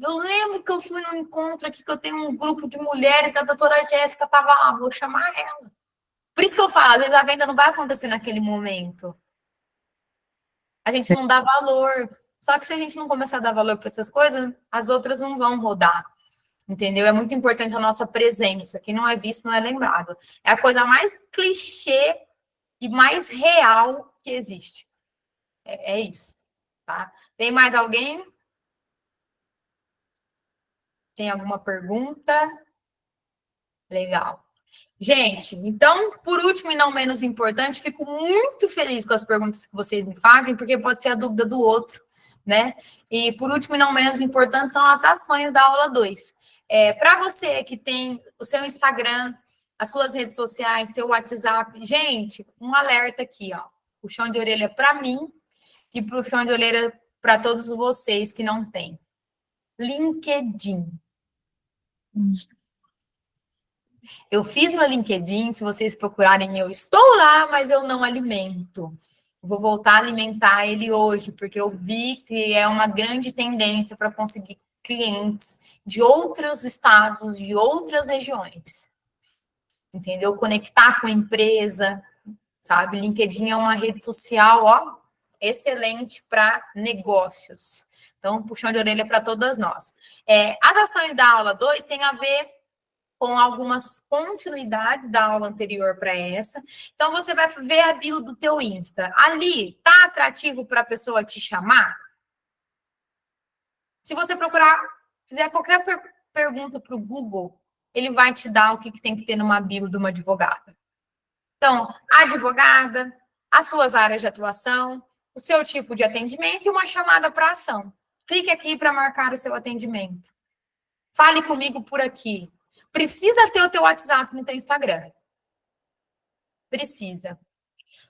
Eu lembro que eu fui num encontro aqui que eu tenho um grupo de mulheres, a doutora Jéssica estava lá, vou chamar ela. Por isso que eu falo, às vezes a venda não vai acontecer naquele momento. A gente não dá valor. Só que se a gente não começar a dar valor para essas coisas, as outras não vão rodar. Entendeu? É muito importante a nossa presença. Quem não é visto não é lembrado. É a coisa mais clichê e mais real que existe. É isso. Tá? Tem mais alguém? Tem alguma pergunta? Legal. Gente, então, por último e não menos importante, fico muito feliz com as perguntas que vocês me fazem, porque pode ser a dúvida do outro, né? E por último e não menos importante são as ações da aula 2. Para você que tem o seu Instagram, as suas redes sociais, seu WhatsApp, gente, um alerta aqui, ó. Puxão de orelha para mim e puxão de orelha para todos vocês que não têm. LinkedIn. Eu fiz meu LinkedIn, se vocês procurarem, eu estou lá, mas eu não alimento. Vou voltar a alimentar ele hoje, porque eu vi que é uma grande tendência para conseguir clientes de outros estados, de outras regiões. Entendeu? Conectar com a empresa, sabe? LinkedIn é uma rede social, ó, excelente para negócios. Então, puxão de orelha para todas nós. As ações da aula 2 têm a ver com algumas continuidades da aula anterior para essa. Então, você vai ver a bio do teu Insta. Ali, tá atrativo para a pessoa te chamar? Se você procurar, fizer qualquer pergunta para o Google, ele vai te dar o que tem que ter numa bio de uma advogada. Então, a advogada, as suas áreas de atuação, o seu tipo de atendimento e uma chamada para ação. Clique aqui para marcar o seu atendimento. Fale comigo por aqui. Precisa ter o teu WhatsApp no teu Instagram. Precisa.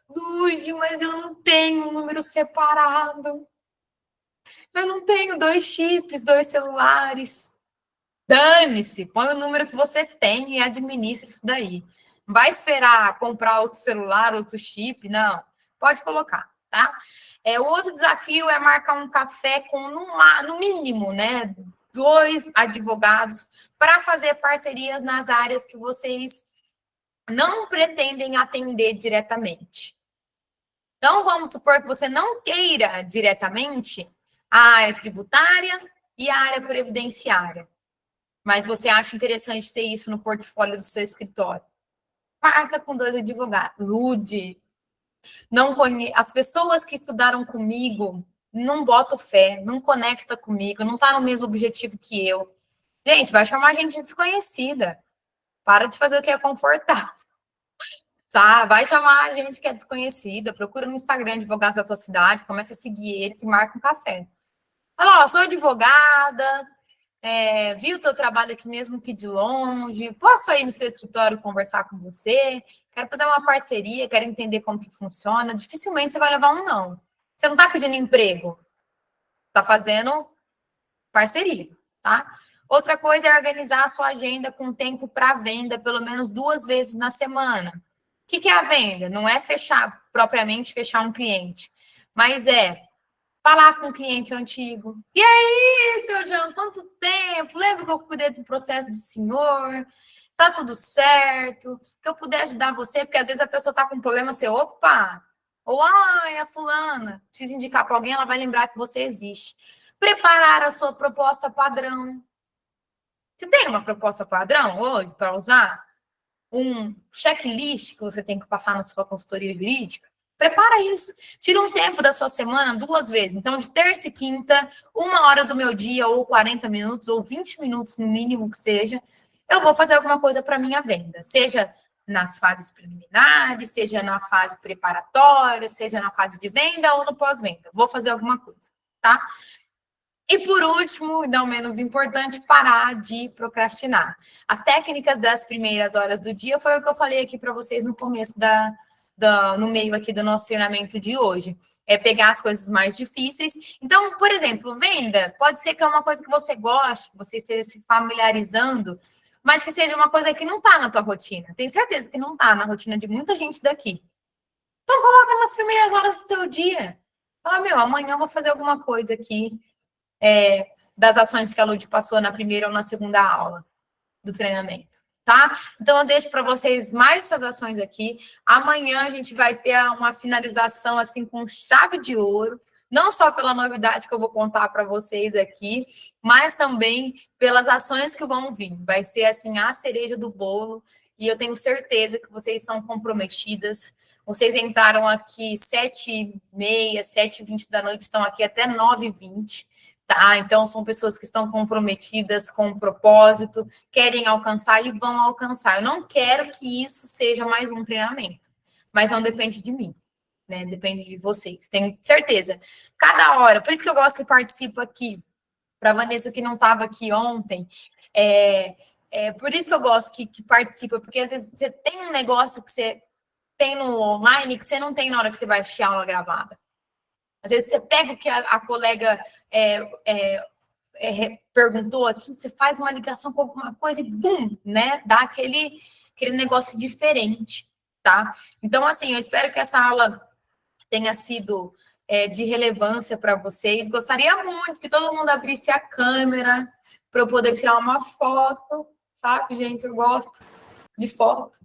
Lud, mas eu não tenho um número separado. Eu não tenho 2 chips, 2 celulares. Dane-se, põe o número que você tem e administra isso daí. Não vai esperar comprar outro celular, outro chip, não. Pode colocar, tá? O outro desafio é marcar um café com, no mínimo, né, 2 advogados para fazer parcerias nas áreas que vocês não pretendem atender diretamente. Então, vamos supor que você não queira diretamente a área tributária e a área previdenciária, mas você acha interessante ter isso no portfólio do seu escritório. Marca com 2 advogados. Lud, as pessoas que estudaram comigo não botam fé, não conecta comigo, não está no mesmo objetivo que eu. Gente, vai chamar gente desconhecida. Para de fazer o que é confortável. Tá? Vai chamar gente que é desconhecida, procura no Instagram advogado da tua cidade, começa a seguir eles e marca um café. Fala, ó, sou advogada, vi o teu trabalho aqui mesmo que de longe, posso ir no seu escritório conversar com você? Quero fazer uma parceria, quero entender como que funciona. Dificilmente você vai levar um não. Você não está pedindo emprego, está fazendo parceria, tá? Outra coisa é organizar a sua agenda com tempo para venda, pelo menos 2 vezes na semana. O que é a venda? Não é propriamente fechar um cliente, mas falar com um cliente antigo. E aí, seu João, quanto tempo? Lembra que eu cuidei do processo do senhor? Tá tudo certo? Que eu puder ajudar você? Porque às vezes a pessoa tá com um problema, você, opa! Ou, a fulana, precisa indicar para alguém, ela vai lembrar que você existe. Preparar a sua proposta padrão. Você tem uma proposta padrão hoje para usar? Um checklist que você tem que passar na sua consultoria jurídica? Prepara isso. Tira um tempo da sua semana 2 vezes. Então, de terça e quinta, 1 hora do meu dia, ou 40 minutos, ou 20 minutos no mínimo que seja, eu vou fazer alguma coisa para minha venda. Seja nas fases preliminares, seja na fase preparatória, seja na fase de venda ou no pós-venda. Vou fazer alguma coisa, tá? E por último, e não menos importante, parar de procrastinar. As técnicas das primeiras horas do dia foi o que eu falei aqui para vocês no começo no meio aqui do nosso treinamento de hoje. É pegar as coisas mais difíceis. Então, por exemplo, venda, pode ser que é uma coisa que você goste, que você esteja se familiarizando, mas que seja uma coisa que não está na tua rotina. Tenho certeza que não está na rotina de muita gente daqui. Então, coloca nas primeiras horas do teu dia. Fala, amanhã eu vou fazer alguma coisa aqui das ações que a Lud passou na primeira ou na segunda aula do treinamento, tá? Então, eu deixo para vocês mais essas ações aqui. Amanhã a gente vai ter uma finalização, assim, com chave de ouro, não só pela novidade que eu vou contar para vocês aqui, mas também pelas ações que vão vir. Vai ser, assim, a cereja do bolo, e eu tenho certeza que vocês são comprometidas. Vocês entraram aqui 7h30, 7h20 da noite, estão aqui até 9h20. tá? Então, são pessoas que estão comprometidas com o propósito, querem alcançar e vão alcançar. Eu não quero que isso seja mais um treinamento, mas não depende de mim, né? Depende de vocês, tenho certeza. Cada hora, por isso que eu gosto que participo aqui, para a Vanessa que não estava aqui ontem, por isso que eu gosto que participa, porque às vezes você tem um negócio que você tem no online que você não tem na hora que você vai assistir a aula gravada. Às vezes você pega o que a colega perguntou aqui, você faz uma ligação com alguma coisa e bum, né? Dá aquele negócio diferente, tá? Então, assim, eu espero que essa aula tenha sido de relevância para vocês. Gostaria muito que todo mundo abrisse a câmera para eu poder tirar uma foto, sabe, gente? Eu gosto de foto.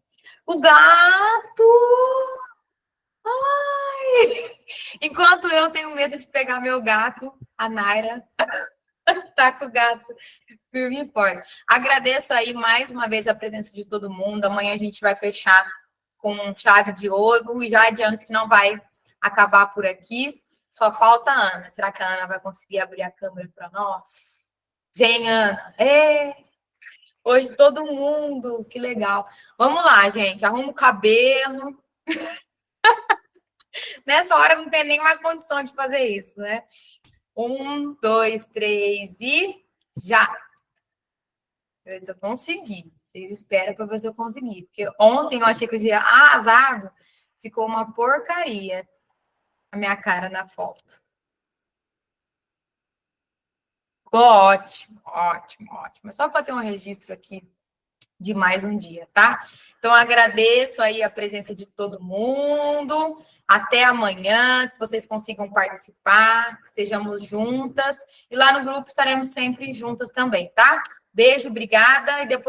O gato! Ai! Enquanto eu tenho medo de pegar meu gato, a Naira tá com o gato firme e forte. Agradeço aí mais uma vez a presença de todo mundo. Amanhã a gente vai fechar com chave de ouro e já adianto que não vai acabar por aqui. Só falta a Ana. Será que a Ana vai conseguir abrir a câmera para nós? Vem, Ana. Hoje todo mundo, que legal. Vamos lá, gente. Arruma o cabelo. Nessa hora não tem nem mais condição de fazer isso, né? 1, 2, 3 e já. Ver se eu consegui. Vocês esperam para ver se eu conseguir. Porque ontem eu achei que eu ia arrasado. Ficou uma porcaria a minha cara na foto. Ficou ótimo, ótimo, ótimo. É só para ter um registro aqui de mais um dia, tá? Então, agradeço aí a presença de todo mundo. Até amanhã, que vocês consigam participar, que estejamos juntas. E lá no grupo estaremos sempre juntas também, tá? Beijo, obrigada. E depois